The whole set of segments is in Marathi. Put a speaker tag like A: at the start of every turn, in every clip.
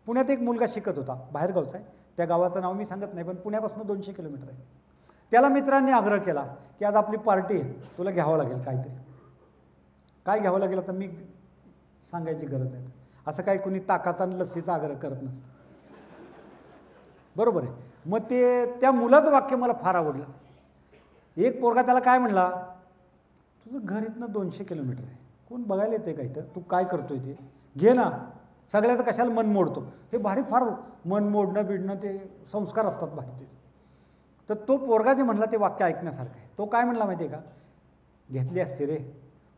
A: पुण्यात एक मुलगा शिकत होता, बाहेरगावचा आहे, त्या गावाचं नाव मी सांगत नाही, पण पुण्यापासून 200 किलोमीटर आहे. त्याला मित्रांनी आग्रह केला की आज आपली पार्टी आहे, तुला घ्यावं लागेल काहीतरी. काय घ्यावं लागेल आता मी सांगायची गरज नाही. असं काही कुणी ताकाचा आणि लस्सीचा आग्रह करत नसतं, बरोबर आहे. मग ते त्या मुलाचं वाक्य मला फार आवडलं. एक पोरगा त्याला काय म्हणला, तुझं घर इथनं 200 किलोमीटर आहे, कोण बघायला येते का इथं, तू काय करतोय ते घे ना, सगळ्याचं कशाला मन मोडतो. हे भारी फार मन मोडणं बिडणं ते संस्कार असतात भारी ते. तर तो पोरगा जे म्हणला ते वाक्य ऐकण्यासारखं आहे. तो काय म्हणला माहिती आहे का, घेतली असते रे,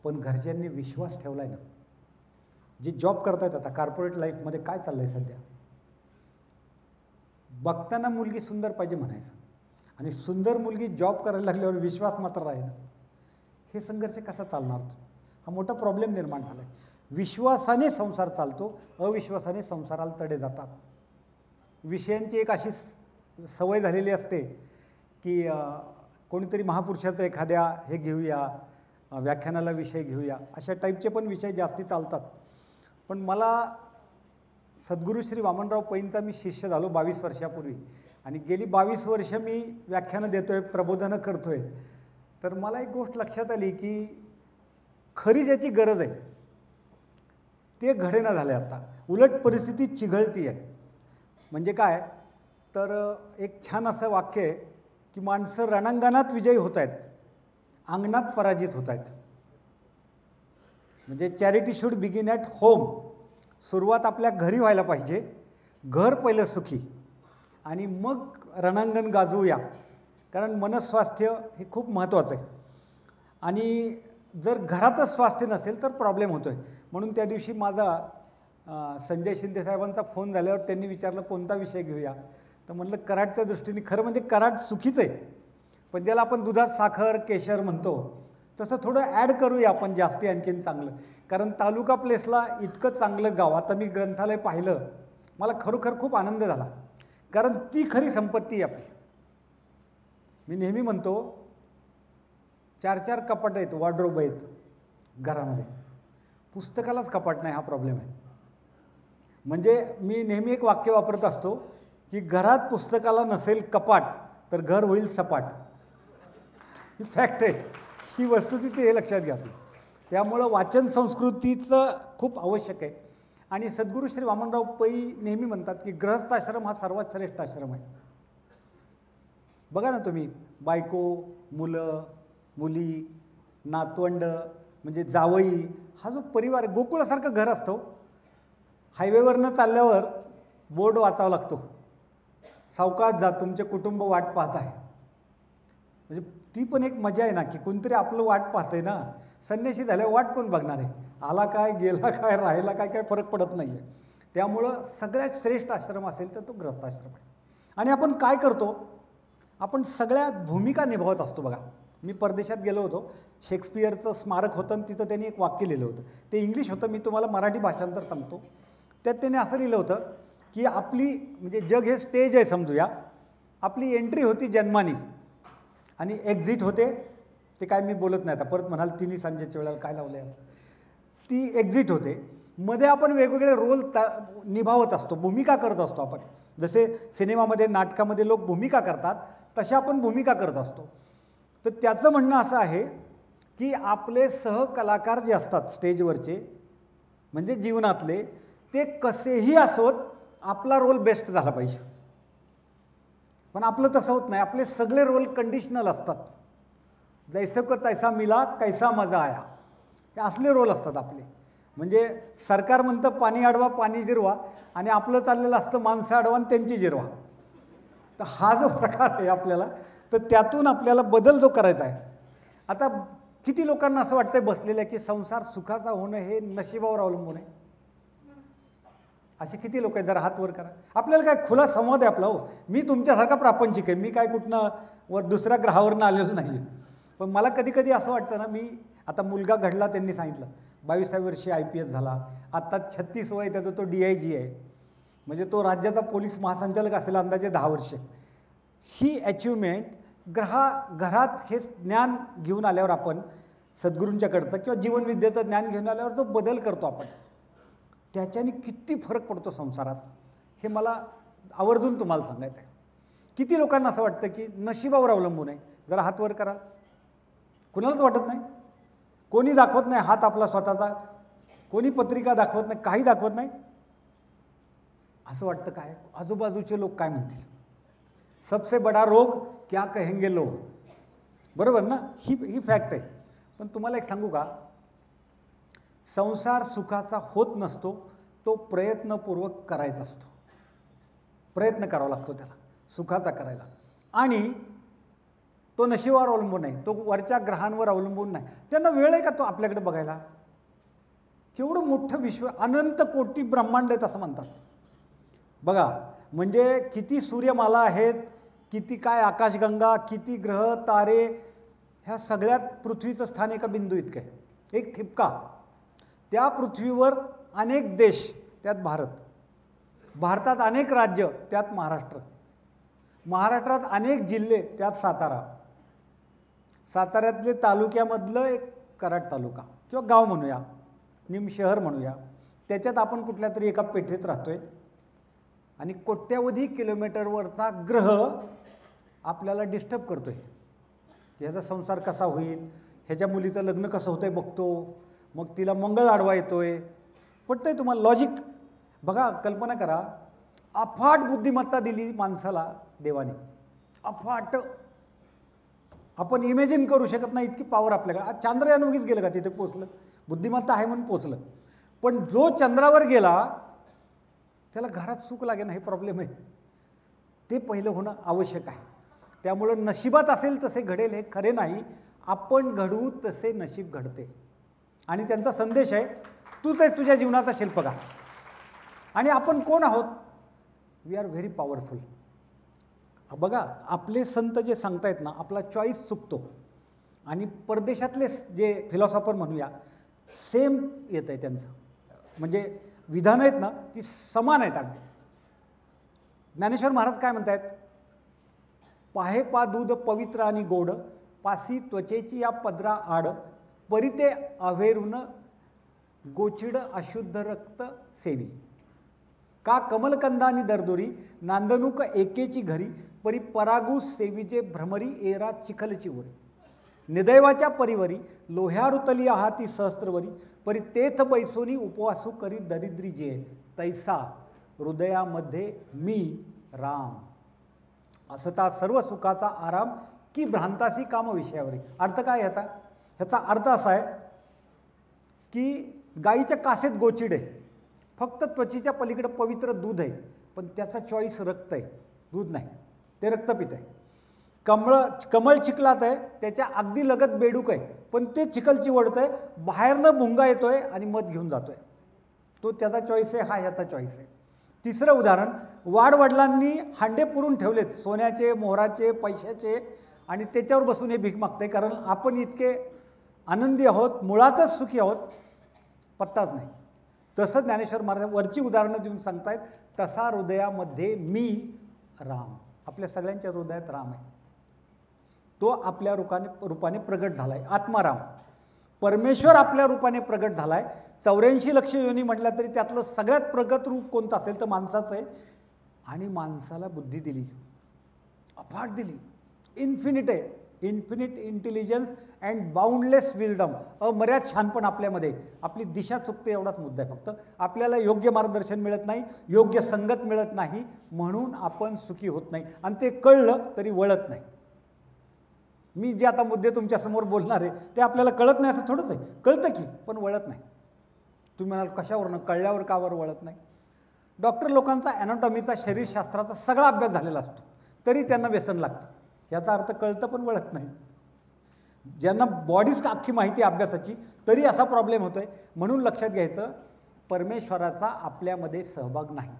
A: पण घरच्यांनी विश्वास ठेवला आहे ना. जे जॉब करतायत आता कॉर्पोरेट लाईफमध्ये काय चाललं आहे सध्या, बघताना मुलगी सुंदर पाहिजे म्हणायचं, आणि सुंदर मुलगी जॉब करायला लागल्यावर विश्वास मात्र राहील. हे संघर्ष कसा चालणार, हा मोठा प्रॉब्लेम निर्माण झाला आहे. विश्वासाने संसार चालतो, अविश्वासाने संसाराला तडे जातात. विषयांची एक अशी सवय झालेली असते की कोणीतरी महापुरुषाचं एखाद्या हे घेऊया, व्याख्यानाला विषय घेऊया, अशा टाईपचे पण विषय जास्ती चालतात. पण मला सद्गुरू श्री वामनराव पैंचा मी शिष्य झालो 22 वर्षापूर्वी, आणि गेली 22 वर्ष मी व्याख्यानं देतोय, प्रबोधनं करतोय. तर मला एक गोष्ट लक्षात आली की खरी ज्याची गरज आहे ते घडेना झाले आता, उलट परिस्थिती चिघळती आहे. म्हणजे काय, तर एक छान असं वाक्य आहे की माणसं रणांगणात विजयी होत आहेत, अंगणात पराजित होत आहेत. म्हणजे charity should begin at home. सुरुवात आपल्या घरी व्हायला पाहिजे, घर पहिलं सुखी, आणि मग रणांगण गाजवूया. कारण मनस्वास्थ्य हे खूप महत्त्वाचं आहे, आणि जर घरातच स्वास्थ्य नसेल तर प्रॉब्लेम होतो आहे. म्हणून त्या दिवशी माझा संजय शिंदे साहेबांचा फोन झाल्यावर त्यांनी विचारलं कोणता विषय घेऊया, तर म्हणलं कराडच्या दृष्टीने. खरं म्हणजे कराड चुकीचं आहे, पण ज्याला आपण दुधात साखर केशर म्हणतो तसं थोडं ॲड करूया आपण जास्ती, आणखीन चांगलं. कारण तालुका प्लेसला इतकं चांगलं गाव, आता मी ग्रंथालय पाहिलं, मला खरोखर खूप आनंद झाला. कारण ती खरी संपत्ती आहे आपली. मी नेहमी म्हणतो 4-4 कपाट आहेत, वॉर्डरोब आहेत घरामध्ये, पुस्तकालाच कपाट नाही, हा प्रॉब्लेम आहे. म्हणजे मी नेहमी एक वाक्य वापरत असतो की घरात पुस्तकाला नसेल कपाट तर घर होईल सपाट. ही फॅक्ट आहे, ही वस्तुस्थिती हे लक्षात घ्या. त्यामुळं वाचन संस्कृतीचं खूप आवश्यक आहे. आणि सद्गुरू श्री वामनराव पै नेहमी म्हणतात की गृहस्थाश्रम हा सर्वात श्रेष्ठ आश्रम आहे. बघा ना तुम्ही, बायको, मुलं, मुली, नातवंड, म्हणजे जावई, हा जो परिवार आहे, गोकुळासारखं घर असतं. हायवेवरनं चालल्यावर बोर्ड वाचावा लागतो, सावकाश जा, तुमचे कुटुंब वाट पाहत आहे. म्हणजे ती पण एक मजा आहे ना, की कोणतरी आपलं वाट पाहतंय ना. संन्याशी झाल्यावर वाट कोण बघणार आहे, आला काय गेला काय राहिला काय, काय फरक पडत नाही आहे. त्यामुळं सगळ्यात श्रेष्ठ आश्रम असेल तर तो गृहस्थाश्रम आहे. आणि आपण काय करतो, आपण सगळ्यात भूमिका निभावत असतो. बघा, मी परदेशात गेलो होतो, शेक्सपियरचं स्मारक होतं आणि तिथं त्यांनी एक वाक्य लिहिलं होतं. ते इंग्लिश होतं, मी तुम्हाला मराठी भाषांतर सांगतो. त्यात त्याने असं लिहिलं होतं की आपली म्हणजे जग हे स्टेज आहे समजूया, आपली एंट्री होती जन्मानी आणि एक्झिट होते, ते काय मी बोलत नाही आता, परत म्हणाल तिन्ही सांजेच्या वेळेला काय लावलं आहे, ती एक्झिट होते. मध्ये आपण वेगवेगळे रोल निभावत असतो, भूमिका करत असतो आपण. जसे सिनेमामध्ये नाटकामध्ये लोक भूमिका करतात तशा आपण भूमिका करत असतो. तर त्याचं म्हणणं असं आहे की आपले सहकलाकार जे असतात स्टेजवरचे, म्हणजे जीवनातले, ते कसेही असोत आपला रोल बेस्ट झाला पाहिजे. पण आपलं तसं होत नाही, आपले सगळे रोल कंडिशनल असतात. जैसे को तैसा मिला कैसा मजा आया, हे असले रोल असतात आपले. म्हणजे सरकार म्हणतं पाणी अडवा पाणी जिरवा, आणि आपलं चाललेलं असतं माणसं अडवा आणि त्यांची जिरवा. तर हा जो प्रकार आहे आपल्याला, तर त्यातून आपल्याला बदल जो करायचा आहे. आता किती लोकांना असं वाटतंय बसलेलं आहे की संसार सुखाचा होणं हे नशिबावर अवलंबून आहे. असे किती लोक आहेत, जरा हात वर करा. आपल्याला काय खुला संवाद आहे आपला. हो, मी तुमच्यासारखा प्रापंचिक आहे, मी काय कुठनं वर दुसऱ्या ग्रहावरनं आलेलं नाही आहे. पण मला कधी कधी असं वाटतं ना, मी आता मुलगा घडला, त्यांनी सांगितलं 22व्या वर्षी IPS झाला, आत्ता 36 वय त्याचा, तो DIG आहे. म्हणजे तो राज्याचा पोलीस महासंचालक असेल अंदाजे 10 वर्ष. ही अचिव्हमेंट घरात हे ज्ञान घेऊन आल्यावर, आपण सद्गुरूंच्याकडचं किंवा जीवनविद्येचं ज्ञान घेऊन आल्यावर जो बदल करतो आपण, त्याच्याने किती फरक पडतो संसारात. हे मला आवर्जून तुम्हाला सांगायचं आहे. किती लोकांना असं वाटतं की नशिबावर अवलंबून आहे? जरा हात वर करा. कुणालाच वाटत नाही? कोणी दाखवत नाही हात आपला स्वतःचा, कोणी पत्रिका दाखवत नाही, काही दाखवत नाही. असं वाटतं काय आजूबाजूचे लोक काय म्हणतील? सबसे बडा रोग क्या कहेंगे लोग. बरोबर ना? ही फॅक्ट आहे. पण तुम्हाला एक सांगू का, संसार सुखाचा होत नसतो, तो प्रयत्नपूर्वक करायचा असतो. प्रयत्न करावा लागतो त्याला सुखाचा करायला. आणि तो नशिबावर अवलंबून नाही, तो वरच्या ग्रहांवर अवलंबून नाही. त्यांना वेळ आहे का तो आपल्याकडे बघायला? केवढं मोठं विश्व, अनंत कोटी ब्रह्मांड आहेत असं म्हणतात. बघा म्हणजे किती सूर्यमाला आहेत, किती काय आकाशगंगा, किती ग्रह तारे, ह्या सगळ्यात पृथ्वीचं स्थान एका बिंदू इतकं आहे, एक ठिपका. त्या पृथ्वीवर अनेक देश, त्यात भारत, भारतात अनेक राज्य, त्यात महाराष्ट्र, महाराष्ट्रात अनेक जिल्हे, त्यात सातारा, साताऱ्यातले तालुक्यामधलं एक कराड तालुका किंवा गाव म्हणूया, निम शहर म्हणूया, त्याच्यात आपण कुठल्या तरी एका पेठेत राहतोय. आणि कोट्यावधी किलोमीटरवरचा ग्रह आपल्याला डिस्टर्ब करतोय. ह्याचा संसार कसा होईल, ह्याच्या मुलीचं लग्न कसं होतंय बघतो, मग तिला मंगळ आडवा येतोय. पटतंय तुम्हाला लॉजिक? बघा कल्पना करा, अफाट बुद्धिमत्ता दिली माणसाला देवाने, अफाट, आपण इमॅजिन करू शकत नाही इतकी पॉवर आपल्याकडे. आज चांद्रयान उगीच गेलं का तिथे पोचलं? बुद्धिमत्ता आहे म्हणून पोचलं. पण जो चंद्रावर गेला त्याला घरात सुख लागेल, हे प्रॉब्लेम आहे. ते पहिलं होणं आवश्यक आहे. त्यामुळं नशिबात असेल तसे घडेल हे खरे नाही, आपण घडवू तसे नशीब घडते. आणि त्यांचा संदेश आहे, तूच आहेस तुझ्या जीवनाचा शिल्पकार. आणि आपण कोण आहोत? We are very powerful. बघा आपले संत जे सांगतायत ना, आपला चॉईस चुकतो. आणि परदेशातले जे फिलॉसॉफर म्हणूया, सेम येत आहे त्यांचं, म्हणजे विधानं आहेत ना ती समान आहेत अगदी. ज्ञानेश्वर महाराज काय म्हणतायत? पाहे पा दूध पवित्र आणि गोड, पासी त्वचेची या पदरा आड, परिते अवेरून गोचिड अशुद्ध रक्त सेवी. का कमलकंदानी दरदोरी, नांदणूक एकेची घरी, परी परागू सेवीचे भ्रमरी एरा चिखलची उरी. निदैवाच्या परिवरी, लोह्यारुतली आहाती सहस्त्रवरी, परी तेथ बैसोनी उपवासू करी दरिद्री जे, तैसा हृदयामध्ये मी राम. असता सर्व सुखाचा आराम, की भ्रांतासी काम विषयावरी. अर्थ काय ह्याचा? ह्याचा अर्थ असा आहे की गाईच्या कासेत गोचिड आहे, फक्त त्वचेच्या पलीकडे पवित्र दूध आहे, पण त्याचा चॉईस रक्त आहे, दूध नाही, ते रक्तपित आहे. कमळ चिखलात आहे, त्याच्या अगदी लगत बेडूक आहे, पण ते चिखल चिवडतं आहे, बाहेरनं भुंगा येतोय आणि मध घेऊन जातोय. तो त्याचा चॉईस आहे, हा ह्याचा चॉईस आहे. तिसरं उदाहरण, वाडवडिलांनी हांडे पुरून ठेवलेत सोन्याचे, मोहराचे, पैशाचे, आणि त्याच्यावर बसून हे भीक मागते, कारण आपण इतके आनंदी आहोत, मुळातच सुखी आहोत, पत्ताच नाही. तसं ज्ञानेश्वर महाराज वरची उदाहरणं देऊन सांगतायत, तसा हृदयामध्ये मी राम. आपल्या सगळ्यांच्या हृदयात राम आहे, तो आपल्या रूपाने प्रगट झाला आहे. आत्माराम परमेश्वर आपल्या रूपाने प्रगट झाला आहे. 84 लक्ष योनी म्हटलं तरी त्यातलं सगळ्यात प्रगत रूप कोणतं असेल तर माणसाचं आहे. आणि माणसाला बुद्धी दिली, अफाट दिली, इन्फिनिट आहे, इन्फिनिट इंटेलिजन्स अँड बाउंडलेस विल्डम. अमर्याद शहाणपण आपल्यामध्ये, आपली दिशा चुकते एवढाच मुद्दा आहे फक्त. आपल्याला योग्य मार्गदर्शन मिळत नाही, योग्य संगत मिळत नाही, म्हणून आपण सुखी होत नाही. आणि ते कळलं तरी वळत नाही. मी जे आता मुद्दे तुमच्यासमोर बोलणार आहे ते आपल्याला कळत नाही असं थोडंच आहे, कळतं की, पण वळत नाही. तुम्ही म्हणाल कशावरनं? कळल्यावर कावर वळत नाही? डॉक्टर लोकांचा ॲनाटॉमीचा, शरीरशास्त्राचा सगळा अभ्यास झालेला असतो, तरी त्यांना व्यसन लागतं. याचा अर्थ कळतं पण वळत नाही. ज्यांना बॉडीच अख्खी माहिती अभ्यासाची, तरी असा प्रॉब्लेम होतो आहे. म्हणून लक्षात घ्यायचं, परमेश्वराचा आपल्यामध्ये सहभाग नाही.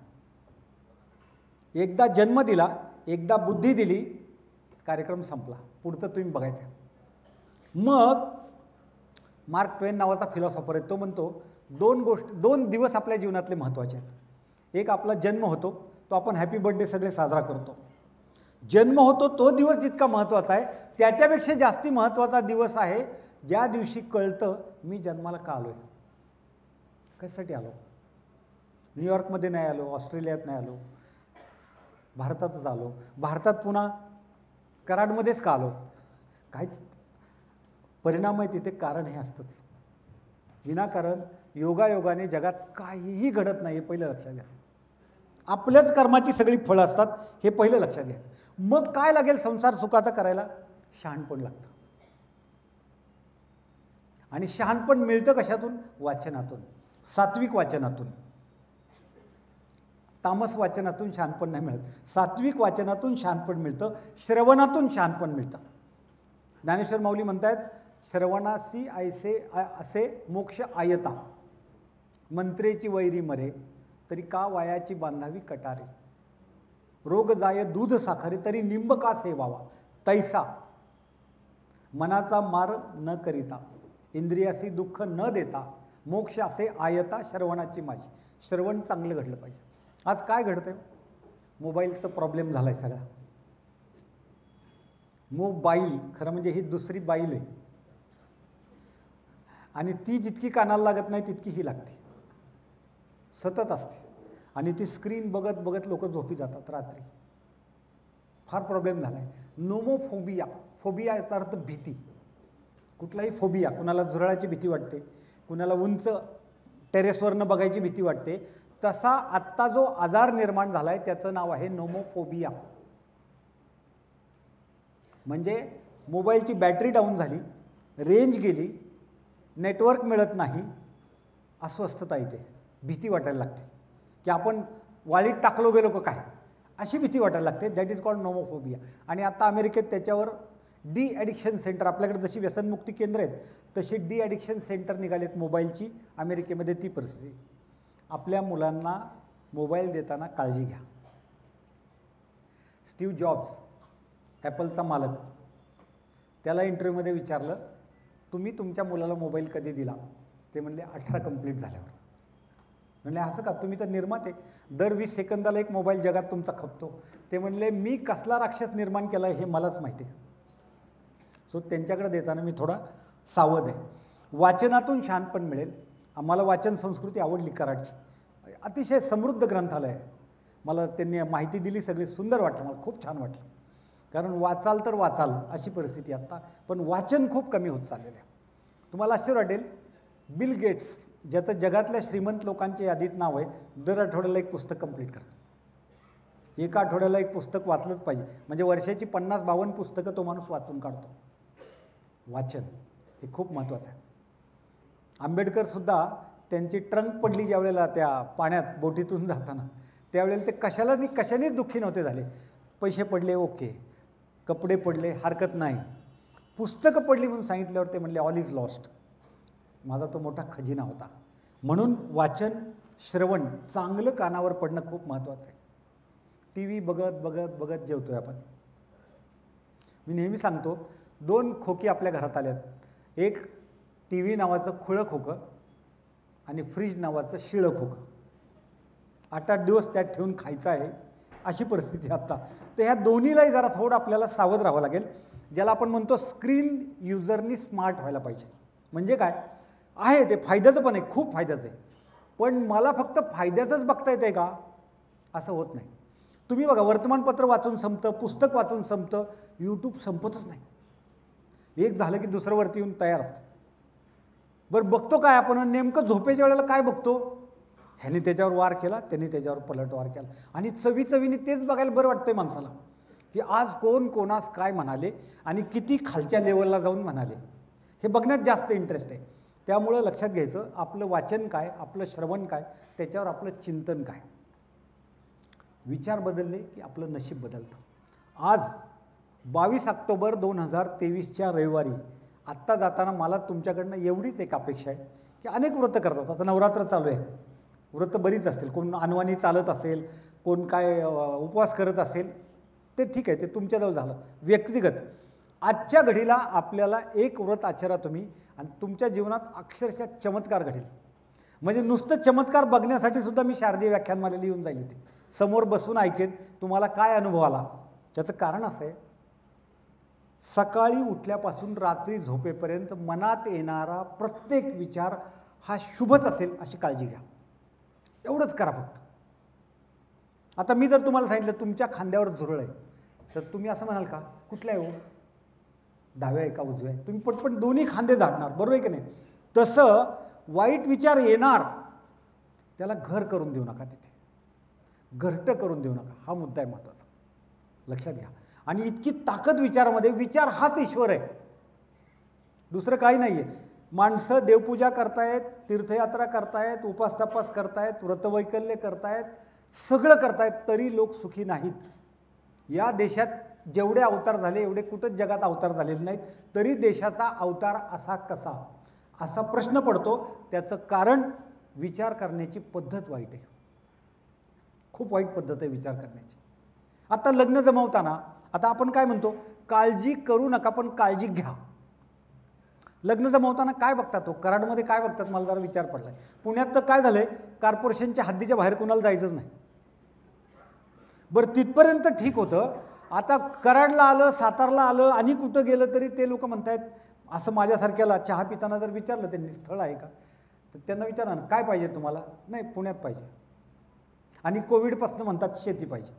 A: एकदा जन्म दिला, एकदा बुद्धी दिली, कार्यक्रम संपला. पुढचं तुम्ही बघायचं. मग मार्क ट्वेन नावाचा फिलॉसॉफर आहे, तो म्हणतो दोन दिवस आपल्या जीवनातले महत्त्वाचे आहेत. एक आपला जन्म होतो, तो आपण हॅपी बर्थडे सगळे साजरा करतो. जन्म होतो तो दिवस जितका महत्त्वाचा आहे, त्याच्यापेक्षा जास्ती महत्त्वाचा दिवस आहे ज्या दिवशी कळतं मी जन्माला का आलो आहे, कशासाठी आलो. न्यूयॉर्कमध्ये नाही आलो, ऑस्ट्रेलियात नाही आलो, भारतातच आलो. भारतात पुन्हा कराडमध्येच का आलो? काय परिणाम आहे तिथे, कारण हे असतंच. विनाकारण योगायोगाने जगात काहीही घडत नाही, हे पहिलं लक्षात घ्या. आपल्याच कर्माची सगळी फळं असतात, हे पहिलं लक्षात घ्यायचं. मग काय लागेल संसार सुखाचा करायला? शहाणपण लागतं. आणि शहाणपण मिळतं कशातून? वाचनातून, सात्विक वाचनातून. तामस वाचनातून शहाणपण नाही मिळत, सात्विक वाचनातून शहाणपण मिळतं, श्रवणातून शहाणपण मिळतं. ज्ञानेश्वर माऊली म्हणतायत, श्रवणासी ऐसे असे मोक्ष आयता, मंत्रेची वैरी मरे तरी का वायाची बांधावी कटारे. रोग जाय दूध साखरे तरी निंब का सेवावा, तैसा मनाचा मार न करिता, इंद्रियासी दुःख न देता, मोक्ष असे आयता श्रवणाची माझी. श्रवण चांगलं घडलं पाहिजे. आज काय घडतंय? मोबाईलचा प्रॉब्लेम झाला आहे सगळा. मोबाईल खरं म्हणजे ही दुसरी बाईल आहे, आणि ती जितकी कानाला लागत नाही तितकी ही लागते, सतत असते. आणि ती स्क्रीन बघत बघत लोक झोपी जातात रात्री. फार प्रॉब्लेम झाला आहे. नोमोफोबिया, फोबिया याचा अर्थ भीती. कुठलाही फोबिया, कुणाला झुरळाची भीती वाटते, कुणाला उंच टेरेसवरनं बघायची भीती वाटते, तसा आत्ता जो आजार निर्माण झाला आहे त्याचं नाव आहे नोमोफोबिया. म्हणजे मोबाईलची बॅटरी डाऊन झाली, रेंज गेली, नेटवर्क मिळत नाही, अस्वस्थता येते, भीती वाटायला लागते की आपण वाळीत टाकलो गेलो का काय, अशी भीती वाटायला लागते. That is called nomophobia. आणि आता अमेरिकेत त्याच्यावर डी ॲडिक्शन सेंटर, आपल्याकडे जशी व्यसनमुक्ती केंद्र आहेत तशी डी ॲडिक्शन सेंटर निघालेत मोबाईलची. अमेरिकेमध्ये ती परिस्थिती. आपल्या मुलांना मोबाईल देताना काळजी घ्या. स्टीव्ह जॉब्स, ॲपलचा मालक, त्याला इंटरव्ह्यूमध्ये विचारलं, तुम्ही तुमच्या मुलाला मोबाईल कधी दिला? ते म्हणले 18 कंप्लीट झाल्यावर. म्हणले असं का? तुम्ही तर निर्माते, दर 20 सेकंदाला एक मोबाईल जगात तुमचा खपतो. ते म्हणले मी कसला राक्षस निर्माण केला आहे हे मलाच माहिती आहे. सो त्यांच्याकडे देताना मी थोडा सावध आहे. वाचनातून शहाणपण मिळेल. आम्हाला वाचन संस्कृती आवडली कराडची, अतिशय समृद्ध ग्रंथालय आहे. मला त्यांनी माहिती दिली, सगळी सुंदर वाटलं, मला खूप छान वाटलं. कारण वाचाल तर वाचाल अशी परिस्थिती आत्ता, पण वाचन खूप कमी होत चाललेलं आहे. तुम्हाला आश्चर्य वाटेल, बिल गेट्स, ज्याचं जगातल्या श्रीमंत लोकांच्या यादीत नाव आहे, दर आठवड्याला एक पुस्तक कंप्लीट करतो. एका आठवड्याला एक पुस्तक वाचलंच पाहिजे, म्हणजे वर्षाची 50-52 पुस्तकं तो माणूस वाचून काढतो. वाचन हे खूप महत्त्वाचं आहे. आंबेडकरसुद्धा त्यांची ट्रंक पडली ज्या वेळेला त्या पाण्यात बोटीतून जाताना, त्यावेळेला ते कशानेच दुःखी नव्हते झाले. पैसे पडले ओके, कपडे पडले हरकत नाही, पुस्तकं पडली म्हणून सांगितल्यावर ते म्हणले ऑल इज लॉस्ट. माझा तो मोठा खजिना होता. म्हणून वाचन, श्रवण चांगलं कानावर पडणं खूप महत्त्वाचं आहे. टी व्ही बघत बघत बघत जेवतोय आपण. मी नेहमी सांगतो, 2 खोकी आपल्या घरात आल्यात. एक टी व्ही नावाचं खुळं खोकं आणि फ्रीज नावाचं शिळं खोकं. 8-8 दिवस त्यात ठेवून खायचं आहे अशी परिस्थिती आत्ता. तर ह्या दोन्हीलाही जरा थोडं आपल्याला सावध राहावं लागेल. ज्याला आपण म्हणतो स्क्रीन युजरनी स्मार्ट व्हायला पाहिजे. म्हणजे काय आहे ते फायद्याचं पण आहे, खूप फायद्याचं आहे, पण मला फक्त फायद्याचंच बघता येतं आहे का? असं होत नाही. तुम्ही बघा, वर्तमानपत्र वाचून संपतं, पुस्तक वाचून संपतं, यूट्यूब संपतच नाही. एक झालं की दुसरं वरती येऊन तयार असतं. बरं बघतो काय आपण? नेमकं झोपेच्या वेळेला काय बघतो? ह्याने त्याच्यावर वार केला, त्यांनी त्याच्यावर पलटवार केला, आणि चवीने तेच बघायला बरं वाटतंय माणसाला की आज कोण कोणास काय म्हणाले आणि किती खालच्या लेवलला जाऊन म्हणाले, हे बघण्यात जास्त इंटरेस्ट आहे. त्यामुळं लक्षात घ्यायचं, आपलं वाचन काय, आपलं श्रवण काय, त्याच्यावर आपलं चिंतन काय. विचार बदलले की आपलं नशीब बदलतं. आज 22 ऑक्टोबर 2023च्या रविवारी आत्ता जाताना मला तुमच्याकडनं एवढीच एक अपेक्षा आहे की अनेक व्रतं करतात. आता नवरात्र चालू आहे, व्रतं बरीच असतील, कोण अनवाणी चालत असेल, कोण काय उपवास करत असेल, ते ठीक आहे, ते तुमच्याजवळ झालं. व्यक्तिगत आजच्या घडीला आपल्याला एक व्रत आचरा तुम्ही, आणि तुमच्या जीवनात अक्षरशः चमत्कार घडेल. म्हणजे नुसतं चमत्कार बघण्यासाठी सुद्धा मी शारदीय व्याख्यानमालेला येऊन जाईल, इथे समोर बसून ऐकेन, तुम्हाला काय अनुभव आला. त्याचं कारण असं आहे, सकाळी उठल्यापासून रात्री झोपेपर्यंत मनात येणारा प्रत्येक विचार हा शुभच असेल अशी काळजी घ्या. एवढंच करा फक्त. आता मी जर तुम्हाला सांगितलं तुमच्या खांद्यावर झुरळ आहे, तर तुम्ही असं म्हणाल का कुठल्या आहे हो, डाव्या आहे का उजव्या आहे? तुम्ही पटपट दोन्ही खांदे झाडणार, बरोबर आहे की नाही? तसं वाईट विचार येणार, त्याला घर करून देऊ नका, तिथे घरटं करून देऊ नका. हा मुद्दा आहे महत्त्वाचा, लक्षात घ्या. आणि इतकी ताकद विचारामध्ये, विचार हाच ईश्वर आहे, दुसरं काही नाही आहे. माणसं देवपूजा करतायत, तीर्थयात्रा करतायत, उपासतापास करतायत, व्रतवैकल्य करतायत, सगळं करतायत, तरी लोक सुखी नाहीत. या देशात जेवढे अवतार झाले एवढे कुठंच जगात अवतार झालेले नाहीत, तरी देशाचा अवतार असा कसा, असा प्रश्न पडतो. त्याचं कारण विचार करण्याची पद्धत वाईट आहे, खूप वाईट पद्धत आहे विचार करण्याची. आता लग्न जमवताना आता आपण काय म्हणतो, काळजी करू नका पण काळजी घ्या. लग्न जमवताना काय बघतात, तो कराडमध्ये काय बघतात, मला जरा विचार पडला. पुण्यात तर काय झालंय, कॉर्पोरेशनच्या हद्दीच्या बाहेर कुणाला जायचंच नाही. बरं तिथपर्यंत ठीक होतं. आता कराडला आलं, सातारला आलं आणि कुठं गेलं तरी ते लोक म्हणतायत, असं माझ्यासारख्याला चहा पिताना जर विचारलं त्यांनी स्थळ आहे का, तर त्यांना विचारा ना काय पाहिजे तुम्हाला, नाही पुण्यात पाहिजे. आणि कोविडपासून म्हणतात शेती पाहिजे,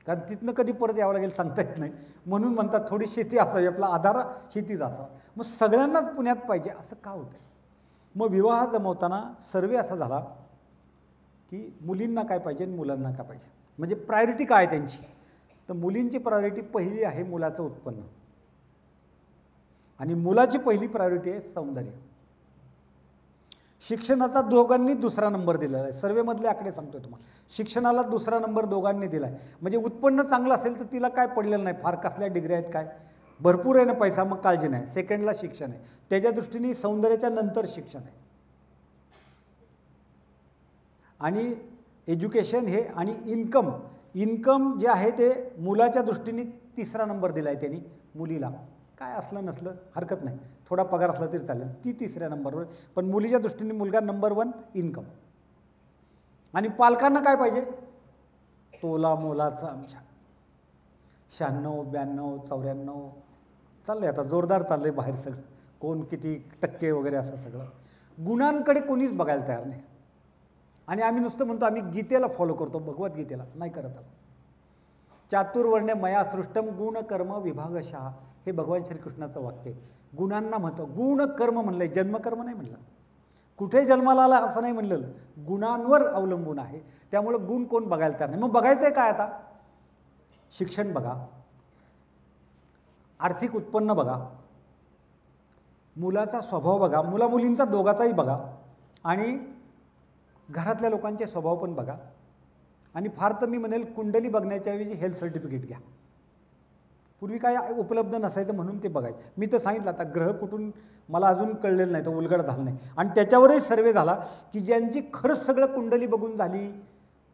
A: कारण तिथनं कधी परत यावं लागेल सांगता येत नाही, म्हणून म्हणतात थोडी शेती असावी, आपला आधार शेतीच असावा. मग सगळ्यांनाच पुण्यात पाहिजे असं का होतं? मग विवाह जमवताना सर्वे असा झाला की मुलींना काय पाहिजे आणि मुलांना काय पाहिजे, म्हणजे प्रायोरिटी काय आहे त्यांची. तर मुलींची प्रायोरिटी पहिली आहे मुलाचं उत्पन्न, आणि मुलाची पहिली प्रायोरिटी आहे सौंदर्य. शिक्षणाचा दोघांनी दुसरा नंबर दिलेला आहे, सर्वेमधले आकडे सांगतोय तुम्हाला. शिक्षणाला दुसरा नंबर दोघांनी दिला आहे, म्हणजे उत्पन्न चांगलं असेल तर तिला काय पडलेलं नाही, फार कसल्या डिग्री आहेत काय, भरपूर आहे ना पैसा, मग काळजी नाही. सेकंडला शिक्षण आहे, त्याच्या दृष्टीने सौंदर्याच्या नंतर शिक्षण आहे. आणि एज्युकेशन हे आणि इन्कम जे आहे ते मुलाच्या दृष्टीने तिसरा नंबर दिला आहे त्यांनी. मुलीला काय असलं नसलं हरकत नाही, थोडा पगार असला तरी चालेल, ती तिसऱ्या नंबरवर. पण मुलीच्या दृष्टीने मुलगा नंबर 1 इन्कम. आणि पालकांना काय पाहिजे, तोला मोलाचं आमच्या 96, 92, 94 चाललंय, आता जोरदार चाललंय बाहेर सगळं, कोण किती टक्के वगैरे असं सगळं. गुणांकडे कोणीच बघायला तयार नाही. आणि आम्ही नुसतं म्हणतो आम्ही गीतेला फॉलो करतो, भगवद्गीतेला नाही करत. चातुर्वर्ण्य मया सृष्टम गुण कर्म विभागशः, हे भगवान श्रीकृष्णाचं वाक्य आहे. गुणांना महत्त्व, गुण कर्म म्हणलंय, जन्मकर्म नाही म्हणलं. कुठे जन्माला आला असं नाही म्हणलं, गुणांवर अवलंबून आहे. त्यामुळं गुण कोण बघायला तयार नाही. मग बघायचं आहे काय आता, शिक्षण बघा, आर्थिक उत्पन्न बघा, मुलाचा स्वभाव बघा, मुला मुलींचा दोघाचाही बघा, आणि घरातल्या लोकांचे स्वभाव पण बघा. आणि फार तर मी म्हणेल कुंडली बघण्याच्या ऐवजी हेल्थ सर्टिफिकेट घ्या. पूर्वी काय उपलब्ध नसायचं म्हणून ते बघायचं. मी तर सांगितलं आता ग्रह कुठून मला अजून कळलेलं नाही, तर उलगड झालं नाही. आणि त्याच्यावरही सर्वे झाला की ज्यांची खरंच सगळं कुंडली बघून झाली,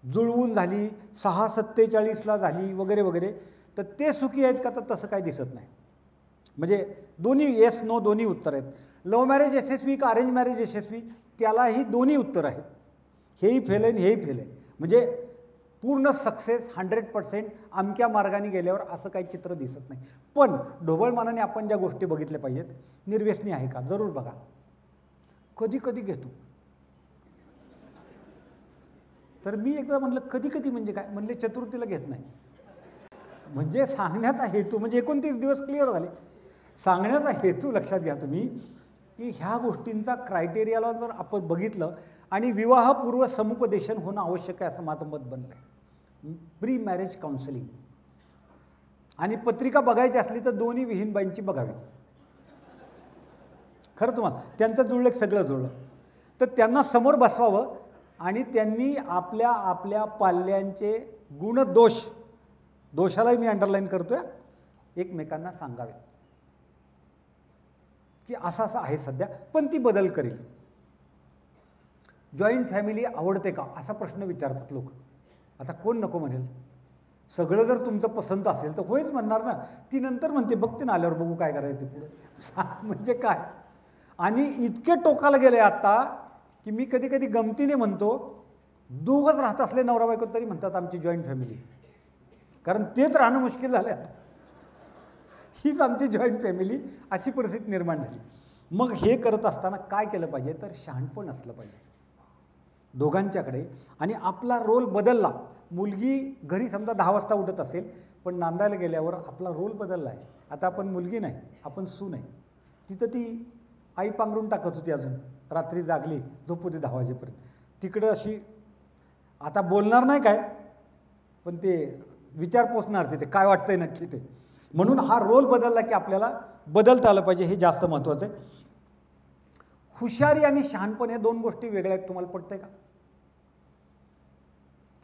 A: जुळवून झाली, 6:47ला झाली वगैरे वगैरे, तर ते सुखी आहेत का, तर तसं काही दिसत नाही. म्हणजे दोन्ही येस नो दोन्ही उत्तर आहेत. लव्ह मॅरेज यशस्वी का अरेंज मॅरेज यशस्वी, त्यालाही दोन्ही उत्तर आहेत. हेही फेल आहे हेही फेल आहे. म्हणजे पूर्ण सक्सेस 100% अमक्या मार्गाने गेल्यावर असं काही चित्र दिसत नाही. पण ढोबळमानाने आपण ज्या गोष्टी बघितल्या पाहिजेत, निर्व्यसनी आहे का, जरूर बघा. कधी कधी घेतो, तर मी एकदा म्हणलं कधी कधी म्हणजे काय, म्हणले चतुर्थीला घेत नाही. म्हणजे सांगण्याचा हेतू, म्हणजे 29 दिवस क्लिअर झाले. सांगण्याचा हेतू लक्षात घ्या तुम्ही, की ह्या गोष्टींचा क्रायटेरियाला जर आपण बघितलं, आणि विवाहपूर्व समुपदेशन होणं आवश्यक आहे असं माझं मत बनलं आहे. Pre marriage counselling. आणि पत्रिका बघायची असली तर दोन्ही विहीनबाईंची बघावी. खरं तुम्हाला त्यांचं जुळलं सगळं जुळलं, तर त्यांना समोर बसवावं आणि त्यांनी आपल्या आपल्या पाल्यांचे गुणदोष, दोषालाही मी अंडरलाईन करतोय, एकमेकांना सांगावे की असं असं आहे सध्या, पण ती बदल करेल. जॉईंट फॅमिली आवडते का असा प्रश्न विचारतात लोक. आता कोण नको म्हणेल, सगळं जर तुमचं पसंत असेल तर होयच म्हणणार ना. ती नंतर म्हणते बघते ना आल्यावर बघू काय करायचं पुढे. म्हणजे काय, आणि इतके टोकाला गेले आता की मी कधी कधी गमतीने म्हणतो, दोघंच राहत असले नवरा बायको तरी म्हणतात आमची जॉईंट फॅमिली, कारण तेच राहणं मुश्किल झालं आता. हीच आमची जॉईंट फॅमिली, अशी परिस्थिती निर्माण झाली. मग हे करत असताना काय केलं पाहिजे, तर शहाणपण असलं पाहिजे. दोघांच्याकडे, आणि आपला रोल बदलला. मुलगी घरी समजा 10 वाजता उठत असेल, पण नांदायला गेल्यावर आपला रोल बदलला आहे. आता आपण मुलगी नाही, आपण सून आहे. तिथं ती आई पांघरून टाकत होती, अजून रात्री जागली, झोपू दे 10 वाजेपर्यंत. तिकडं अशी आता बोलणार नाही काय, पण ते विचार पोचणार तिथे काय वाटतंय नक्की ते. म्हणून हा रोल बदलला की आपल्याला बदलता आलं पाहिजे, हे जास्त महत्त्वाचं आहे. हुशारी आणि शहाणपण या 2 गोष्टी वेगळ्या आहेत. तुम्हाला पटतंय का?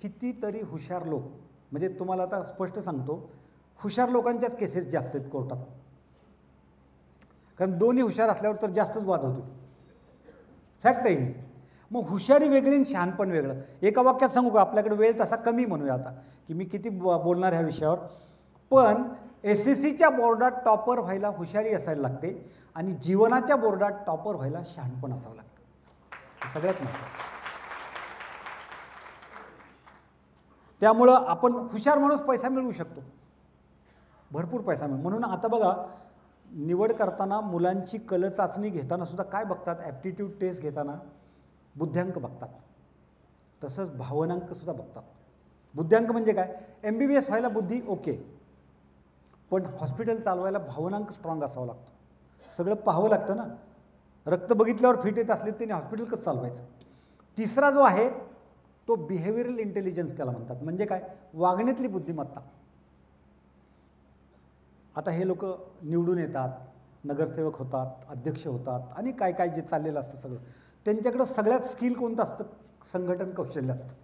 A: कितीतरी हुशार लोक, म्हणजे तुम्हाला आता स्पष्ट सांगतो, हुशार लोकांच्याच केसेस जास्त आहेत कोर्टात. कारण दोन्ही हुशार असल्यावर तर जास्तच वाद होतो. फॅक्ट आहे ही. मग हुशारी वेगळी आणि शहाणपण वेगळं. एका वाक्यात सांगू का? आपल्याकडे वेळ तसा कमी म्हणूया आता, की मी किती बोलणार ह्या विषयावर. पण SSCच्या बोर्डात टॉपर व्हायला हुशारी असायला लागते, आणि जीवनाच्या बोर्डात टॉपर व्हायला शहाणपण असावं लागतं. सगळ्यात महत्त्वाचं. त्यामुळं आपण हुशार माणूस पैसा मिळवू शकतो, भरपूर पैसा मिळतो. म्हणून आता बघा, निवड करताना मुलांची कल चाचणी घेताना सुद्धा काय बघतात? ॲप्टिट्यूड टेस्ट घेताना बुद्ध्यांक बघतात, तसंच भावनांकसुद्धा बघतात. बुद्ध्यांक म्हणजे काय? MBBS व्हायला बुद्धी ओके, पण हॉस्पिटल चालवायला भावनांक स्ट्रॉंग असावं लागतं. सगळं पाहावं लागतं ना. रक्त बघितल्यावर फिट येत असले त्याने हॉस्पिटल कसं चालवायचं? तिसरा जो आहे तो बिहेवियरल इंटेलिजन्स त्याला म्हणतात. म्हणजे काय? वागण्यातली बुद्धिमत्ता. आता हे लोक निवडून येतात, नगरसेवक होतात, अध्यक्ष होतात, आणि काय काय जे चाललेलं असतं सगळं, त्यांच्याकडं सगळ्यात स्किल कोणतं असतं? संघटन कौशल्य असतं.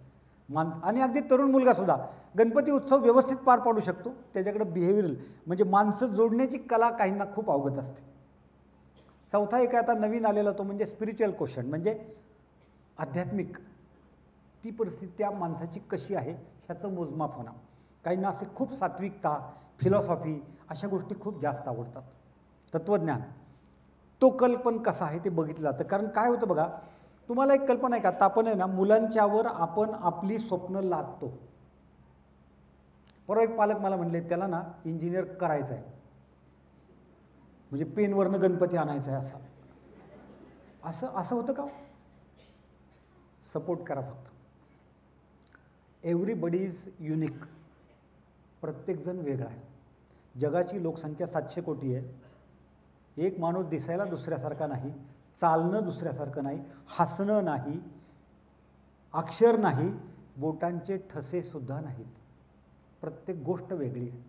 A: आणि अगदी तरुण मुलगासुद्धा गणपती उत्सव व्यवस्थित पार पाडू शकतो. त्याच्याकडं बिहेवियरल म्हणजे माणसं जोडण्याची कला काहींना खूप अवगत असते. चौथा एक आता नवीन आलेला तो म्हणजे स्पिरिच्युअल क्वेश्चन, म्हणजे आध्यात्मिक. ती परिस्थिती त्या माणसाची कशी आहे ह्याचं मोजमाप होणं. काहींना असे खूप सात्विकता, फिलॉसॉफी अशा गोष्टी खूप जास्त आवडतात. तत्त्वज्ञान, तो कल पण कसा आहे ते बघितलं जातं. कारण काय होतं बघा, तुम्हाला एक कल्पना आहे का? आता आपण आहे ना, मुलांच्यावर आपण आपली स्वप्न लादतो. परवा एक पालक मला म्हणले, त्याला ना इंजिनियर करायचं आहे, म्हणजे पेनवरनं गणपती आणायचा आहे असं असं होतं का? सपोर्ट करा फक्त. Everybody is unique. प्रत्येकजण वेगळा आहे. जगाची लोकसंख्या 700 कोटी आहे. एक माणूस दिसायला दुसऱ्यासारखा नाही, चालणं दुसऱ्यासारखं नाही, हसणं नाही, अक्षर नाही, बोटांचे ठसेसुद्धा नाहीत. प्रत्येक गोष्ट वेगळी आहे.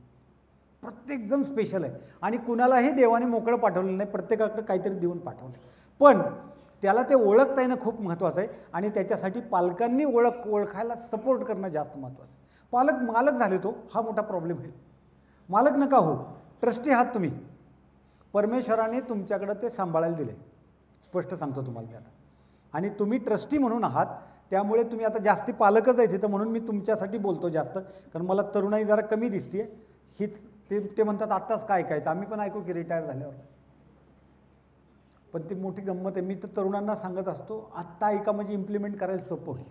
A: प्रत्येकजण स्पेशल आहे, आणि कुणालाही देवाने मोकळं पाठवलेलं नाही, प्रत्येकाकडे काहीतरी देऊन पाठवलं. पण त्याला ते ओळखता येणं खूप महत्त्वाचं आहे, आणि त्याच्यासाठी पालकांनी ओळखायला सपोर्ट करणं जास्त महत्त्वाचं आहे. पालक मालक झाले तो हा मोठा प्रॉब्लेम आहे. मालक नका हो, ट्रस्टी आहात तुम्ही. परमेश्वराने तुमच्याकडं ते सांभाळायला दिले, स्पष्ट सांगतो तुम्हाला मी आता. आणि तुम्ही ट्रस्टी म्हणून आहात, त्यामुळे तुम्ही आता जास्ती पालकच आहे तिथं, म्हणून मी तुमच्यासाठी बोलतो जास्त. कारण मला तरुणाई जरा कमी दिसते हीच. ते म्हणतात आत्ताच काय ऐकायचं, आम्ही पण ऐकू की रिटायर झाल्यावर. पण ती मोठी गंमत आहे. मी तर तरुणांना सांगत असतो, आत्ता ऐका म्हणजे इम्प्लिमेंट करायला सोपं होईल.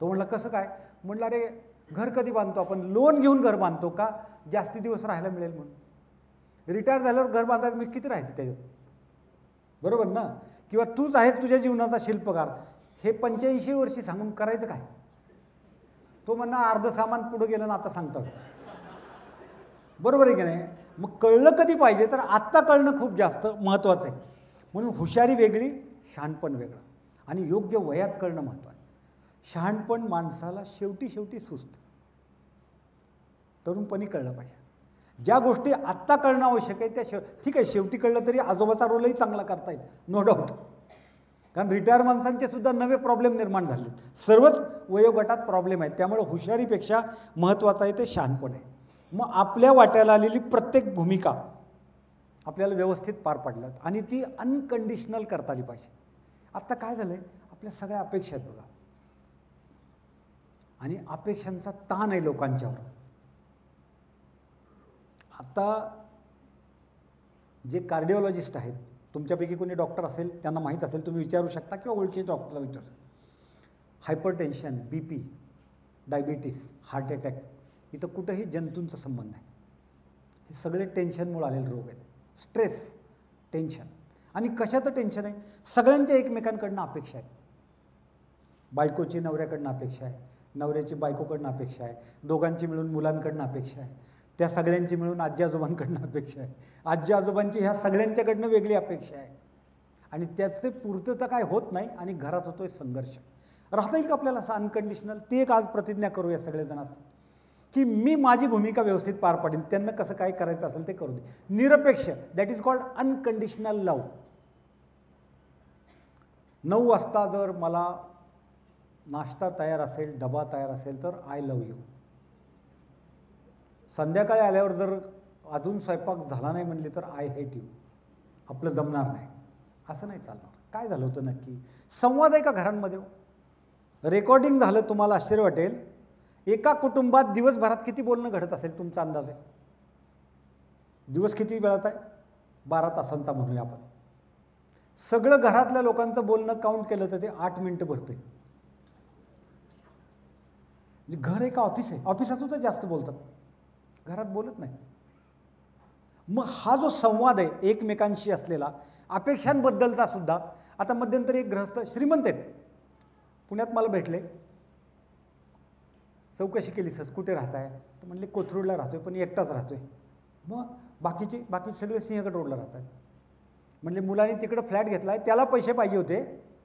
A: तो म्हणला कसं काय? म्हटलं अरे घर कधी बांधतो आपण? लोन घेऊन घर बांधतो का? जास्ती दिवस राहायला मिळेल म्हणून. रिटायर झाल्यावर घर बांधायला मी किती राहायचं त्याच्यात? बरोबर ना? किंवा तूच आहेस तुझ्या जीवनाचा शिल्पकार, हे 85 वर्षी सांगून करायचं काय? तो म्हणणं अर्ध सामान पुढं गेलं ना आता सांगतो. बरोबर आहे की नाही? मग कळलं कधी पाहिजे? तर आत्ता कळणं खूप जास्त महत्त्वाचं आहे. म्हणून हुशारी वेगळी, शहाणपण वेगळं, आणि योग्य वयात कळणं महत्त्वाचं. शहाणपण माणसाला शेवटी सुचतं. तरुणपणी कळलं पाहिजे. ज्या गोष्टी आत्ता कळणं आवश्यक आहे त्या ठीक आहे, शेवटी कळलं तरी आजोबाचा रोलही चांगला करता येईल, नो डाऊट. कारण रिटायर माणसांचे सुद्धा नवे प्रॉब्लेम निर्माण झाले. सर्वच वयोगटात प्रॉब्लेम आहेत. त्यामुळे हुशारीपेक्षा महत्त्वाचं आहे ते शहाणपण आहे. मग आपल्या वाट्याला आलेली प्रत्येक भूमिका आपल्याला व्यवस्थित पार पाडल्यात, आणि ती अनकंडिशनल करता आली पाहिजे. आत्ता काय झालं आहे, आपल्या सगळ्या अपेक्षा आहेत बघा, आणि अपेक्षांचा ताण आहे लोकांच्यावर. आता जे कार्डिओलॉजिस्ट आहेत, तुमच्यापैकी कोणी डॉक्टर असेल त्यांना माहीत असेल, तुम्ही विचारू शकता किंवा ओळखीच्या डॉक्टरला विचारू. Hypertension, BP, diabetes, heart attack, इथं कुठंही जंतूंचा संबंध नाही. हे सगळे टेन्शनमुळे आलेले रोग आहेत. Stress, tension. आणि कशाचं टेन्शन आहे? सगळ्यांच्या एकमेकांकडनं अपेक्षा आहेत. बायकोची नवऱ्याकडनं अपेक्षा आहे, नवऱ्याची बायकोकडनं अपेक्षा आहे, दोघांची मिळून मुलांकडनं अपेक्षा आहे, त्या सगळ्यांची मिळून आजी आजोबांकडनं अपेक्षा आहे, आजी आजोबांची ह्या सगळ्यांच्याकडनं वेगळी अपेक्षा आहे आणि त्याचे पूर्तता काय होत नाही आणि घरात होतोय संघर्ष. राहता येईल का आपल्याला असं अनकंडिशनल? ती एक आज प्रतिज्ञा करूया सगळेजण की मी माझी भूमिका व्यवस्थित पार पाडीन, त्यांना कसं काय करायचं असेल ते करू दे, निरपेक्ष. दॅट इज कॉल्ड अनकंडिशनल लव. 9 वाजता जर मला नाश्ता तयार असेल, डबा तयार असेल तर आय लव्ह यू. संध्याकाळी आल्यावर जर अजून स्वयंपाक झाला नाही म्हणली तर आय हेट यू. आपलं जमणार नाही, असं नाही चालणार. काय झालं होतं नक्की? संवाद आहे का घरांमध्ये? रेकॉर्डिंग झालं, तुम्हाला आश्चर्य वाटेल, एका कुटुंबात दिवसभरात किती बोलणं घडत असेल तुमचा अंदाज आहे? दिवस किती वेळात आहे? 12 तासांचा म्हणूया आपण. सगळं घरातल्या लोकांचं बोलणं काउंट केलं तर ते 8 मिनिटं भरते. घर आहे का ऑफिस आहे? ऑफिसात सुद्धा जास्त बोलतात, घरात बोलत नाही. मग हा जो संवाद आहे एकमेकांशी असलेला, अपेक्षांबद्दलचा सुद्धा. आता मध्यंतरी एक गृहस्थ श्रीमंत आहेत, पुण्यात मला भेटले. चौकशी केली, सर कुठे राहताय? तर म्हणले कोथरूडला राहतोय, पण एकटाच राहतोय. मग बाकी सगळे सिंहगड रोडला राहतात. म्हणले मुलांनी तिकडं फ्लॅट घेतला आहे, त्याला पैसे पाहिजे होते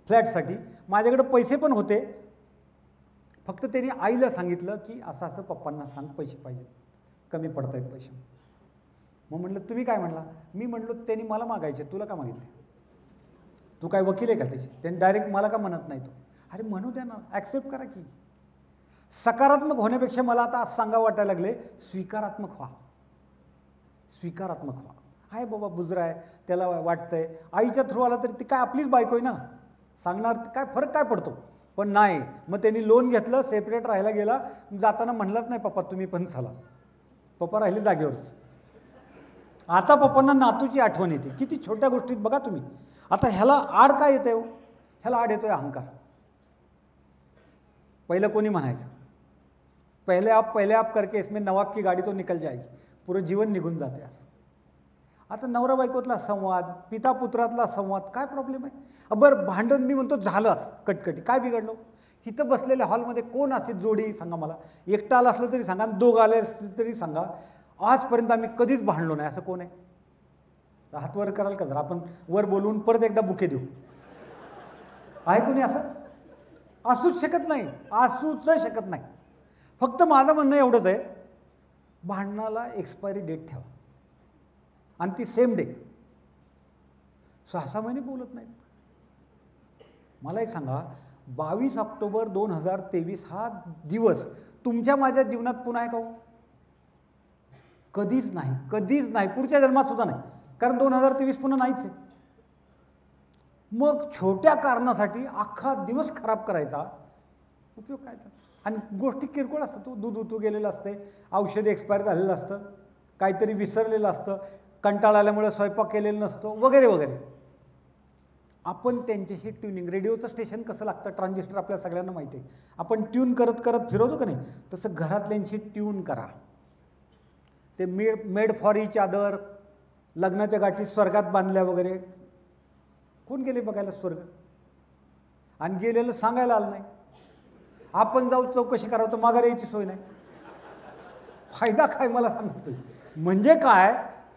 A: फ्लॅटसाठी, माझ्याकडे पैसे पण होते, फक्त त्यांनी आईला सांगितलं की असं असं पप्पांना सांग पैसे पाहिजे, कमी पडत आहेत पैसे. मग म्हणलं तुम्ही काय म्हणला? मी म्हणलो त्यांनी मला मागायचे, तुला का मागितले? तू काय वकील आहे का त्याची? त्यांनी डायरेक्ट मला का म्हणत नाही तू? अरे म्हणू द्या ना, ॲक्सेप्ट करा की. सकारात्मक होण्यापेक्षा मला आता आज सांगा वाटायला लागले, स्वीकारात्मक व्हा. स्वीकारात्मक व्हा. आहे बाबा बुजरा आहे, त्याला वाटतंय, आईच्या थ्रू आला तरी ती काय आपलीच बायको आहे ना, सांगणार काय फरक काय पडतो? पण नाही. मग त्यांनी लोन घेतलं, सेपरेट राहायला गेला, जाताना म्हणलाच नाही पप्पा तुम्ही पण चला. पप्पा राहिले जागेवरच. आता पप्पांना नातूची आठवण येते. किती छोट्या गोष्टीत बघा तुम्ही. आता ह्याला आड काय येते हो? ह्याला आड येतोय अहंकार. पहिलं कोणी म्हणायचं, पहले आप करके इसमें नवाब की गाडी तो निकल जाएगी, पुरं जीवन निघून जाते असं. आता नवरा बायकोतला संवाद, पिता पुत्रातला संवाद, काय प्रॉब्लेम आहे? बरं भांडण मी म्हणतो झालं असं कटकटी, काय बिघडलं? इथं बसलेल्या हॉलमध्ये कोण असते जोडी सांगा मला. एकटा आला असलं तरी सांगा, दोघं आले असले तरी सांगा, आजपर्यंत आम्ही कधीच भांडलो नाही असं कोण आहे? हात वर कराल का? जरा आपण वर बोलवून परत एकदा बुके देऊ. आहे कोणी असं? असूच शकत नाही, असूच शकत नाही. फक्त माझं म्हणणं एवढंच आहे, भांडणाला एक्सपायरी डेट ठेवा आणि ती सेम डे. 6-6 महिने बोलत नाहीत. मला एक सांगा, 22 ऑक्टोबर 2023 हा दिवस तुमच्या माझ्या जीवनात पुन्हा आहे का हो? कधीच नाही, कधीच नाही, पुढच्या जन्मात सुद्धा नाही, कारण 2023 पुन्हा नाहीच आहे. मग छोट्या कारणासाठी अख्खा दिवस खराब करायचा उपयोग काय त्याचा? आणि गोष्टी किरकोळ असतात. तो दूध उतू गेलेलं असते, औषध एक्सपायर झालेलं असतं, काहीतरी विसरलेलं असतं, कंटाळा आल्यामुळे स्वयंपाक केलेला नसतो, वगैरे वगैरे. आपण त्यांच्याशी ट्युनिंग, रेडिओचं स्टेशन कसं लागतं, ट्रान्झिस्टर आपल्या सगळ्यांना माहिती आहे, आपण ट्यून करत करत फिरवतो का नाही, तसं घरातल्यांशी ट्यून करा. ते मेड फॉर इच अदर, लग्नाच्या गाठी स्वर्गात बांधल्या वगैरे. कोण गेले बघायला स्वर्ग? आणि गेलेलं सांगायला आलं नाही. आपण जाऊ चौकशी करावं तर माघार यायची सोय नाही. फायदा काय मला सांगतोय? म्हणजे काय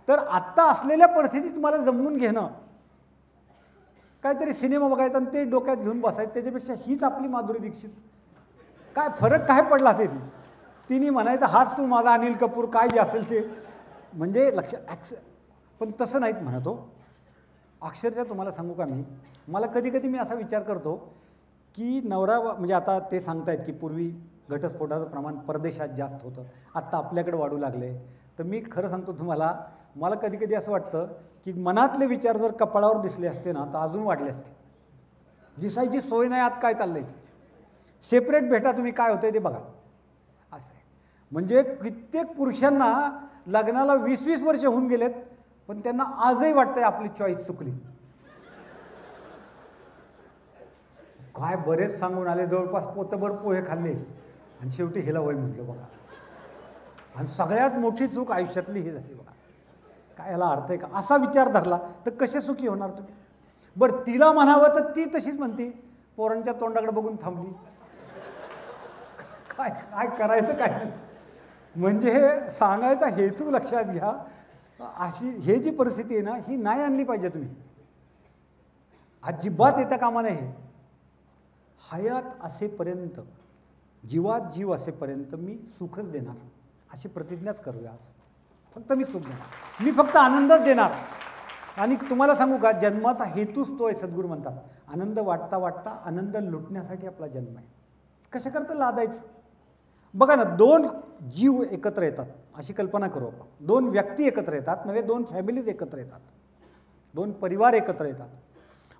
A: तर आत्ता असलेल्या परिस्थितीत मला जमवून घेणं, काहीतरी सिनेमा बघायचा आणि ते डोक्यात घेऊन बसायचं, त्याच्यापेक्षा हीच आपली माधुरी दीक्षित. काय फरक काय पडला तरी तिने म्हणायचं हाच तू माझा अनिल कपूर, काय जे असेल ते, म्हणजे लक्ष. पण तसं नाहीत म्हणत हो. अक्षरशः तुम्हाला सांगू का, मला कधी कधी मी असा विचार करतो की नवरा, म्हणजे आता ते सांगतायत की पूर्वी घटस्फोटाचं प्रमाण परदेशात जास्त होतं, आत्ता आपल्याकडे वाढू लागले. तर मी खरं सांगतो तुम्हाला, मला कधी कधी असं वाटतं की मनातले विचार जर कपाळावर दिसले असते ना तर अजून वाढले असते. दिसायची सोय नाही, आत काय चाललंय ते. सेपरेट भेटा तुम्ही, काय होतंय ते बघा. असं आहे. म्हणजे कित्येक पुरुषांना लग्नाला 20-20 वर्ष होऊन गेलेत, पण त्यांना आजही वाटतंय आपली चॉईस चुकली. काय बरेच सांगून आले, जवळपास पोतभर पोहे खाल्ले आणि शेवटी हिला वय म्हटलं बघा. आणि सगळ्यात मोठी चूक आयुष्यातली ही झाली बघा. काय ह्याला अर्थ आहे का? असा विचार धरला तर कसे सुखी होणार तुम्ही? बरं तिला म्हणावं तर ती तशीच म्हणते, पोरांच्या तोंडाकडे बघून थांबली. काय काय करायचं काय नाही. म्हणजे हे सांगायचा हेतू लक्षात घ्या. अशी हे जी परिस्थिती आहे ना, ही नाही आणली पाहिजे तुम्ही. अजिबात येता कामा नये. हयात असेपर्यंत, जीवात जीव असेपर्यंत मी सुखच देणार, अशी प्रतिज्ञाच करूया आज. फक्त मी सुख देणार, मी फक्त आनंदच देणार. आणि तुम्हाला सांगू का, जन्माचा हेतूच तो आहे. सद्गुरू म्हणतात आनंद वाटता वाटता आनंद लुटण्यासाठी आपला जन्म आहे. कशाकरता लादायचं. बघा ना, दोन जीव एकत्र येतात अशी कल्पना करू आपण. दोन व्यक्ती एकत्र येतात, नव्हे दोन फॅमिलीज एकत्र येतात, दोन परिवार एकत्र येतात.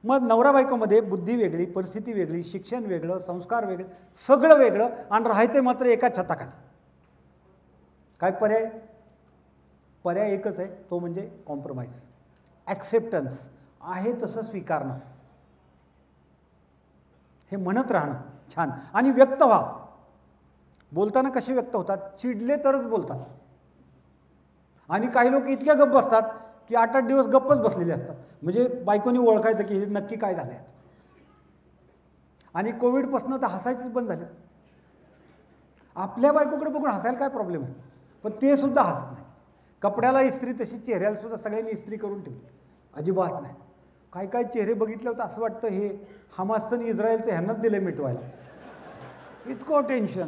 A: मग नवरा बायकोमध्ये बुद्धी वेगळी, परिस्थिती वेगळी, शिक्षण वेगळं, संस्कार वेगळे, सगळं वेगळं, आणि राहायचं मात्र एका छताखाली. काय पर्याय? पर्याय एकच आहे, तो म्हणजे कॉम्प्रोमाइज, ॲक्सेप्टन्स. आहे तसं स्वीकारणं, हे म्हणत राहणं छान. आणि व्यक्त व्हा. बोलताना कसे व्यक्त होतात? चिडले तरच बोलतात. आणि काही लोक इतक्या गप्प बसतात की 8-8 दिवस गप्पच बसलेले असतात. म्हणजे बायकोनी ओळखायचं की हे नक्की काय झालं आहे. आणि कोविडपासून तर हसायचेच बंद झाले. आपल्या बायकोकडे बघून हसायला काय प्रॉब्लेम आहे, पण ते सुद्धा हसत नाही. कपड्याला इस्त्री तशी चेहऱ्याला सुद्धा सगळ्यांनी इस्त्री करून ठेवली, अजिबात नाही. काय काय चेहरे बघितले होते असं वाटतं हे हमासनं इस्रायलचं ह्यांनाच दिले मिटवायला. इतकं टेन्शन.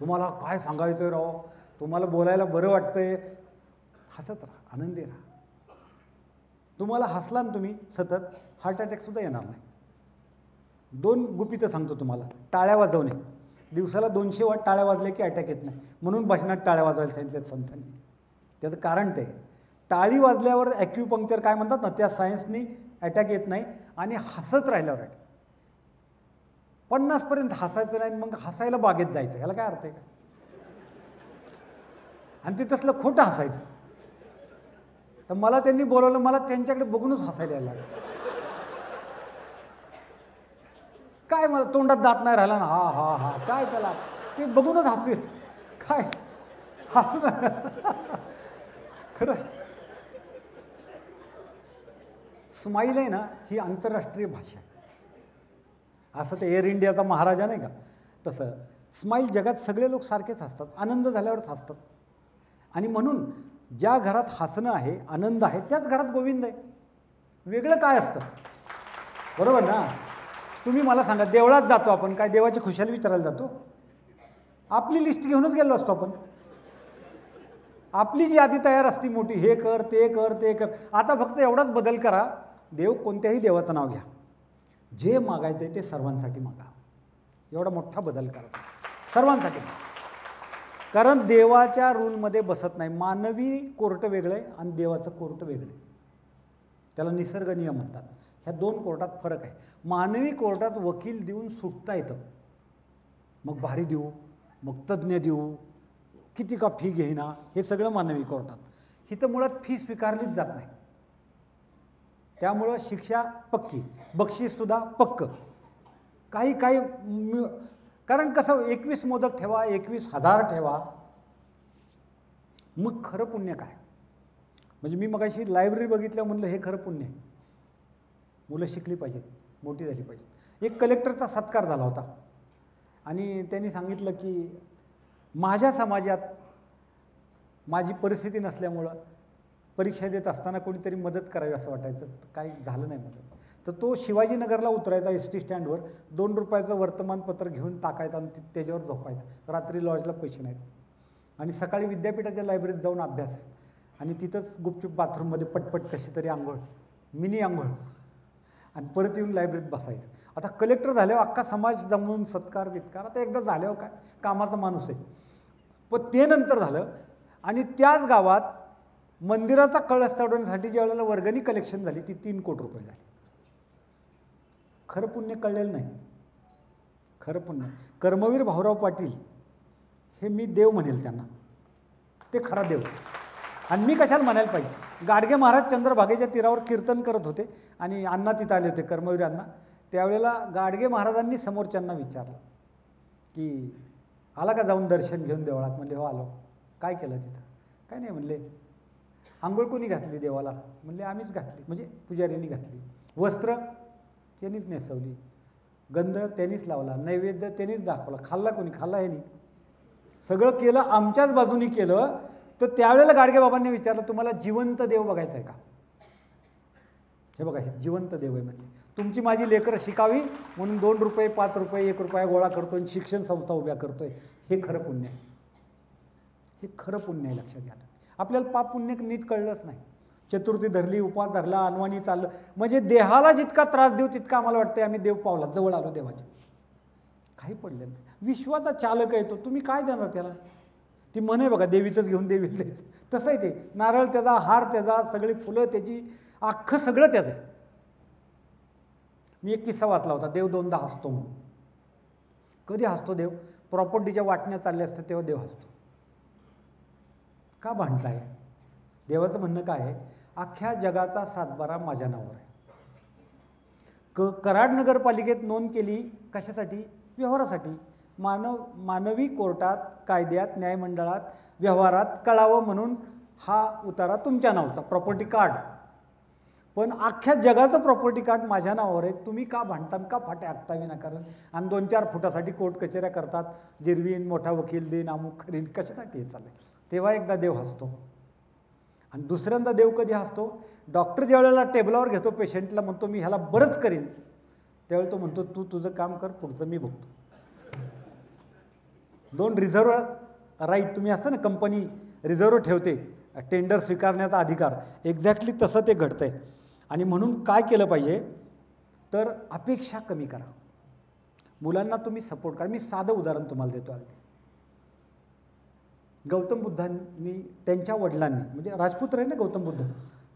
A: तुम्हाला काय सांगायचं आहे राव, तुम्हाला बोलायला बरं वाटतंय, हसत राहा, आनंदी राहा. तुम्हाला हसला ना तुम्ही सतत, हार्ट अटॅकसुद्धा येणार नाही. 2 गुपितं सांगतो तुम्हाला. टाळ्या वाजवणे. दिवसाला 200 टाळ्या वाजल्या की अटॅक येत नाही, म्हणून भाषणात टाळ्या वाजवायला सांगितल्या संतांनी. त्याचं कारण ते, टाळी वाजल्यावर ॲक्युपंक्चर काय म्हणतात ना, त्या सायन्सनी अटॅक येत नाही. आणि हसत राहिल्यावर अटॅक. 50पर्यंत हसायचं नाही, मग हसायला बागेत जायचं. ह्याला काय अर्थ आहे का? आणि ते तसलं खोटं हसायचं. तर मला त्यांनी बोलवलं, मला त्यांच्याकडे बघूनच हसायला यायला लागलं. काय मला तोंडात दात नाही राहिला ना, हा हा हा, काय त्याला ते बघूनच हसू येत. काय हसू ना. खरं स्माईल आहे ना, ही आंतरराष्ट्रीय भाषा आहे. असं ते एअर इंडियाचा महाराजा नाही का, तसं स्माईल. जगात सगळे लोक सारखेच हसतात, आनंद झाल्यावरच हसतात. आणि म्हणून ज्या घरात हसणं आहे, आनंद आहे, त्याच घरात गोविंद आहे. वेगळं काय असतं? बरोबर ना. तुम्ही मला सांगा, देवळात जातो आपण, काय देवाची खुशाली विचारायला जातो? आपली लिस्ट घेऊनच गेलो असतो आपण. आपली जी यादी तयार असती मोठी, हे कर ते कर ते कर. आता फक्त एवढाच बदल करा, देव कोणत्याही देवाचं नाव घ्या, जे मागायचं आहे ते सर्वांसाठी मागा. एवढा मोठा बदल करा सर्वांसाठी. कारण देवाच्या रूलमध्ये बसत नाही. मानवी कोर्ट वेगळं आहे आणि देवाचं कोर्ट वेगळं आहे. त्याला निसर्ग नियम म्हणतात. ह्या 2 कोर्टात फरक आहे. मानवी कोर्टात वकील देऊन सुटता येतं, मग भारी देऊ, मग तज्ज्ञ देऊ, किती का फी घेईना, हे सगळं मानवी कोर्टात. हिथं मुळात फी स्वीकारलीच जात नाही. त्यामुळं शिक्षा पक्की, बक्षीससुद्धा पक्क. काही कारण कसं, 21 मोदक ठेवा, 21,000 ठेवा, मग खरं पुण्य काय? म्हणजे मी मगाशी लायब्ररी बघितलं, म्हणलं हे खरं पुण्य आहे. मुलं शिकली पाहिजेत, मोठी झाली पाहिजेत. एक कलेक्टरचा सत्कार झाला होता आणि त्यांनी सांगितलं की माझ्या समाजात माझी परिस्थिती नसल्यामुळं परीक्षा देत असताना कोणीतरी मदत करावी असं वाटायचं. काही झालं नाही मदत. तर तो शिवाजीनगरला उतरायचा एस टी स्टँडवर, 2 रुपयाचं वर्तमानपत्र घेऊन टाकायचं आणि त्याच्यावर झोपायचं. रात्री लॉजला पैसे नाहीत. आणि सकाळी विद्यापीठाच्या लायब्ररीत जाऊन अभ्यास, आणि तिथंच गुपचूप बाथरूममध्ये पटपट कशी तरी आंघोळ, मिनी आंघोळ, आणि परत येऊन लायब्ररीत बसायचं. आता कलेक्टर झाल्यावर अख्खा समाज जमवून सत्कार बित्कार. आता एकदा झाल्यावर काय, कामाचा माणूस आहे. पण ते नंतर झालं. आणि त्याच गावात मंदिराचा कळस चढवण्यासाठी ज्या वेळेला वर्गणी कलेक्शन झाली, ती 3 कोटी रुपये झाली. खरं पुण्य कळलेलं नाही. खरं पुण्य कर्मवीर भाऊराव पाटील हे मी देव म्हणेल त्यांना, ते खरा देव. आणि मी कशाला म्हणायला पाहिजे. गाडगे महाराज चंद्रभागेच्या तीरावर कीर्तन करत होते आणि अण्णा तिथं आले होते, कर्मवीर अण्णा. त्यावेळेला गाडगे महाराजांनी समोरच्यांना विचारलं की आला का जाऊन दर्शन घेऊन देवळात? म्हणले हो आलो. काय केलं तिथं? काय नाही म्हणले. आंघोळ कोणी घातली देवाला? म्हणले आम्हीच घातली, म्हणजे पुजाऱ्यांनी घातली. वस्त्र त्यांनीच नेसवली. गंध त्यांनीच लावला, नैवेद्य त्यांनीच दाखवला, खाल्ला कोणी? खाल्ला ह्यानी. सगळं केलं आमच्याच बाजूनी केलं. तर त्यावेळेला गाडगेबाबांनी विचारलं, तुम्हाला जिवंत देव बघायचा आहे का? हे बघा, हे जिवंत देव आहे म्हणजे. तुमची माझी लेकरं शिकावी म्हणून 2 रुपये 5 रुपये 1 रुपया गोळा करतो आणि शिक्षण संस्था उभ्या करतोय. हे खरं पुण्य आहे. हे खरं पुण्य आहे, लक्षात घ्या. आपल्याला पाप पुण्य नीट कळलंच नाही. चतुर्थी धरली, उपवास धरला, अनवाणी चाललं, म्हणजे देहाला जितका त्रास देऊ तितका आम्हाला वाटतंय आम्ही देव पावला, जवळ आलो देवाच्या. काही पडलेलं नाही. विश्वाचा चालक आहे तो, तुम्ही काय देणार त्याला? ती म्हणे बघा, देवीचंच घेऊन देवीला द्यायचं. तसं आहे ते. नारळ त्याचा, हार त्याचा, सगळी फुलं त्याची, अख्खं सगळं त्याचं आहे. मी एक किस्सा वाचला होता, देव 2दा हसतो म्हणून. कधी हसतो देव? प्रॉपर्टीच्या वाटण्या चालल्या असतात तेव्हा देव हसतो. का भांडताय? देवाचं म्हणणं काय आहे? अख्ख्या जगाचा 7/12 माझ्या नावावर आहे. कराड नगरपालिकेत नोंद केली कशासाठी? व्यवहारासाठी. मानवी कोर्टात, कायद्यात, न्यायमंडळात, व्यवहारात कळावं म्हणून हा उतारा तुमच्या नावाचा, प्रॉपर्टी कार्ड. पण अख्ख्या जगाचं प्रॉपर्टी कार्ड माझ्या नावावर आहे. तुम्ही का भांडतान? का फाटे आखता विनाकारण? आणि 2-4 फुटासाठी कोर्ट कचेऱ्या करतात, जिरवीन, मोठा वकील देईन, अमुक करीन. कशासाठी हे चाललंय? तेव्हा एकदा देव हसतो. आणि दुसऱ्यांदा देव कधी हसतो? डॉक्टर ज्या वेळेला टेबलावर घेतो पेशंटला, म्हणतो मी ह्याला बरंच करीन, त्यावेळेला तो म्हणतो तू तुझं काम कर, पुढचं मी बघतो. 2 रिझर्व्ह राईट तुम्ही असतं ना, कंपनी रिझर्व्ह ठेवते टेंडर स्वीकारण्याचा अधिकार, एक्झॅक्टली तसं ते घडतंय. आणि म्हणून काय केलं पाहिजे? तर अपेक्षा कमी करा. मुलांना तुम्ही सपोर्ट करा. मी साधं उदाहरण तुम्हाला देतो. अगदी गौतम बुद्धांनी, त्यांच्या वडिलांनी, म्हणजे राजपुत्र आहे ना गौतम बुद्ध,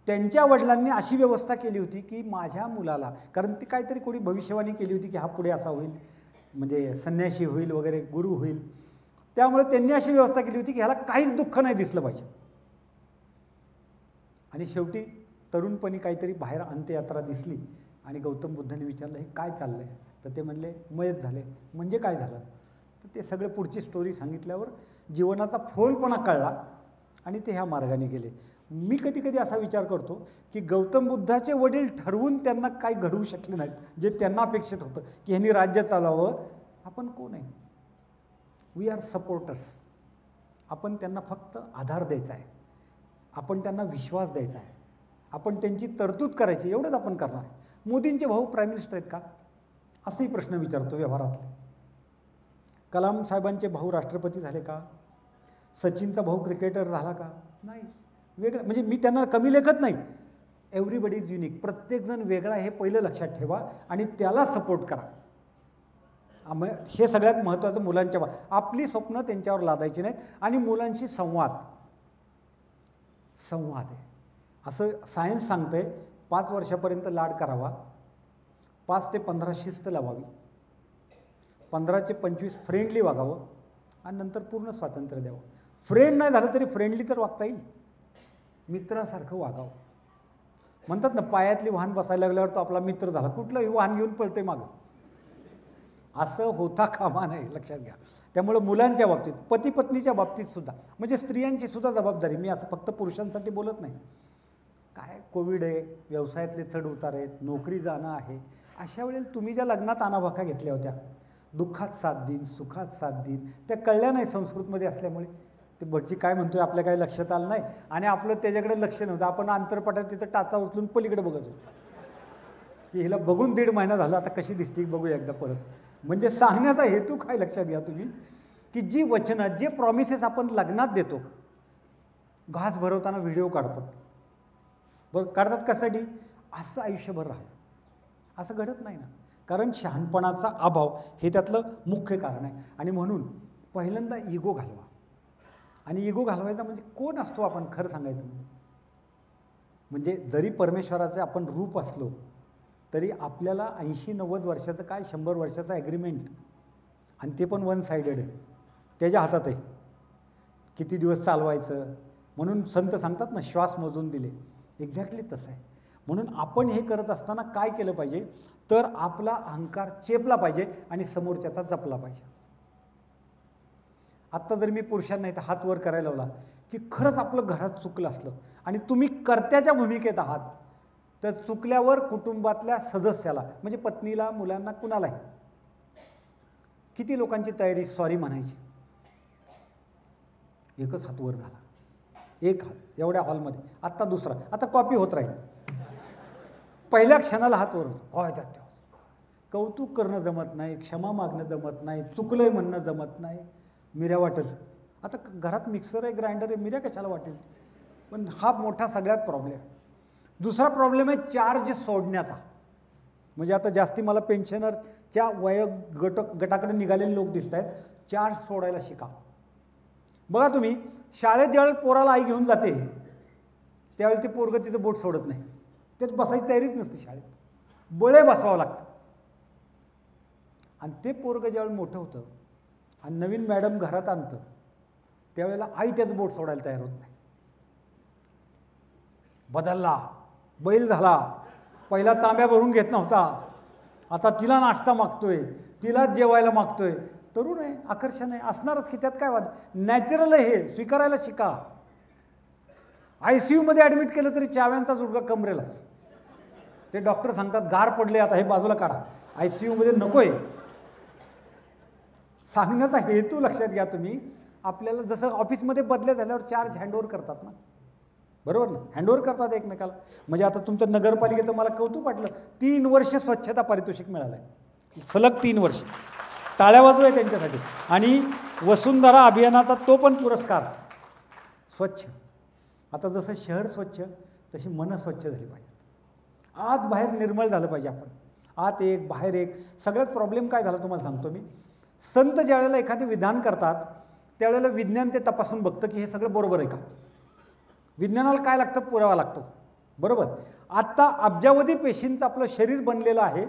A: त्यांच्या वडिलांनी अशी व्यवस्था केली होती की माझ्या मुलाला, कारण ती काहीतरी कोणी भविष्यवाणी केली होती की हा पुढे असा होईल, म्हणजे संन्यासी होईल वगैरे, गुरु होईल. त्यामुळे त्यांनी अशी व्यवस्था केली होती की ह्याला काहीच दुःख नाही दिसलं पाहिजे. आणि शेवटी तरुणपणी काहीतरी बाहेर अंत्ययात्रा दिसली आणि गौतम बुद्धांनी विचारलं हे काय चाललं आहे? तर ते म्हणले मयत झाले. म्हणजे काय झालं? तर ते सगळं पुढची स्टोरी सांगितल्यावर जीवनाचा फोलपणा कळला आणि ते ह्या मार्गाने गेले. मी कधी कधी असा विचार करतो की गौतम बुद्धाचे वडील ठरवून त्यांना काही घडवू शकले नाहीत, जे त्यांना अपेक्षित होतं की ह्यांनी राज्य चालवावं. आपण कोण आहे? We are supporters. आपण त्यांना फक्त आधार द्यायचा आहे, आपण त्यांना विश्वास द्यायचा आहे, आपण त्यांची तरतूद करायची, एवढंच आपण करणार आहे. मोदींचे भाऊ प्राईम मिनिस्टर आहेत का? असंही प्रश्न विचारतो व्यवहारातले. कलाम साहेबांचे भाऊ राष्ट्रपती झाले का? सचिनचा भाऊ क्रिकेटर झाला का? नाही. वेगळं म्हणजे मी त्यांना कमी लेखत नाही. Everybody is unique. प्रत्येकजण वेगळा हे पहिलं लक्षात ठेवा आणि त्याला सपोर्ट करा. हे सगळ्यात महत्त्वाचं. मुलांच्या आपली स्वप्न त्यांच्यावर लादायची नाहीत आणि मुलांशी संवाद आहे. असं सायन्स सांगतंय 5 वर्षापर्यंत लाड करावा, 5 ते 15 शिस्त लावावी, 15 ते 25 फ्रेंडली वागावं आणि नंतर पूर्ण स्वातंत्र्य द्यावं. फ्रेंड नाही झालं तरी फ्रेंडली तर वागता येईल, मित्रासारखं वागावं. म्हणतात ना पायातली वाहन बसायला लागल्यावर तो आपला मित्र झाला, कुठलंही वाहन घेऊन पळते मागं. असं होता कामा नाही, लक्षात घ्या. त्यामुळे मुलांच्या बाबतीत, पती पत्नीच्या बाबतीत सुद्धा, म्हणजे स्त्रियांची सुद्धा जबाबदारी. मी असं फक्त पुरुषांसाठी बोलत नाही. काय कोविड आहे, व्यवसायातले चढ उतार आहेत, नोकरी जाणं आहे, अशा वेळेला तुम्ही ज्या लग्नात अनाभाका घेतल्या होत्या, दुःखात 7 दिन, सुखात 7 दिन, त्या कळल्या नाही संस्कृतमध्ये असल्यामुळे. ते भटजी काय म्हणतोय आपल्या काही लक्षात आलं नाही आणि आपलं त्याच्याकडे लक्ष नव्हतं. आपण अंतरपटात तिथं टाचा उचलून पलीकडे बघत होतो की हिला बघून 1.5 महिना झाला, आता कशी दिसते बघूया एकदा परत. म्हणजे सांगण्याचा हेतू काय लक्षात घ्या तुम्ही, की जी वचनं, जे प्रॉमिसेस आपण लग्नात देतो, घास भरवताना व्हिडिओ काढतात. बरं काढतात कशासाठी? असं आयुष्यभर राहा. असं घडत नाही ना, कारण शहाणपणाचा अभाव हे त्यातलं मुख्य कारण आहे. आणि म्हणून पहिल्यांदा इगो घालवा. आणि इगो घालवायचा म्हणजे कोण असतो आपण, खरं सांगायचं म्हणजे जरी परमेश्वराचे आपण रूप असलो तरी आपल्याला 80-90 वर्षाचं काय 100 वर्षाचं ॲग्रीमेंट, आणि ते पण 1 साइडेड आहे, त्याच्या हातात आहे किती दिवस चालवायचं. म्हणून संत सांगतात ना श्वास मोजून दिले, एक्झॅक्टली तसं आहे. म्हणून आपण हे करत असताना काय केलं पाहिजे, तर आपला अहंकार चेपला पाहिजे आणि समोरच्याचा जपला पाहिजे. आत्ता जर मी पुरुषांना इथं हात वर करायला लावला की खरंच आपलं घरात चुकलं असलं आणि तुम्ही कर्त्याच्या भूमिकेत आहात, तर चुकल्यावर कुटुंबातल्या सदस्याला, म्हणजे पत्नीला, मुलांना, कुणालाही किती लोकांची तयारी सॉरी म्हणायची? एकच हात वर झाला, एक हात एवढ्या हॉलमध्ये. आत्ता दुसरा, आता कॉपी होत राहील. पहिल्या क्षणाला हात वर होतो. काय त्यात कौतुक करणं जमत नाही, क्षमा मागणं जमत नाही, चुकलंय म्हणणं जमत नाही. मिऱ्या वाटेल. आता घरात मिक्सर आहे, ग्राइंडर आहे, मिऱ्या कशाला वाटेल? पण हा मोठा सगळ्यात प्रॉब्लेम. दुसरा प्रॉब्लेम आहे चार्ज सोडण्याचा. म्हणजे आता जास्ती मला पेन्शनरच्या गटाकडे निघालेले लोक दिसत आहेत. चार्ज सोडायला शिका. बघा तुम्ही, शाळेत ज्यावेळेला पोराला आई घेऊन जाते त्यावेळेला ते पोरगं तिचं बोट सोडत नाही. त्यात बसायची तयारीच नसते शाळेत. बळे बसवावं लागतं. आणि ते पोरगं ज्यावेळेला मोठं होतं आणि नवीन मॅडम घरात आणतं त्यावेळेला आई त्याचं बोट सोडायला तयार होत नाही. बदलला, बैल झाला. पहिला तांब्या भरून घेत नव्हता, आता तिला नाश्ता मागतोय, तिला जेवायला मागतोय. तरुण आहे, आकर्षण आहे, असणारच की, त्यात काय वाद? नॅचरल आहे हे, स्वीकारायला शिका. ICUमध्ये ॲडमिट केलं तरी चाव्यांचा जुडगा कमरेलाच. ते डॉक्टर सांगतात गार पडले, आता हे बाजूला काढा, ICUमध्ये नको आहे. सांगण्याचा हेतू लक्षात घ्या तुम्ही. आपल्याला जसं ऑफिसमध्ये बदल्या झाल्यावर चार्ज हँडओव्हर करतात ना, बरोबर ना? हँडओव्हर करतात एकमेकाला. म्हणजे आता तुमचं नगरपालिकेचं मला कौतुक वाटलं, 3 वर्ष स्वच्छता पारितोषिक मिळालं आहे, सलग 3 वर्ष. टाळ्या वाजू आहे त्यांच्यासाठी. आणि वसुंधरा अभियानाचा तो पण पुरस्कार. स्वच्छ. आता जसं शहर स्वच्छ तशी मनं स्वच्छ झाली पाहिजेत. आत बाहेर निर्मळ झालं पाहिजे आपण. आत एक बाहेर एक. सगळ्यात प्रॉब्लेम काय झाला तुम्हाला सांगतो मी. संत ज्या वेळेला एखादे विधान करतात त्यावेळेला विज्ञान ते तपासून बघतं की हे सगळं बरोबर आहे का. विज्ञानाला काय लागतं? पुरावा लागतो, बरोबर. आत्ता अब्जावधी पेशींचं आपलं शरीर बनलेलं आहे.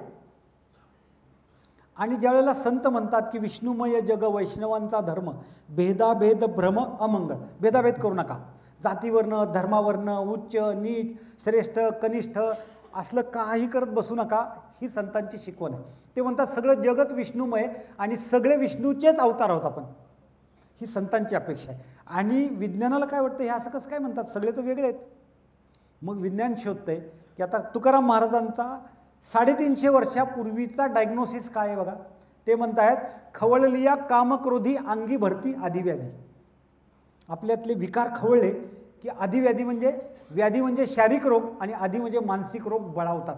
A: आणि ज्यावेळेला संत म्हणतात की विष्णुमय जग वैष्णवांचा धर्म, भेदाभेद भ्रम अमंगळ. भेदाभेद करू नका. जातीवर्ण, धर्मावर्ण, उच्च नीच, श्रेष्ठ कनिष्ठ असलं काही करत बसू नका. ही संतांची शिकवण आहे. ते म्हणतात सगळं जगत विष्णुमय आणि सगळे विष्णूचेच अवतार आहोत आपण. ही संतांची अपेक्षा आहे. आणि विज्ञानाला काय वाटतं, हे असं कसं काय म्हणतात, सगळे तर वेगळे आहेत. मग विज्ञान शोधतंय की आता तुकाराम महाराजांचा 350 वर्षापूर्वीचा डायग्नोसिस काय आहे बघा. ते म्हणतायत खवळलिया कामक्रोधी अंगी भरती आदिव्याधी. आपल्यातले विकार खवळले की आदिव्याधी म्हणजे व्याधी म्हणजे शारीरिक रोग आणि आधी म्हणजे मानसिक रोग बळावतात,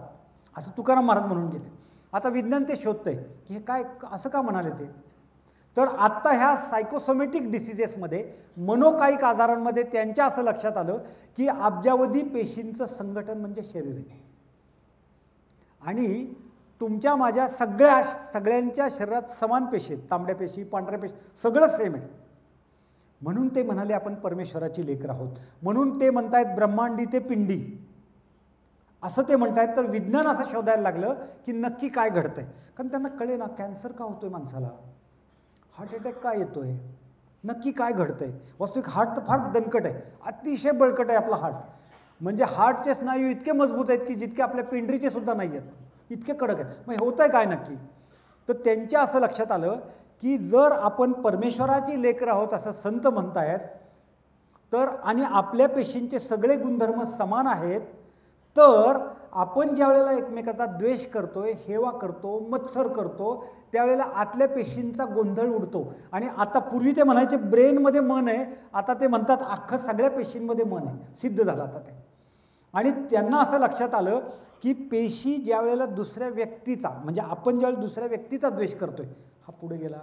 A: असं तुकाराम महाराज म्हणून गेले. आता विज्ञान ते शोधतंय की हे काय, असं का म्हणाले ते. तर आत्ता ह्या सायकोसोमॅटिक डिसिजेसमध्ये, मनोकायिक आजारांमध्ये त्यांच्या असं लक्षात आलं की अब्जावधी पेशींचं संघटन म्हणजे शरीर आहे. आणि तुमच्या माझ्या सगळ्यांच्या शरीरात समान पेशी आहेत. तांबड्या पेशी, पांढऱ्या पेशी, सगळं सेम आहे. म्हणून ते म्हणाले आपण परमेश्वराची लेकरं आहोत. म्हणून ते म्हणतायत ब्रह्मांडी ते पिंडी, असं ते म्हणतायत. तर विज्ञान असं शोधायला लागलं की नक्की काय घडतंय. कारण त्यांना कळे ना, कॅन्सर का होतोय माणसाला, हार्ट अटॅक का येतोय, नक्की काय घडतंय. वास्तविक हार्ट तर फार दणकट आहे, अतिशय बळकट आहे आपला हार्ट. म्हणजे हार्टचे स्नायू इतके मजबूत आहेत की जितके आपल्या पिंडरीचे सुद्धा नाही आहेत, इतके कडक आहेत. मग होतं आहे काय नक्की. तर त्यांच्या असं लक्षात आलं की जर आपण परमेश्वराची लेकरं आहोत असं संत म्हणतायत, तर आणि आपल्या पेशींचे सगळे गुणधर्म समान आहेत, तर आपण ज्या वेळेला एकमेकाचा द्वेष करतोय, हेवा करतो, मत्सर करतो, त्यावेळेला आतल्या पेशींचा गोंधळ उडतो. आणि आता पूर्वी ते म्हणायचे ब्रेनमध्ये मन आहे, आता ते म्हणतात अख्खं सगळ्या पेशींमध्ये मन आहे. सिद्ध झालं आता ते. आणि त्यांना असं लक्षात आलं की पेशी ज्या वेळेला दुसऱ्या व्यक्तीचा, म्हणजे आपण ज्यावेळेला दुसऱ्या व्यक्तीचा द्वेष करतोय, हा पुढे गेला,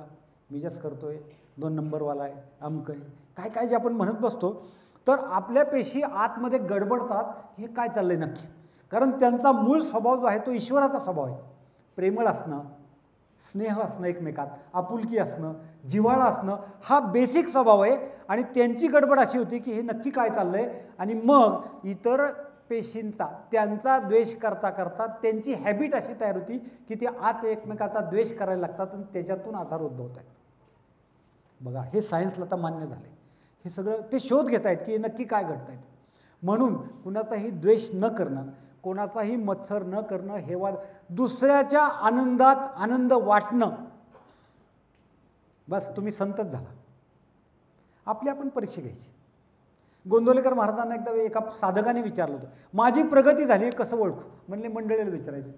A: मी जास्त करतोय, 2 नंबरवाला आहे, अमक आहे, काय काय जे आपण म्हणत बसतो, तर आपल्या पेशी आतमध्ये गडबडतात. हे काय चाललंय नक्की. कारण त्यांचा मूळ स्वभाव जो आहे तो ईश्वराचा स्वभाव आहे. प्रेमळ असणं, स्नेह असणं, एकमेकात आपुलकी असणं, जिव्हाळा असणं, हा बेसिक स्वभाव आहे. आणि त्यांची गडबड अशी होती की हे नक्की काय चाललंय. आणि मग इतर पेशींचा त्यांचा द्वेष करता करता त्यांची हॅबिट अशी तयार होती की ते आत एकमेकाचा द्वेष करायला लागतात आणि त्याच्यातून आजार उद्भवत आहेत. बघा, हे सायन्सला आता मान्य झाले. हे सगळं ते शोध घेत आहेत की हे नक्की काय घडत आहेत. म्हणून कुणाचाही द्वेष न करणं, कोणाचाही मत्सर न करणं, हेवा, दुसऱ्याच्या आनंदात आनंद वाटणं, बस तुम्ही संतच झाला. आपली आपण परीक्षा घ्यायची. गोंदवलेकर महाराजांना एकदा एका साधकाने विचारलं होतं, माझी प्रगती झाली कसं ओळखू. म्हणले मंडळीला विचारायचं.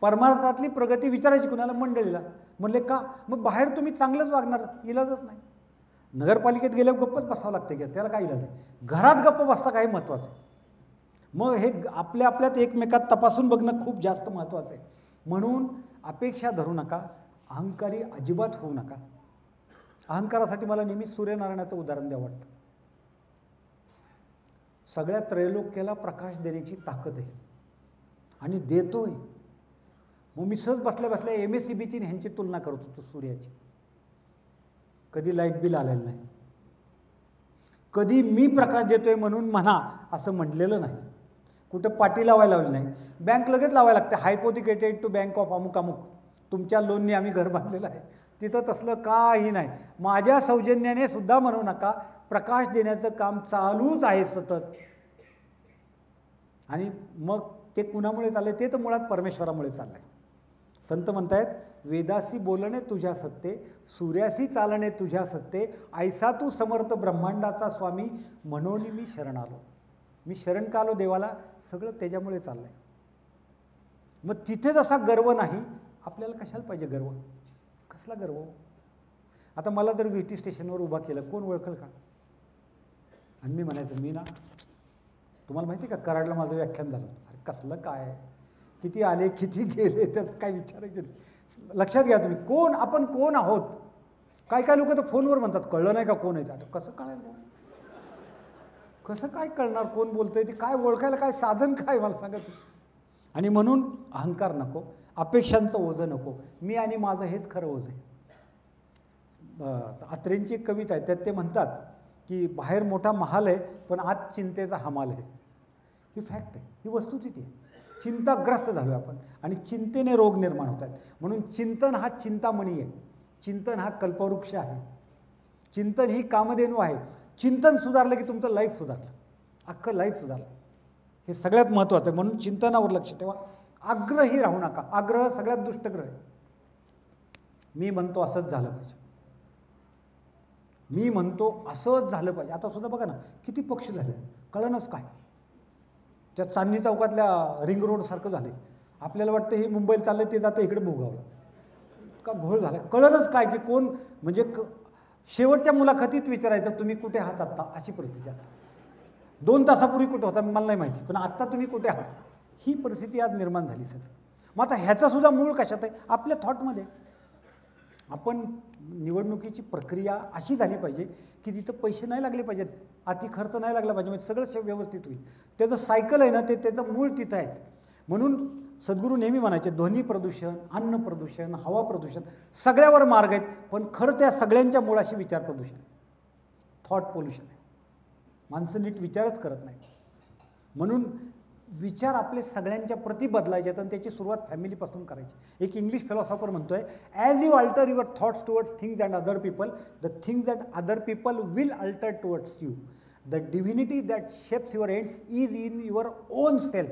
A: परमार्थातली प्रगती विचारायची कुणाला? मंडळीला. म्हणले का? मग बाहेर तुम्ही चांगलंच वागणार, इलाजच नाही. नगरपालिकेत गेल्यावर गप्पच बसावं लागते की त्याला काय इलाज आहे? घरात गप्प बसता काही महत्त्वाचं आहे. मग हे आपल्या आपल्यात एकमेकात तपासून बघणं खूप जास्त महत्त्वाचं आहे. म्हणून अपेक्षा धरू नका, अहंकारी अजिबात होऊ नका. अहंकारासाठी मला नेहमी सूर्यनारायणाचं उदाहरण द्यावं वाटतं. सगळ्या त्रैलोक्याला प्रकाश देण्याची ताकद आहे आणि देतोय. मग मी सहज बसल्या बसल्या MSEBची ह्यांची तुलना करत होतो सूर्याची. कधी लाईट बिल आलेलं नाही, कधी मी प्रकाश देतोय म्हणून म्हणा असं म्हटलेलं नाही, कुठं पाटी लावायला लावली नाही. बँक लगेच लावायला लागते, हायपोथिकेटेड टू बँक ऑफ अमुक अमुक, तुमच्या लोनने आम्ही घर बांधलेलं आहे. तिथं तसलं काही नाही. माझ्या सौजन्याने सुद्धा म्हणू नका, प्रकाश देण्याचं काम चालूच आहे सतत. आणि मग ते कुणामुळे चाललंय? ते तर मुळात परमेश्वरामुळे चाललं आहे. संत म्हणतायत, वेदासी बोलणे तुझ्या सत्ते, सूर्यासी चालणे तुझ्या सत्ते, ऐसा तू समर्थ ब्रह्मांडाचा स्वामी, म्हणून मी शरण आलो. मी शरण का आलो देवाला? सगळं त्याच्यामुळे चाललं आहे. मग तिथे जसा गर्व नाही, आपल्याला कशाला पाहिजे गर्व? कसला गर्व? आता मला जर VT स्टेशनवर उभा केलं, कोण ओळखल का? आणि मी म्हणायचं, मी ना, तुम्हाला माहिती आहे का, कराडला माझं व्याख्यान झालं. अरे कसलं काय, किती आले किती गेले त्याचं काय विचार केलं? लक्षात घ्या तुम्ही, कोण आपण कोण आहोत. काय काय लोक तर फोनवर म्हणतात, कळलं नाही का कोण आहे. आता कसं काय, कसं काय कळणार कोण बोलतोय ते? काय ओळखायला काय साधन काय मला सांगत. आणि म्हणून अहंकार नको, अपेक्षांचं ओझं नको. मी आणि माझं हेच खरं ओझं आहे. अत्रेंची एक कविता आहे, त्यात ते म्हणतात की बाहेर मोठा महाल आहे पण आत चिंतेचा हमाल आहे. ही फॅक्ट आहे, ही वस्तुस्थिती आहे. चिंताग्रस्त झालो आपण आणि चिंतेने रोग निर्माण होत आहेत. म्हणून चिंतन हा चिंतामणी आहे, चिंतन हा कल्पवृक्ष आहे, चिंतन ही कामधेनू आहे. चिंतन सुधारलं की तुमचं लाईफ सुधारलं, अख्खं लाईफ सुधारलं. हे सगळ्यात महत्त्वाचं आहे. म्हणून चिंतनावर लक्ष ठेवा, आग्रही राहू नका. आग्रह सगळ्यात दुष्टग्रह आहे. मी म्हणतो असंच झालं पाहिजे, मी म्हणतो असंच झालं पाहिजे. आता सुद्धा बघा ना, किती पक्ष झाले, कळणच काय. त्या चांदणी चौकातल्या रिंग रोडसारखं झाले. आपल्याला वाटतं हे मुंबईला चाललं, ते जातं इकडे भोगावलं का, घोळ झाला. कळणच काय की कोण म्हणजे शेवटच्या मुलाखतीत विचारायचं तुम्ही कुठे आहात आत्ता, अशी परिस्थिती. आता 2 तासापूर्वी कुठे होता मला नाही माहिती, पण आत्ता तुम्ही कुठे आहात, ही परिस्थिती आज निर्माण झाली सर. मग आता ह्याचासुद्धा मूळ कशात आहे? आपल्या थॉटमध्ये. आपण निवडणुकीची प्रक्रिया अशी झाली पाहिजे की तिथं पैसे नाही लागले पाहिजेत, अति खर्च नाही लागला पाहिजे, म्हणजे सगळं व्यवस्थित होईल. त्याचं सायकल आहे ना, ते त्याचं मूळ तिथं आहेच. म्हणून सद्गुरू नेहमी म्हणायचे, ध्वनी प्रदूषण, अन्न प्रदूषण, हवा प्रदूषण सगळ्यावर मार्ग आहेत, पण खरं त्या सगळ्यांच्या मुळाशी विचार प्रदूषण आहे, थॉट पोल्युशन आहे. माणसं नीट विचारच करत नाही. म्हणून विचार आपले सगळ्यांच्या प्रति बदलायचे आहेत आणि त्याची सुरुवात फॅमिलीपासून करायची. एक इंग्लिश फिलॉसॉफर म्हणतोय, as you alter your thoughts towards things and other people, the things and other people will alter towards you. The divinity that shapes your ends is in your on self.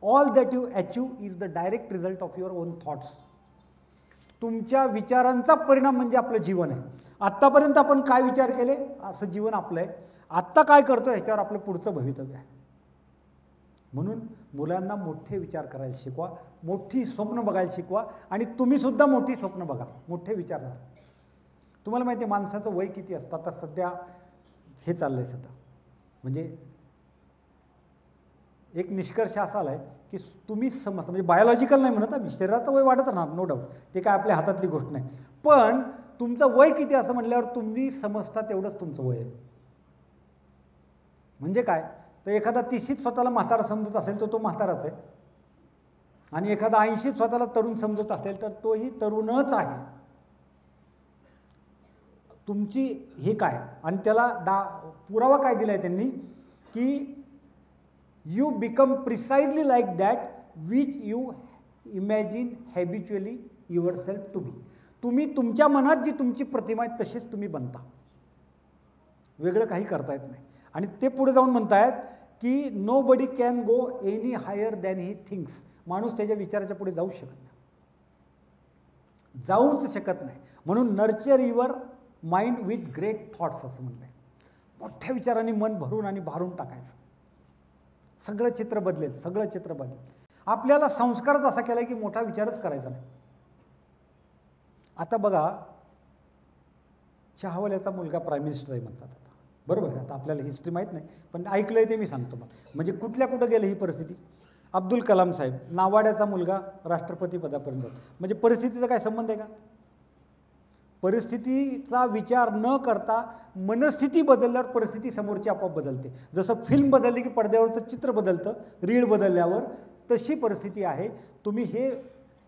A: All that you achieve is the direct result of your on thoughts. तुमच्या विचारांचा परिणाम म्हणजे आपलं जीवन आहे. आत्तापर्यंत आपण काय विचार केले असं जीवन आपलं आहे. आत्ता काय करतो ह्याच्यावर आपलं पुढचं भवितव्य आहे. म्हणून मुलांना मोठे विचार करायला शिकवा, मोठी स्वप्न बघायला शिकवा आणि तुम्हीसुद्धा मोठी स्वप्न बघा, मोठे विचार करा. तुम्हाला माहिती आहे माणसाचं वय किती असतं? आता सध्या हे चाललं आहे सध्या, म्हणजे एक निष्कर्ष असा आला आहे की तुम्ही समजता, म्हणजे बायोलॉजिकल नाही म्हणत आम्ही, शरीराचं वय वाढत राहणार नो डाऊट, ते काय आपल्या हातातली गोष्ट नाही. पण तुमचं वय किती असं म्हटल्यावर तुम्ही समजता तेवढंच तुमचं वय आहे. म्हणजे काय तर एखादा 30शीत स्वतःला म्हातारा समजत असेल तर तो म्हाताराच आहे, आणि एखादा 80शीत स्वतःला तरुण समजत असेल तर तोही तरुणच आहे. तुमची हे काय, आणि त्याला पुरावा काय दिला आहे त्यांनी की you become precisely like that which you imagine habitually yourself to be. तुम्ही तुमच्या मनात जी तुमची प्रतिमा आहे तशीच तुम्ही बनता, वेगळं काही करता येत नाही. आणि ते पुढे जाऊन म्हणतायत की nobody can go any higher than he things. माणूस त्याच्या विचाराच्या पुढे जाऊच शकत नाही, जाऊच शकत नाही. म्हणून nurture your mind with great thoughts असं म्हणलं आहे. मोठ्या विचारांनी मन भरून आणि भारून टाकायचं, सगळं चित्र बदलेल, सगळं चित्र बदलेल. आपल्याला संस्कारच असा केला की मोठा विचारच करायचा नाही. आता बघा, चहावाल्याचा मुलगा प्राईम मिनिस्टर आहे म्हणतात आता, बरोबर आहे. आता आपल्याला हिस्ट्री माहीत नाही, पण ऐकलं आहे ते मी सांगतो मला. म्हणजे कुठं गेली ही परिस्थिती. अब्दुल कलाम साहेब, नावाड्याचा मुलगा राष्ट्रपती पदापर्यंत जातो. म्हणजे परिस्थितीचा काय संबंध आहे का? परिस्थितीचा विचार न करता मनस्थिती बदलल्यावर परिस्थिती समोरची आपोआप बदलते. जसं फिल्म बदलली की पडद्यावरचं चित्र बदलतं, रीळ बदलल्यावर, तशी परिस्थिती आहे. तुम्ही हे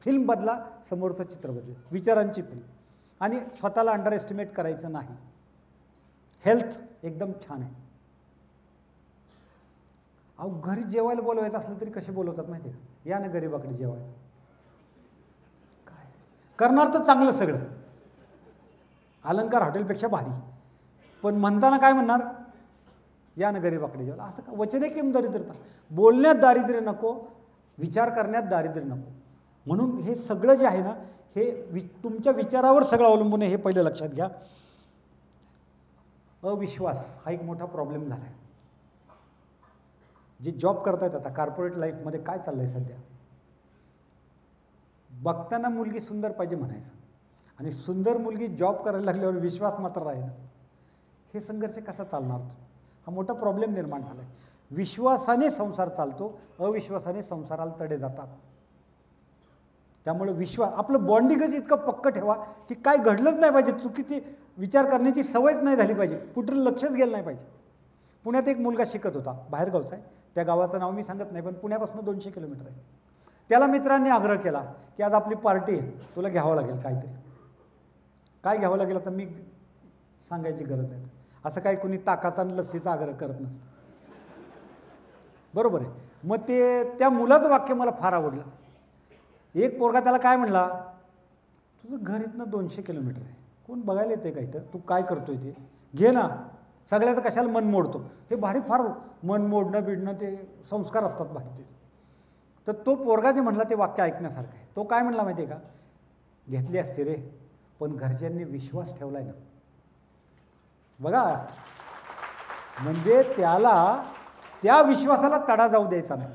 A: फिल्म बदला, समोरचं चित्र बदलेल. विचारांची फिल्म. आणि स्वतःला अंडर एस्टिमेट करायचं नाही. हेल्थ एकदम छान आहे. अहो, घरी जेवायला बोलवायचं असलं तरी कसे बोलवतात माहिती आहे का? या ना गरीबाकडे जेवायला. काय करणार तर चांगलं सगळं, अलंकार हॉटेलपेक्षा भारी, पण म्हणताना काय म्हणणार? या ना गरीबाकडे जेवायला. असं का? वचने किम दारिद्र्यता. बोलण्यात दारिद्र्य नको, विचार करण्यात दारिद्र्य नको. म्हणून हे सगळं जे आहे ना, हे तुमच्या विचारावर सगळं अवलंबून आहे, हे पहिलं लक्षात घ्या. अविश्वास हा एक मोठा प्रॉब्लेम झाला आहे. जे जॉब करतायत आता कॉर्पोरेट लाईफमध्ये काय चाललं आहे सध्या, बघताना मुलगी सुंदर पाहिजे म्हणायचं, आणि सुंदर मुलगी जॉब करायला लागल्यावर विश्वास मात्र राहील. हे संघर्ष कसा चालणार? हा मोठा प्रॉब्लेम निर्माण झाला आहे. विश्वासाने संसार चालतो, अविश्वासाने संसाराला तडे जातात. त्यामुळे विश्वास, आपलं बॉन्डिंगच इतकं पक्कं ठेवा की काय घडलंच नाही पाहिजे, चुकीची विचार करण्याची सवयच नाही झाली पाहिजे, कुठं लक्षच गेलं नाही पाहिजे. पुण्यात एक मुलगा शिकत होता, बाहेरगावचा आहे, त्या गावाचं नाव मी सांगत नाही, पण पुण्यापासून 200 किलोमीटर आहे. त्याला मित्रांनी आग्रह केला की आज आपली पार्टी आहे, तुला घ्यावं लागेल काहीतरी. काय घ्यावं लागेल आता मी सांगायची गरज नाही. असं काही कुणी ताकाचा आणि लस्सीचा आग्रह करत नसतं, बरोबर आहे. मग त्या मुलाचं वाक्य मला फार आवडलं. एक पोरगा त्याला काय म्हणला, तुझं घर इथनं 200 किलोमीटर आहे, कोण बघायला येते का इथं, तू काय करतोय ते घे ना, सगळ्याचं कशाला मन मोडतो. हे भारी, फार मन मोडणं बिडणं ते संस्कार असतात भारी ते. तर तो पोरगा जे म्हणला ते वाक्य ऐकण्यासारखं आहे. तो काय म्हणला माहिती आहे का, घेतली असते रे, पण घरच्यांनी विश्वास ठेवलाय ना. बघा, म्हणजे त्याला त्या विश्वासाला तडा जाऊ द्यायचा नाही.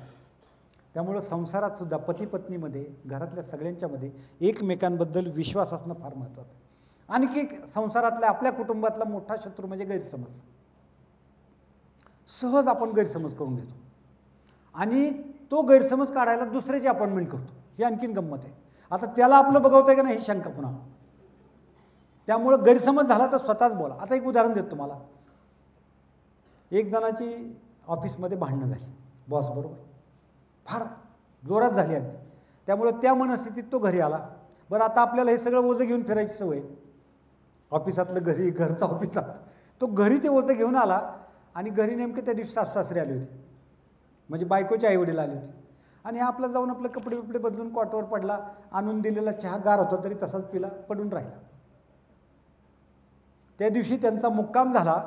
A: त्यामुळं संसारात सुद्धा पती पत्नीमध्ये, घरातल्या सगळ्यांच्यामध्ये एकमेकांबद्दल विश्वास असणं फार महत्त्वाचं आहे. आणखी संसारातल्या आपल्या कुटुंबातला मोठा शत्रू म्हणजे गैरसमज. सहज आपण गैरसमज करून घेतो आणि तो गैरसमज काढायला दुसऱ्याची अपॉइंटमेंट करतो. ही आणखीन गंमत आहे. आता त्याला आपलं बघवतंय का नाही ही शंका पुन्हा. त्यामुळं गैरसमज झाला तर स्वतःच बोला. आता एक उदाहरण देतो तुम्हाला. एक जणाची ऑफिसमध्ये भांडणं झाली बॉस बरोबर, फार जोरात झाली अगदी. त्यामुळं त्या मनस्थितीत तो घरी आला. बरं, आता आपल्याला हे सगळं ओझं घेऊन फिरायची सवय, ऑफिसातलं घरी, घरचं ऑफिसात. तो घरी ते ओझं घेऊन आला आणि घरी नेमके त्या दिवशी सासू सासरे आले होते, म्हणजे बायकोचे आईवडील आले होते. आणि हा आपला जाऊन आपले कपडे बिपडे बदलून कॉटवर पडला. आणून दिलेला चहा गार होता तरी तसाच पिला, पडून राहिला. त्या दिवशी त्यांचा मुक्काम झाला.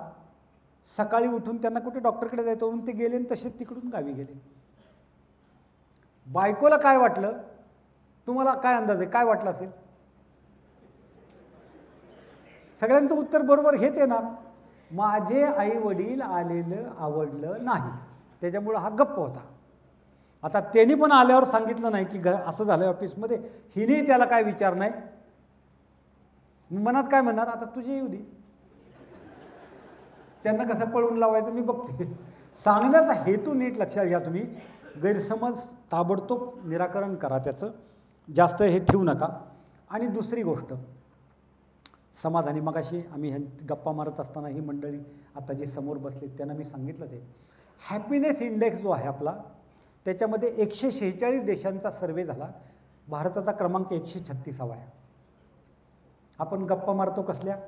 A: सकाळी उठून त्यांना कुठे डॉक्टरकडे जायचं म्हणून ते गेले आणि तसेच तिकडून गावी गेले. बायकोला काय वाटलं, तुम्हाला काय अंदाज आहे, काय वाटलं असेल? सगळ्यांचं उत्तर बरोबर हेच येणार, माझे आई वडील आलेलं आवडलं नाही, त्याच्यामुळं हा गप्प होता. आता त्यांनी पण आल्यावर सांगितलं नाही की असं झालं ऑफिसमध्ये, हिने त्याला काय विचार नाही. मनात काय म्हणणार, आता तुझी येऊ दे, त्यांना कसं पळून लावायचं मी बघते. सांगण्याचा हेतू नीट लक्षात घ्या तुम्ही. गैरसमज ताबडतोब निराकरण करा, त्याचं जास्त हे ठेवू नका. आणि दुसरी गोष्ट, समाधानी. मगाशी आम्ही गप्पा मारत असताना ही मंडळी आता जे समोर बसले त्यांना मी सांगितलं, ते हॅपीनेस इंडेक्स जो आहे आपला, त्याच्यामध्ये 146 देशांचा सर्वे झाला. भारताचा क्रमांक 136वा आहे. आपण गप्पा मारतो कसल्या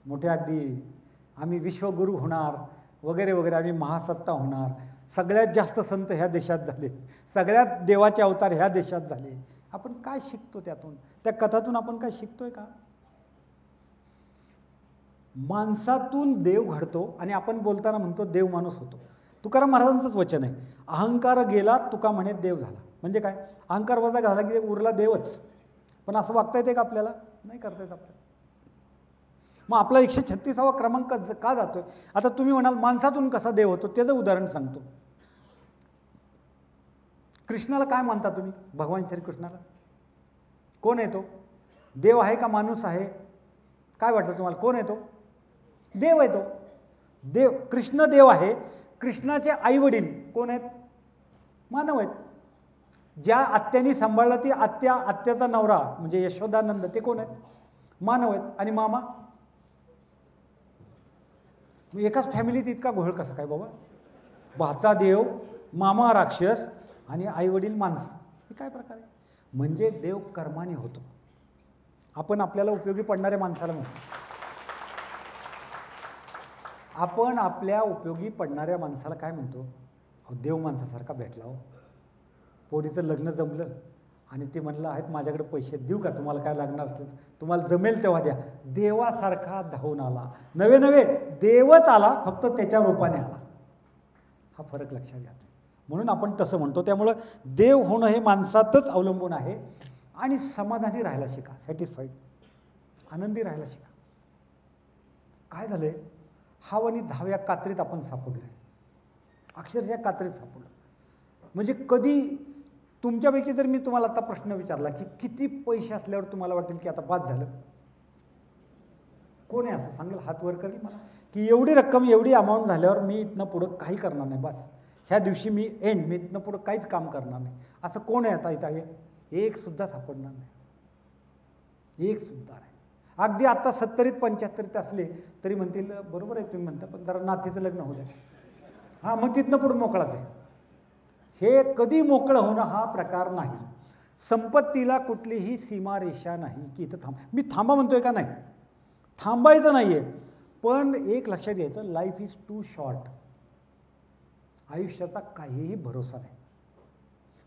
A: मोठ्या, अगदी आम्ही विश्वगुरू होणार वगैरे वगैरे, आम्ही महासत्ता होणार, सगळ्यात जास्त संत ह्या देशात झाले, सगळ्यात देवाचे अवतार ह्या देशात झाले. आपण काय शिकतो त्यातून, त्या कथातून आपण काय शिकतोय का? माणसातून देव घडतो आणि आपण बोलताना म्हणतो देव माणूस होतो. तुकाराम महाराजांचंच वचन आहे, अहंकार गेला तुका म्हणे देव झाला. म्हणजे काय, अहंकार वजा झाला की उरला देवच. पण असं वागता येते का आपल्याला? नाही करता येत आपल्याला. मग आपला 136वा क्रमांक का जातोय? आता तुम्ही म्हणाल माणसातून कसा देव होतो, त्याचं उदाहरण सांगतो. कृष्णाला काय मानता तुम्ही? भगवान श्रीकृष्णाला कोण आहे तो? देव आहे का माणूस आहे? काय वाटतं तुम्हाला, कोण आहे तो? देव आहे तो. देव, कृष्ण देव आहे. कृष्णाचे आई वडील कोण आहेत? मानव आहेत. ज्या आत्यानी सांभाळलं ती आत्याचा नवरा म्हणजे यशोदानंद, ते कोण आहेत? मानव आहेत. आणि मामा, एकाच फॅमिलीत इतका घोळ कसा काय बाबा? भाचा देव, मामा राक्षस आणि आई वडील माणसं, हे काय प्रकार आहे? म्हणजे देव कर्माने होतो. आपण आपल्याला उपयोगी पडणाऱ्या माणसाला म्हणतो. आपण आपल्या उपयोगी पडणाऱ्या माणसाला काय म्हणतो? अहो, देव माणसासारखा भेटला हो. पोरीचं लग्न जमलं आणि ते म्हणलं, आहेत माझ्याकडे पैसे, देऊ का तुम्हाला काय लागणार असलं, तुम्हाला जमेल तेव्हा द्या. देवासारखा धावून आला. नवे नवे देवच आला, फक्त त्याच्या रूपाने आला. हा फरक लक्षात घ्या. म्हणून आपण तसं म्हणतो. त्यामुळं देव होणं हे माणसातच अवलंबून आहे. आणि समाधानी राहायला शिका, सॅटिस्फाईड, आनंदी राहायला शिका. काय झालंय, हाव आणि दहाव्या कात्रीत आपण सापडलोय. अक्षरशः कात्रीत सापडलो. म्हणजे कधी तुमच्यापैकी जर मी तुम्हाला आता प्रश्न विचारला की किती पैसे असल्यावर तुम्हाला वाटेल की आता बाद झालं, कोण आहे असं सांगेल? हात वर करेल मला की एवढी रक्कम, एवढी अमाऊंट झाल्यावर मी इथनं पुढं काही करणार नाही, बस ह्या दिवशी मी मी इथनं पुढं काहीच काम करणार नाही, असं कोण आहे आता इथं? एक सुद्धा सापडणार नाही, एक सुद्धा नाही. अगदी आत्ता 70त 75त असले तरी म्हणतील बरोबर आहे तुम्ही म्हणता, पण जरा नातीचं लग्न होऊ द्या, हां मग तिथनं पुढं मोकळाच आहे. हे कधी मोकळं होणं हा प्रकार नाही. संपत्तीला कुठलीही सीमारेषा नाही की इथं मी थांबा म्हणतोय का? नाही, थांबायचं नाही आहे. पण एक लक्षात घ्यायचं, लाईफ इज टू शॉर्ट. आयुष्याचा काहीही भरोसा नाही.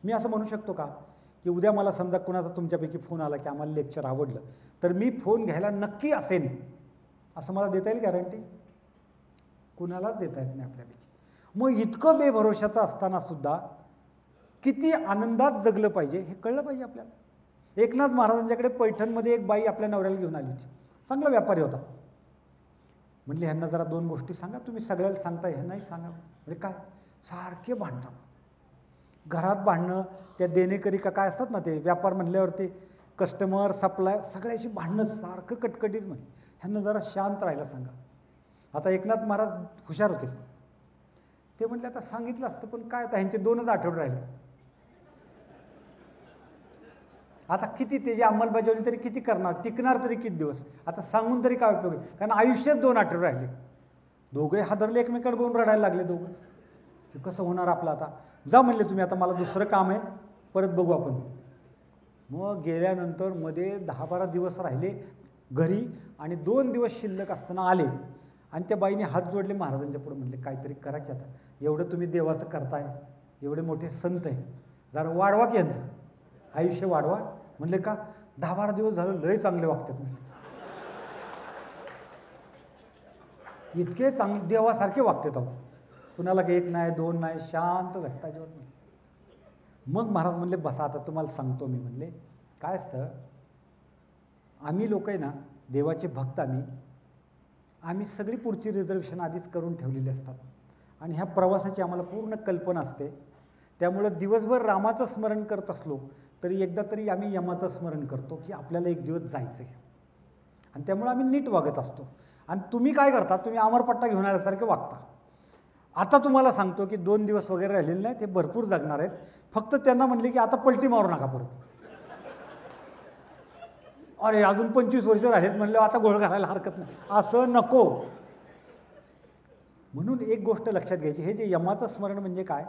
A: मी असं म्हणू शकतो का की उद्या मला समजा कुणाचा तुमच्यापैकी फोन आला की आम्हाला लेक्चर आवडलं, तर मी फोन घ्यायला नक्की असेन असं मला देता येईल गॅरंटी? कुणालाच देता येत नाही आपल्यापैकी. मग इतकं बेभरोशाचं असताना सुद्धा किती आनंदात जगलं पाहिजे हे कळलं पाहिजे आपल्याला. एकनाथ महाराजांच्याकडे पैठणमध्ये एक बाई आपल्या नवऱ्याला घेऊन आली होती. चांगला व्यापारी होता. म्हणले ह्यांना जरा 2 गोष्टी सांगा, तुम्ही सगळ्याला सांगता, हे नाही सांगा. म्हणजे काय, सारखे भांडतात. घरात भांडणं, त्या देणेकरी का काय असतात ना, ते व्यापार म्हणल्यावर ते कस्टमर सप्लाय सगळ्याशी भांडणं, सारखं कटकटीत. म्हणे ह्यांना जरा शांत राहायला सांगा. आता एकनाथ महाराज हुशार होते. ते म्हणले आता सांगितलं असतं, पण काय आता ह्यांचे 2च आठवडे राहिले. आता किती त्याची अंमलबजावणी तरी किती करणार, टिकणार तरी किती दिवस, आता सांगून तरी काय उपयोग आहे? कारण आयुष्यात 2 आठवडे राहिले. दोघे हादरले, एकमेकांकडे बघून रडायला लागले दोघं. की कसं होणार आपलं आता? जा म्हणले तुम्ही, आता मला दुसरं काम आहे, परत बघू आपण. मग गेल्यानंतर मध्ये 10-12 दिवस राहिले घरी आणि 2 दिवस शिल्लक असताना आले आणि त्या बाईने हात जोडले महाराजांच्या पुढे. म्हणले काहीतरी करा की, आता एवढं तुम्ही देवाचं करताय, एवढे मोठे संत आहे, जरा वाढवा की यांचं आयुष्य वाढवा. म्हणले का? 10-12 दिवस झालं लय चांगले वागतात. म्हणजे इतके चांगले देवासारखे वागतात. अहो कुणाला 1 नाही 2 नाही, शांत जगता जेवत नाही. मग महाराज म्हणले बसा आता तुम्हाला सांगतो मी. म्हणले काय असतं, आम्ही लोक आहे ना देवाचे भक्त, आम्ही सगळी पुढची रिझर्वेशन आधीच करून ठेवलेली असतात आणि ह्या प्रवासाची आम्हाला पूर्ण कल्पना असते. त्यामुळं दिवसभर रामाचं स्मरण करत असलो तरी एकदा तरी आम्ही यमाचं स्मरण करतो की आपल्याला एक दिवस जायचं आहे. आणि त्यामुळे आम्ही नीट वागत असतो. आणि तुम्ही काय करता, तुम्ही अमरपट्टा घेऊन आल्यासारखे वागता. आता तुम्हाला सांगतो की 2 दिवस वगैरे राहिलेले नाही, ते भरपूर जगणार आहेत. फक्त त्यांना म्हणले की आता पलटी मारू नका परत. अरे अजून 25 वर्ष राहिलेत म्हणलं, आता घोळ घालायला हरकत नाही, असं नको. म्हणून एक गोष्ट लक्षात घ्यायची, हे जे यमाचं स्मरण म्हणजे काय,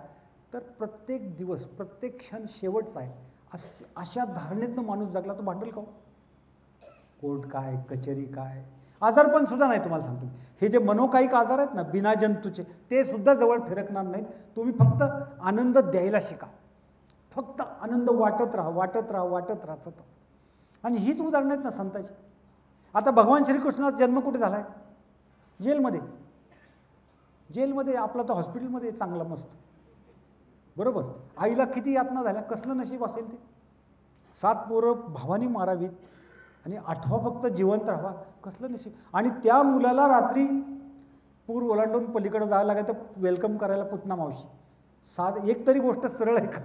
A: तर प्रत्येक दिवस प्रत्येक क्षण शेवटचा आहे अशा धारणेतनं माणूस जगला तर भांडल का? कोर्ट काय, कचेरी काय, आजारपण सुद्धा नाही. तुम्हाला सांगतो, हे जे मनोकायिक आजार आहेत ना बिना जंतूचे, ते सुद्धा जवळ फिरकणार नाहीत. तुम्ही फक्त आनंद द्यायला शिका. फक्त आनंद वाटत राहा, वाटत राहा, वाटत राहा सतत. आणि हीच उदाहरणं आहेत ना संताची. आता भगवान श्रीकृष्णाचा जन्म कुठे झाला आहे? जेलमध्ये. जेलमध्ये, आपला तर हॉस्पिटलमध्ये चांगला मस्त, बरोबर. आईला किती यातना झाल्या, कसलं नशीब असेल ते. 7 पोरं भावानी मारावीत आणि 8वा फक्त जिवंत राहावा, कसलं नशीब. आणि त्या मुलाला रात्री पूर ओलांडून पलीकडे जायला लागेल तर वेलकम करायला पुतना मावशी. एक तरी गोष्ट सरळ आहे का?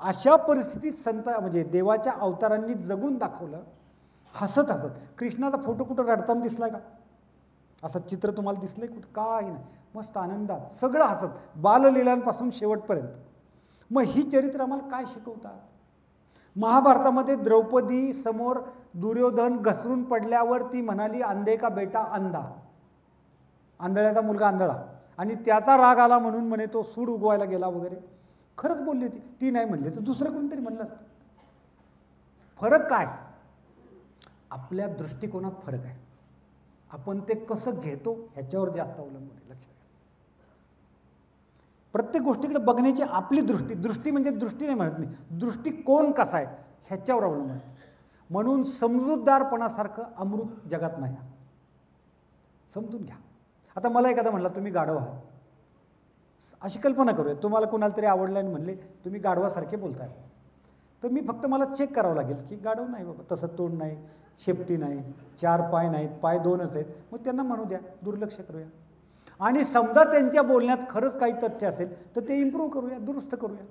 A: अशा परिस्थितीत संत म्हणजे देवाच्या अवतारांनी जगून दाखवलं हसत हसत. कृष्णाचा फोटो कुठं रडताना दिसलाय का? असं चित्र तुम्हाला दिसलंय कुठं? काही नाही. मस्त आनंदात सगळं हसत, बाललीलांपासून शेवटपर्यंत. मग ही चरित्र आम्हाला काय शिकवतात? महाभारतामध्ये द्रौपदी समोर दुर्योधन घसरून पडल्यावर ती म्हणाली, अंधे का बेटा अंधा, आंधळ्याचा मुलगा आंधळा, आणि त्याचा राग आला म्हणून म्हणे तो सूड उगवायला गेला वगैरे. खरंच बोलली होती ती, नाही म्हणली तर दुसरं कोणतरी म्हणलं असतं. फरक काय? आपल्या दृष्टिकोनात फरक आहे. आपण ते कसं घेतो ह्याच्यावर जास्त अवलंबून आहे. लक्षात घ्या, प्रत्येक गोष्टीकडे बघण्याची आपली दृष्टी म्हणजे दृष्टी नाही म्हणत मी, दृष्टिकोन कसा आहे ह्याच्यावर अवलंबून आहे. म्हणून समजूतदारपणासारखं अमृत जगात नाही. समजून घ्या. आता मला एखादा म्हणला तुम्ही गाढव आहात, अशी कल्पना करूया. तुम्हाला कोणाला तरी आवडलं आणि म्हणले तुम्ही गाढवासारखे बोलताय, तर मी फक्त मला चेक करावं लागेल की गाढव नाही बाबा, तसं तोंड नाही, शेपटी नाही, 4 पाय नाहीत, पाय 2च आहेत. मग त्यांना म्हणू द्या, दुर्लक्ष करूया. आणि समजा त्यांच्या बोलण्यात खरंच काही तथ्य असेल तर ते इम्प्रूव्ह करूया, दुरुस्त करूया.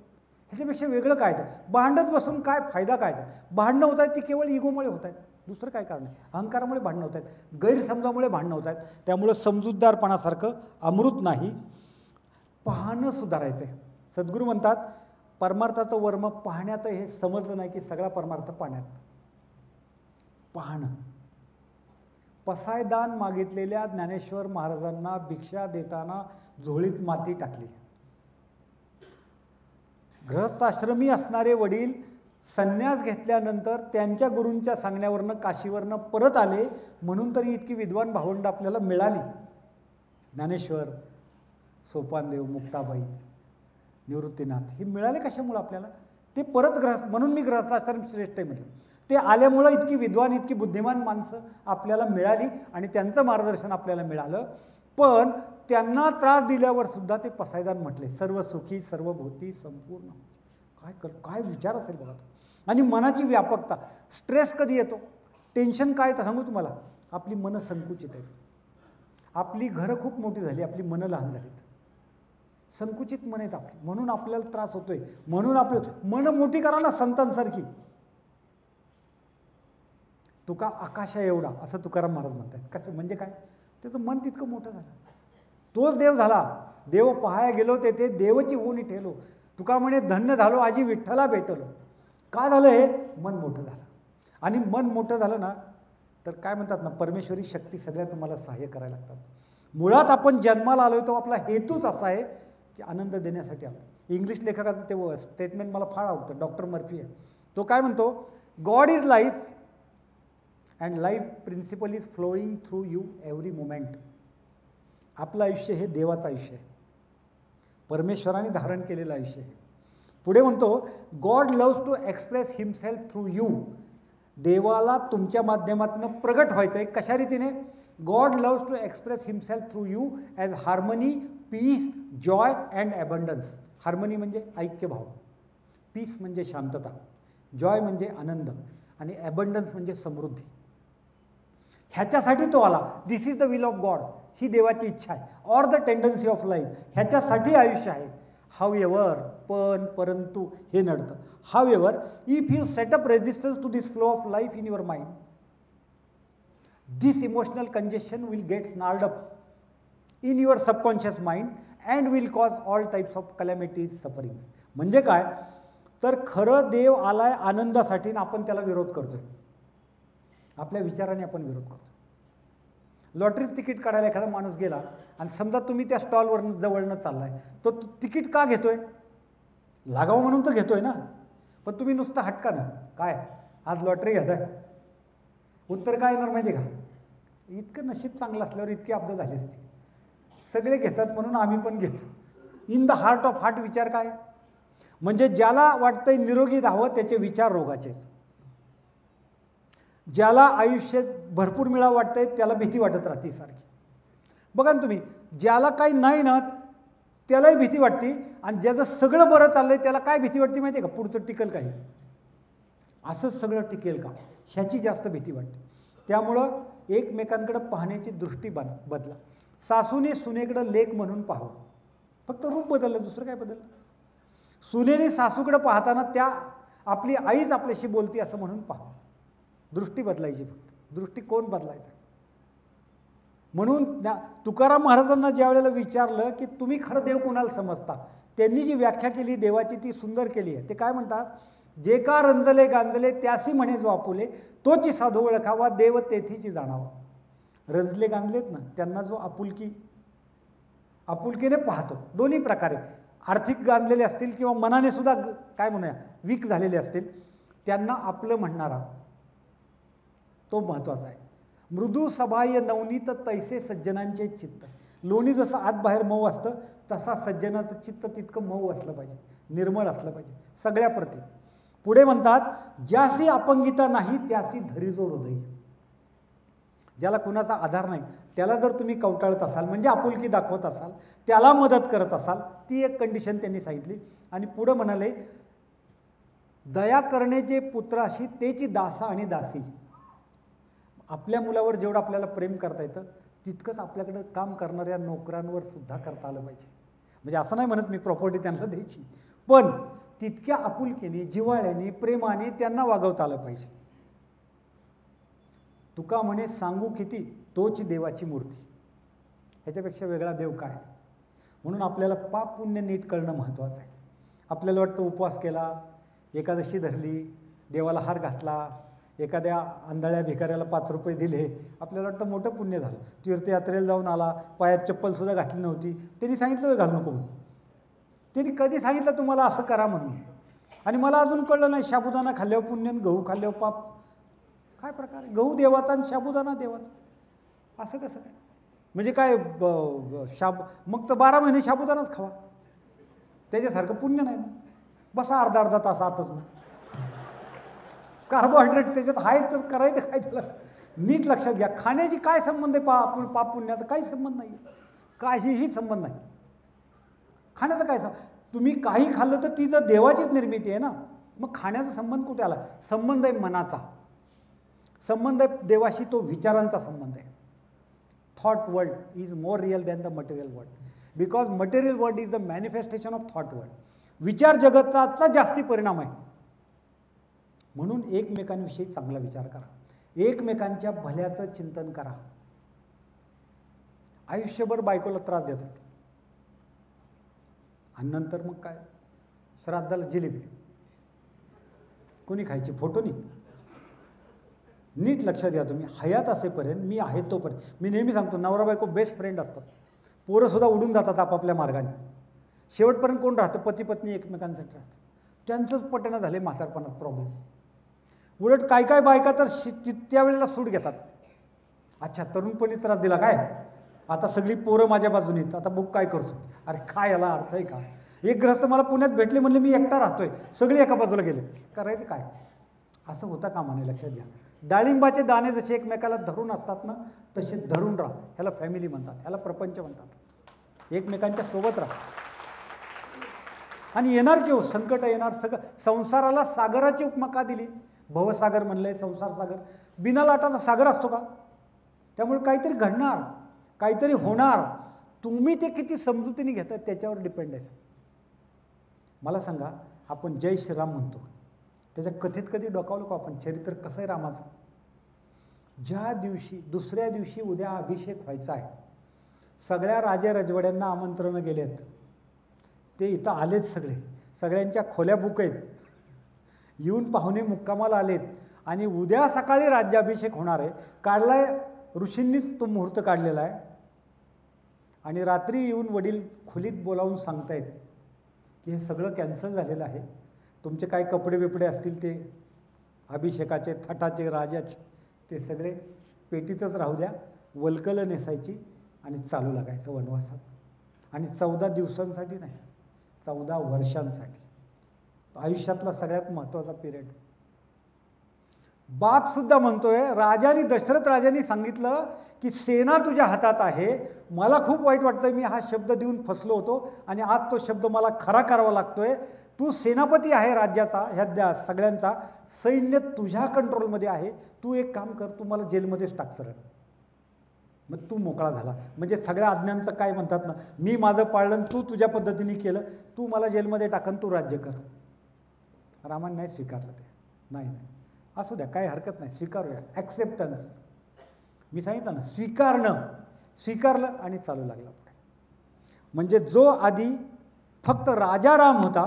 A: ह्याच्यापेक्षा वेगळं काय तर भांडत बसून काय फायदा? काय तर भांडणं होत आहेत ती केवळ इगोमुळे होत आहेत, दुसरं काय कारण आहे? अहंकारामुळे भांडणं होत आहेत, गैरसमजामुळे भांडणं होत आहेत. त्यामुळं समजूतदारपणासारखं अमृत नाही. पाहणं सुधारायचं आहे. सद्गुरू म्हणतात परमार्थाचं वर्म पाहण्यात. हे समजलं नाही की सगळा परमार्थ पाहण्यात. पाहणं. पसायदान मागितलेल्या ज्ञानेश्वर महाराजांना भिक्षा देताना झोळीत माती टाकली. गृहस्थाश्रमी असणारे वडील संन्यास घेतल्यानंतर त्यांच्या गुरूंच्या सांगण्यावरनं काशीवरनं परत आले म्हणून तरी इतकी विद्वान भावंड आपल्याला मिळाली. ज्ञानेश्वर, सोपानदेव, मुक्ताबाई, निवृत्तीनाथ हे मिळाले कशामुळं आपल्याला? ते परत म्हणून मी गृहस्थाश्रम श्रेष्ठ आहे म्हटलं. ते आल्यामुळं इतकी विद्वान, इतकी बुद्धिमान माणसं आपल्याला मिळाली आणि त्यांचं मार्गदर्शन आपल्याला मिळालं. पण त्यांना त्रास दिल्यावर सुद्धा ते पसायदान म्हटले. सर्व सुखी, सर्वभूती, संपूर्ण. काय विचार असेल बघा. आणि मनाची व्यापकता. स्ट्रेस कधी येतो, टेन्शन काय तर सांगू तुम्हाला, आपली मनं संकुचित आहेत. आपली घरं खूप मोठी झाली, आपली मनं लहान झालीत. संकुचित मन आहेत आपली, म्हणून आपल्याला त्रास होतोय. म्हणून आपलं मन मोठी करा ना संतांसारखी. तुका आकाशा एवढा असं तुकाराम महाराज म्हणतात. कसं म्हणजे काय? त्याचं मन तितकं मोठं झालं. तोच देव झाला. देव पहाया गेलो ते देवची होऊन ठेलो. तुका म्हणे धन्य झालो आजी विठ्ठला भेटलो. का झालं हे? मन मोठं झालं. आणि मन मोठं झालं ना तर काय म्हणतात ना, परमेश्वरी शक्ती सगळ्या तुम्हाला सहाय्य करायला लागतात. मुळात आपण जन्माला आलोय तो आपला हेतूच असा आहे की आनंद देण्यासाठी आलो. इंग्लिश लेखकाचं ते स्टेटमेंट मला फार आवडतं, डॉक्टर मर्फी आहे. तो काय म्हणतो, God is life and life principle is flowing through you every moment. आपलं आयुष्य हे देवाचं आयुष्य आहे, परमेश्वराने धारण केलेलं आयुष्य आहे. पुढे म्हणतो, God loves to express himself through you. देवाला तुमच्या माध्यमातून प्रगट व्हायचं आहे. कशा रीतीने? God loves to express himself through you as harmony, peace, joy and abundance. Harmony म्हणजे ऐक्यभाव, पीस म्हणजे शांतता, जॉय म्हणजे आनंद, आणि ॲबंडन्स म्हणजे समृद्धी. ह्याच्यासाठी तो आला. This is the will of God. ही देवाची इच्छा आहे. Or the tendency of life. ह्याच्यासाठी आयुष्य आहे. हावेवर, पण, परंतु हे नडतं. However, if you set up resistance to this flow of life in your mind, this emotional congestion will get snarled up in your subconscious mind and will cause all types of calamities, sufferings. म्हणजे काय तर खरं देव आलाय आनंदासाठी आणि आपण त्याला विरोध करतोय. आपल्या विचाराने आपण विरोध करतो. लॉटरीच तिकीट काढायला एखादा माणूस गेला आणि समजा तुम्ही त्या स्टॉलवर जवळनं चाललाय, तो तिकीट का घेतोय? लागावं म्हणून तर घेतोय ना. पण तुम्ही नुसतं हटका ना, काय आज लॉटरी घेताय, उत्तर काय येणार माहिती आहे का? इतकं नशीब चांगलं असल्यावर इतकी अपघात झाली असती. सगळे घेतात म्हणून आम्ही पण घेतो. In the heart of heart विचार काय? म्हणजे ज्याला वाटतंय निरोगी राहावं त्याचे विचार रोगाचे आहेत. ज्याला आयुष्यात भरपूर मिळावं वाटतंय त्याला भीती वाटत राहते सारखी. बघा ना तुम्ही, ज्याला काही नाही ना त्यालाही भीती वाटते, आणि ज्याचं सगळं बरं चाललंय त्याला काय भीती वाटते माहिती आहे का? पुढचं टिकेल काही, असंच सगळं टिकेल का, ह्याची जास्त भीती वाटते. त्यामुळं एकमेकांकडे पाहण्याची दृष्टी बदला. सासूने सुनेकडं लेक म्हणून पाहावं. फक्त रूप बदललं, दुसरं काय बदललं? सुनेने सासूकडे पाहताना त्या आपली आईच आपल्याशी बोलते असं म्हणून पाहावं. दृष्टी बदलायची, फक्त दृष्टिकोन बदलायचा. म्हणून तुकाराम महाराजांना ज्या वेळेला विचारलं की तुम्ही खरं देव कोणाला समजता, त्यांनी जी व्याख्या केली देवाची ती सुंदर केली आहे. ते काय म्हणतात, जे का रंजले गांजले त्यासी म्हणे जो आपुले, तोची साधू ओळखावा देव तेथीची जाणावा. रंजले गांजलेत ना त्यांना जो आपुलकीने पाहतो, दोन्ही प्रकारे आर्थिक गांजलेले असतील किंवा मनाने सुद्धा काय म्हणूया वीक झालेले असतील, त्यांना आपलं म्हणणारा तो महत्त्वाचा आहे. मृदू सबाह्य नवनीत तैसे सज्जनांचे चित्त. लोणी जसं आत बाहेर मऊ असतं तसा सज्जनाचं चित्त तितकं मऊ असलं पाहिजे, निर्मळ असलं पाहिजे सगळ्या प्रती. पुढे म्हणतात, ज्यासी अपंगिता नाही त्यासी धरीजो हृदय. ज्याला कुणाचा आधार नाही त्याला जर तुम्ही कवटाळत असाल, म्हणजे आपुलकी दाखवत असाल, त्याला मदत करत असाल, ती एक कंडिशन त्यांनी सांगितली. आणि पुढं म्हणाले, दया करण्याचे पुत्राशी तेची दासा आणि दासी. आपल्या मुलावर जेवढं आपल्याला प्रेम करता येतं तितकंच आपल्याकडं काम करणाऱ्या नोकरांवर सुद्धा करता आलं पाहिजे. म्हणजे असं नाही म्हणत मी प्रॉपर्टी त्यांना द्यायची, पण तितक्या आपुलकीने, जिव्हाळ्याने, प्रेमाने त्यांना वागवता आलं पाहिजे. तुका म्हणे सांगू किती तोच देवाची मूर्ती. ह्याच्यापेक्षा वेगळा देव काय. म्हणून आपल्याला पाप पुण्य नीट कळणं महत्त्वाचं आहे. आपल्याला वाटतं उपवास केला, एकादशी धरली, देवाला हार घातला, एखाद्या आंधळ्या भिकाऱ्याला 5 रुपये दिले, आपल्याला वाटतं मोठं पुण्य झालं. तीर्थयात्रेला जाऊन आला, पायात चप्पलसुद्धा घातली नव्हती, त्यांनी सांगितलं घालू नको म्हणून. त्यांनी कधी सांगितलं तुम्हाला असं करा म्हणून. आणि मला अजून कळलं नाही, साबुदाणा खाल्ल्यावर पुण्य आणि गहू खाल्ल्यावर पाप. काय प्रकार आहे, गहू देवाचा आणि साबुदाणा देवाचा, असं कसं काय. म्हणजे काय मग तर 12 महिने साबुदाणाच खावा, त्याच्यासारखं पुण्य नाही. बसा अर्धा तास आतच, कार्बोहायड्रेट त्याच्यात आहे तर करायचं काय त्याला. नीट लक्षात घ्या, खाण्याची काय संबंध आहे पाप पुण्याचा, काही संबंध नाही, काहीही संबंध नाही खाण्याचा. काय तुम्ही काही खाल्लं तर ती जर देवाचीच निर्मिती आहे ना, मग खाण्याचा संबंध कुठे आला. संबंध आहे मनाचा, संबंध आहे देवाशी, तो विचारांचा संबंध आहे. Thought world is more real than the material world, because material world is the manifestation of thought world. विचार जगताचा जास्ती परिणाम आहे. म्हणून एकमेकांविषयी चांगला विचार करा, एकमेकांच्या भल्याचं चिंतन करा. आयुष्यभर बायकोला त्रास देतात आणि नंतर मग काय, श्राद्धाला जिलेबी कोणी खायची, फोटोनी. नीट लक्षात घ्या तुम्ही, हयात असेपर्यंत मी आहे तोपर्यंत. मी नेहमी सांगतो, नवरा बायको बेस्ट फ्रेंड असतात. पोरंसुद्धा उडून जातात आपापल्या मार्गाने, शेवटपर्यंत कोण राहतं, पती पत्नी एकमेकांसाठी राहतात. त्यांचंच पटणं झाले म्हातारपणात प्रॉब्लेम. उलट काय काय बायका तर त्यावेळेला सूट घेतात. अच्छा, तरुणपणी त्रास दिला काय, आता सगळी पोरं माझ्या बाजूने आहेत, आता बुक काय करतो. अरे काय याला अर्थ आहे का. एक ग्रस्त मला पुण्यात भेटले, म्हणले मी एकटा राहतोय, सगळे एका बाजूला गेले, करायचं काय. असं होता कामा नये. लक्षात घ्या, डाळिंबाचे दाणे जसे एकमेकाला धरून असतात ना, तसे धरून राहा. ह्याला फॅमिली म्हणतात, ह्याला प्रपंच म्हणतात. एकमेकांच्या सोबत राहा. आणि येणार की हो संकट येणार सगळं. संसाराला सागराची उपमा का दिली, भवसागर म्हणलंय, संसार सागर. बिना लाटाचा सागर असतो का. त्यामुळे काहीतरी घडणार, काहीतरी होणार. तुम्ही ते किती समजुतीने घेताय त्याच्यावर डिपेंड आहे. मला सांगा, आपण जय श्रीराम म्हणतो, त्याच्या कथेत कधी डोकावलं का आपण, चरित्र कसं आहे रामाचं. ज्या दिवशी, दुसऱ्या दिवशी उद्या अभिषेक व्हायचा आहे, सगळ्या राजे रजवाड्यांना आमंत्रणं गेलेत, ते इथं आलेत सगळे, सगळ्यांच्या खोल्या बुक आहेत, येऊन पाहुणे मुक्कामाला आलेत. आणि उद्या सकाळी राज्याभिषेक होणार आहे, काढलाय ऋषींनीच तो मुहूर्त काढलेला आहे. आणि रात्री येऊन वडील खोलीत बोलावून सांगतायत की हे सगळं कॅन्सल झालेलं आहे, तुमचे काय कपडे बिपडे असतील ते अभिषेकाचे, थाटाचे, राजाचे, ते सगळे पेटीतच राहू द्या, वल्कलं नेसायची आणि चालू लागायचं वनवासात. आणि 14 दिवसांसाठी नाही, 14 वर्षांसाठी. आयुष्यातला सगळ्यात महत्त्वाचा पिरियड. बापसुद्धा म्हणतोय, राजाने, दशरथ राजाने सांगितलं की सेना तुझ्या हातात आहे, मला खूप वाईट वाटतं, मी हा शब्द देऊन फसलो होतो आणि आज तो शब्द मला खरा करावा लागतोय. तू सेनापती आहे राज्याचा, ह्या सगळ्यांचा, सैन्य तुझ्या कंट्रोलमध्ये आहे, तू एक काम कर, तू मला जेलमध्येच टाक सरळ. मग तू मोकळा झाला. म्हणजे सगळ्या आज्ञांचं काय म्हणतात ना, मी माझं पाळलं, तू तुझ्या पद्धतीने केलं, तू मला जेलमध्ये टाकन, तू राज्य कर. रामाने नाही स्वीकारलं ते. नाही, असू द्या, काही हरकत नाही, स्वीकारूया. ॲक्सेप्टन्स. मी सांगितलं ना, स्वीकारलं आणि चालू लागला पुढे. म्हणजे जो आधी फक्त राजा राम होता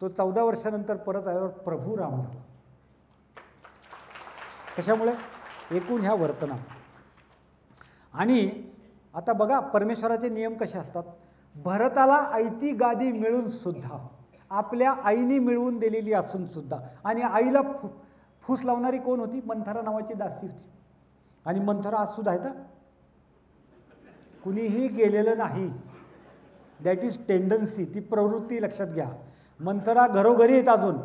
A: तो 14 वर्षानंतर परत आल्यावर प्रभू राम झाला. कशामुळे? एकूण ह्या वर्तना. आणि आता बघा परमेश्वराचे नियम कसे असतात. भरताला आयती गादी मिळून सुद्धा, आपल्या आईने मिळवून दिलेली असून सुद्धा, आणि आईला फूस लावणारी कोण होती? मंथरा नावाची दासी होती. आणि मंथरा आज सुद्धा आहे. कुणीही गेलेलं नाही. दॅट इज टेंडन्सी, ती प्रवृत्ती लक्षात घ्या. मंथरा घरोघरी येतात, अजून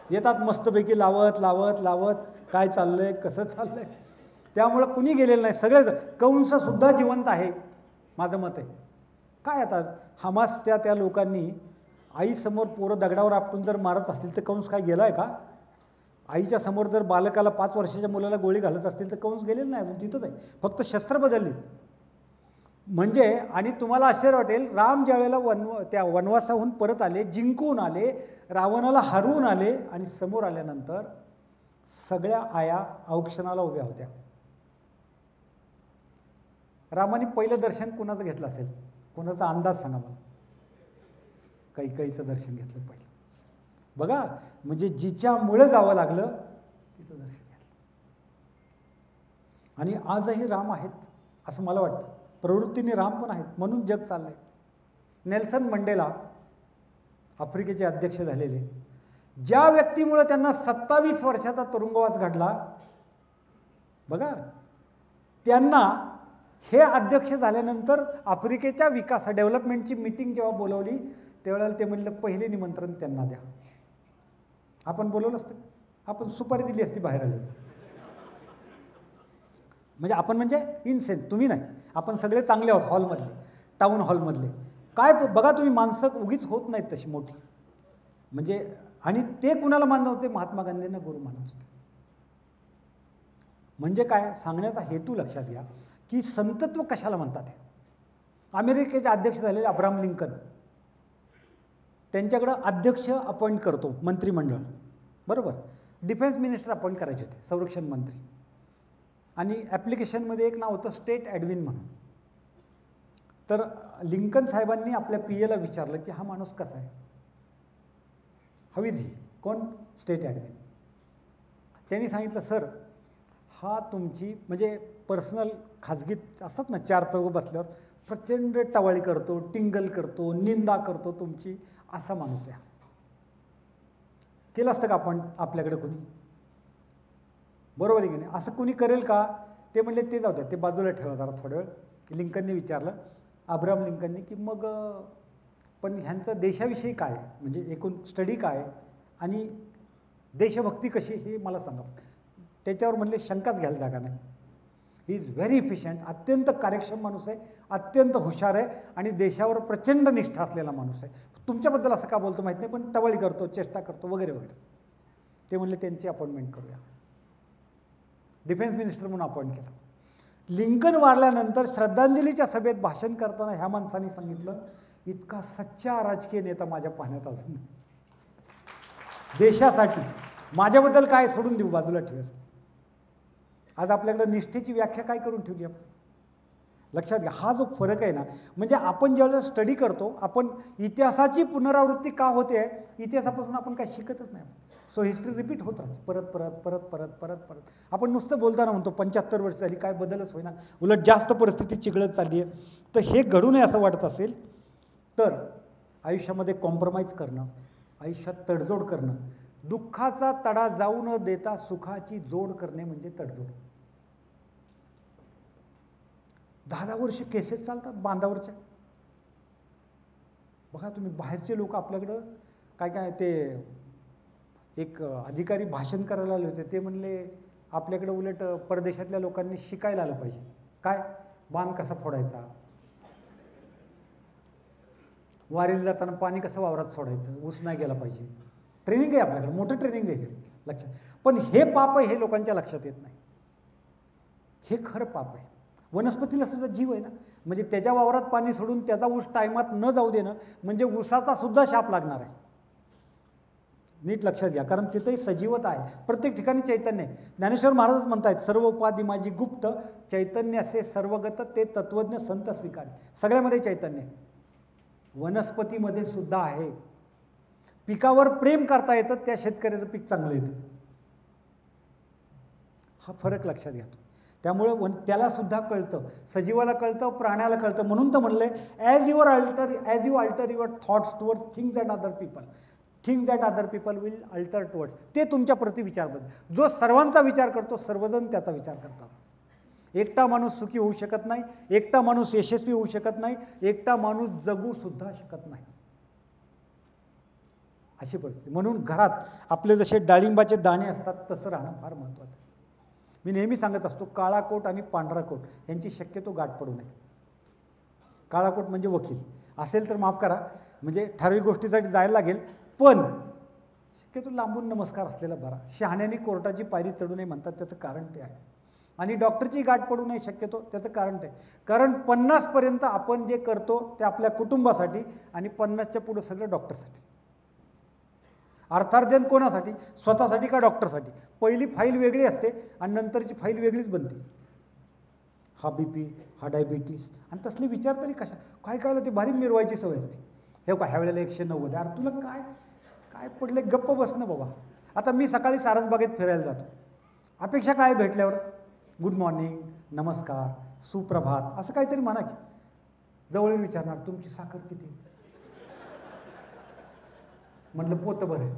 A: येतात मस्तपैकी लावत लावत लावत काय चाललंय, कसं चाललंय. त्यामुळं कुणी गेलेलं नाही, सगळेच. कंससुद्धा जिवंत आहे, माझं मत आहे. काय आता हमासच्या त्या लोकांनी आईसमोर पोरं दगडावर आपटून जर मारत असतील तर कंस काय गेला आहे का? आईच्या समोर जर बालकाला 5 वर्षाच्या मुलाला गोळी घालत असतील तर कंस गेलेलं नाही, अजून तिथंच आहे, फक्त शस्त्र बदललीत. म्हणजे आणि तुम्हाला आश्चर्य वाटेल, राम ज्यावेळेला त्या वनवासाहून परत आले, जिंकून आले, रावणाला हरवून आले, आणि समोर आल्यानंतर सगळ्या आया औक्षणाला उभ्या होत्या. रामाने पहिलं दर्शन कुणाचं घेतलं असेल? कुणाचा अंदाज सांगा मला. कैकेयीचं दर्शन घेतलं पहिलं. बघा, म्हणजे जिच्यामुळे जावं लागलं तिचं दर्शन घेतलं. आणि आजही राम आहेत असं मला वाटतं. प्रवृत्तीने राम पण आहेत, म्हणून जग चाललंय. नेल्सन मंडेला आफ्रिकेचे अध्यक्ष झालेले, ज्या व्यक्तीमुळे त्यांना 27 वर्षाचा तुरुंगवास घडला, बघा, त्यांना हे अध्यक्ष झाल्यानंतर आफ्रिकेच्या डेव्हलपमेंटची मीटिंग जेव्हा बोलवली त्यावेळेला ते म्हणलं पहिले निमंत्रण त्यांना द्या. आपण बोलवलं असतं, आपण सुपारी दिली असती, बाहेर आली. म्हणजे आपण म्हणजे इनसेन्स, तुम्ही नाही, आपण सगळे चांगले आहोत हॉलमधले, टाऊन हॉलमधले. काय बघा तुम्ही, माणसं उगीच होत नाहीत तशी मोठी. म्हणजे आणि ते कुणाला मानत होते? महात्मा गांधींना गुरु मानत होते. म्हणजे काय सांगण्याचा हेतू लक्षात घ्या की संतत्व कशाला म्हणतात. हे अमेरिकेचे अध्यक्ष झालेले अब्राहम लिंकन, त्यांच्याकडं अध्यक्ष अपॉइंट करतो मंत्रिमंडळ, बरोबर. डिफेन्स मिनिस्टर अपॉइंट करायचे होते, संरक्षण मंत्री. आणि ॲप्लिकेशनमध्ये एक नाव होतं स्टेट ॲडविन म्हणून. तर लिंकन साहेबांनी आपल्या PA ला विचारलं की हा माणूस कसा आहे, हाऊ इज ही, कोण? स्टेट ॲडविन. त्यांनी सांगितलं सर, हा तुमची म्हणजे पर्सनल खाजगीत असतात ना 4 चौघ बसल्यावर प्रचंड टवाळी करतो, टिंगल करतो, निंदा करतो तुमची, असा माणूस आहे. केलं असतं का आपण आपल्याकडे कुणी? बरोबर आहे की नाही? असं कुणी करेल का? ते म्हणले ते जाऊ द्या, ते बाजूला ठेवा जरा थोडा वेळ. लिंकनने विचारलं, अब्राहम लिंकनने, की मग पण ह्यांचं देशाविषयी काय, म्हणजे एकूण स्टडी काय आणि देशभक्ती कशी, हे मला सांगा. त्याच्यावर म्हणले शंकाच घ्यायला जागा नाही. ही इज व्हेरी इफिशियंट, अत्यंत कार्यक्षम माणूस आहे, अत्यंत हुशार आहे आणि देशावर प्रचंड निष्ठा असलेला माणूस आहे. तुमच्याबद्दल असं का बोलतो माहीत नाही, पण टवाळी करतो, चेष्टा करतो वगैरे वगैरे. ते म्हणले त्यांची अपॉइंटमेंट करूया. डिफेन्स मिनिस्टर म्हणून अपॉइंट केला. लिंकन वारल्यानंतर श्रद्धांजलीच्या सभेत भाषण करताना ह्या माणसाने सांगितलं, इतका सच्चा राजकीय नेता माझ्या पाहण्यात अजून नाही. देशासाठी माझ्याबद्दल काय सोडून देऊ, बाजूला ठेवायचं. आज आपल्याकडे निष्ठेची व्याख्या काय करून ठेवली आपण? लक्षात घ्या, हा जो फरक आहे ना, म्हणजे आपण ज्यावेळेला स्टडी करतो, आपण इतिहासाची पुनरावृत्ती का होते, इतिहासापासून आपण काय शिकतच नाही. सो हिस्ट्री रिपीट होत राहते परत परत परत परत परत परत. आपण नुसतं बोलताना म्हणतो 75 वर्ष झाली, काय बदलच होईना, उलट जास्त परिस्थिती चिघळत चालली आहे. तर हे घडू नये असं वाटत असेल तर आयुष्यामध्ये कॉम्प्रोमाइज करणं, आयुष्यात तडजोड करणं, दुःखाचा तडा जाऊ न देता सुखाची जोड करणे म्हणजे तडजोड. 10 वर्ष केसेस चालतात बांधावरच्या. बघा तुम्ही, बाहेरचे लोक आपल्याकडं काय काय, ते एक अधिकारी भाषण करायला आले होते, ते म्हणले आपल्याकडं उलट परदेशातल्या लोकांनी शिकायला आलं पाहिजे. काय? बांध कसा फोडायचा, वारीला जाताना पाणी कसं वावरात सोडायचं, ऊस नाही गेला पाहिजे. ट्रेनिंग आहे आपल्याकडे, मोठं ट्रेनिंग आहे लक्षात. पण हे पाप आहे हे लोकांच्या लक्षात येत नाही. हे खरं पाप आहे. वनस्पतीला सुद्धा जीव आहे ना, म्हणजे त्याच्या वावरात पाणी सोडून त्याचा ऊस टायमात न जाऊ देणं म्हणजे ऊसाचा सुद्धा शाप लागणार आहे. नीट लक्षात घ्या, कारण तिथंही सजीवता आहे, प्रत्येक ठिकाणी चैतन्य आहे. ज्ञानेश्वर महाराजच म्हणतायत, सर्व उपाधी माझी गुप्त, चैतन्य असे सर्वगत ते तत्वज्ञ संत स्वीकार. सगळ्यामध्ये चैतन्य आहे, वनस्पतीमध्ये सुद्धा आहे. पिकावर प्रेम करता येतं, त्या शेतकऱ्याचं पीक चांगलं येतं. हा फरक लक्षात घ्या. त्यामुळं त्याला सुद्धा कळतं, सजीवाला कळतं, प्राण्याला कळतं. म्हणून तर म्हणलंय, as you alter your thoughts towards things that other people, things that other people will alter towards. ते तुमच्या प्रति विचार बदल. जो सर्वांचा विचार करतो, सर्वजण त्याचा विचार करतात. एकटा माणूस सुखी होऊ शकत नाही, एकटा माणूस यशस्वी होऊ शकत नाही, एकटा माणूस जगू सुद्धा शकत नाही, अशी परिस्थिती. म्हणून घरात आपले जसे डाळिंबाचे दाणे असतात तसं राहणं फार महत्त्वाचं आहे. मी नेहमी सांगत असतो, काळा कोट आणि पांढरा कोट यांची शक्यतो गाठ पडू नये. काळा कोट म्हणजे वकील असेल तर माफ करा, म्हणजे ठराविक गोष्टीसाठी जायला लागेल, पण शक्यतो लांबून नमस्कार असलेला बरा. शहाण्याने कोर्टाची पायरी चढू नये म्हणतात, त्याचं कारण ते आहे. आणि डॉक्टरची गाठ पडू नये शक्यतो, त्याचं कारण ते. कारण 50पर्यंत आपण जे करतो ते आपल्या कुटुंबासाठी, आणि 50च्या पुढं सगळं डॉक्टरसाठी. अर्थार्जन कोणासाठी? स्वतःसाठी का डॉक्टरसाठी? पहिली फाईल वेगळी असते आणि नंतरची फाईल वेगळीच बनते. हा BP, हा डायबिटीस, आणि तसले विचार तरी कशा काय करायला, ते भारी मिरवायची सवय असते. हे का ह्या वेळेला 190, अरे तुला काय काय पडले, गप्प बसणं बाबा. आता मी सकाळी सारसबागेत फिरायला जातो, अपेक्षा काय भेटल्यावर? गुड मॉर्निंग, नमस्कार, सुप्रभात, असं काहीतरी म्हणा की. जवळून विचारणार, तुमची साखर किती? म्हटलं पोतं बरं आहे.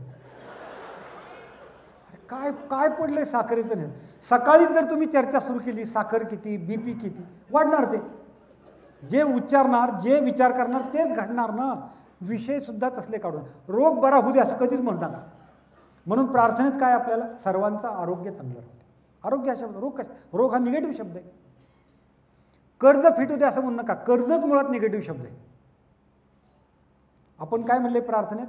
A: अरे काय काय पडलंय साखरेचं नाही. सकाळी जर तुम्ही चर्चा सुरू केली, साखर किती, BP किती, वाढणार ते. जे उच्चारणार, जे विचार करणार तेच घडणार ना. विषय सुद्धा तसले काढून रोग बरा होऊ दे असं कधीच म्हणू नका. म्हणून प्रार्थनेत काय आपल्याला? सर्वांचं आरोग्य चांगलं राहतं. आरोग्य हा शब्द, रोग हा निगेटिव्ह शब्द आहे. कर्ज फिटू दे असं म्हणू नका, कर्जच मुळात निगेटिव्ह शब्द आहे. आपण काय म्हणले प्रार्थनेत?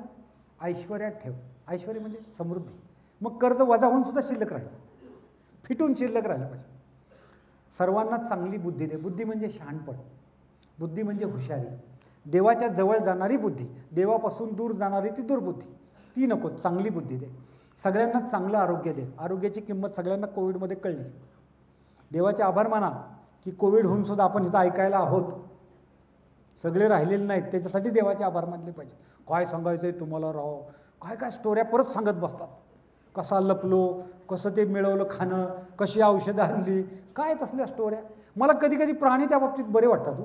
A: ऐश्वर्यात ठेव. ऐश्वर्य म्हणजे समृद्धी. मग कर्ज वजा होऊन सुद्धा शिल्लक राहील, फिटून शिल्लक राहिलं पाहिजे. सर्वांना चांगली बुद्धी दे. बुद्धी म्हणजे शहाणपण, बुद्धी म्हणजे हुशारी, देवाच्या जवळ जाणारी बुद्धी, देवापासून दूर जाणारी ती दुर्बुद्धी, ती नको. चांगली बुद्धी दे. सगळ्यांना चांगलं आरोग्य दे. आरोग्याची किंमत सगळ्यांना कोविडमध्ये कळली. देवाचे आभार माना की कोविड होऊन सुद्धा आपण इथं ऐकायला आहोत, सगळे राहिलेले नाहीत. त्याच्यासाठी देवाचे आभार मानले पाहिजे. काय सांगायचं आहे तुम्हाला राव, काय काय स्टोऱ्या परत सांगत बसतात. कसा लपलो, कसं ते मिळवलं खाणं, कशी औषधं आणली, काय तसल्या स्टोऱ्या. मला कधी कधी प्राणी त्या बाबतीत बरे वाटतात हो,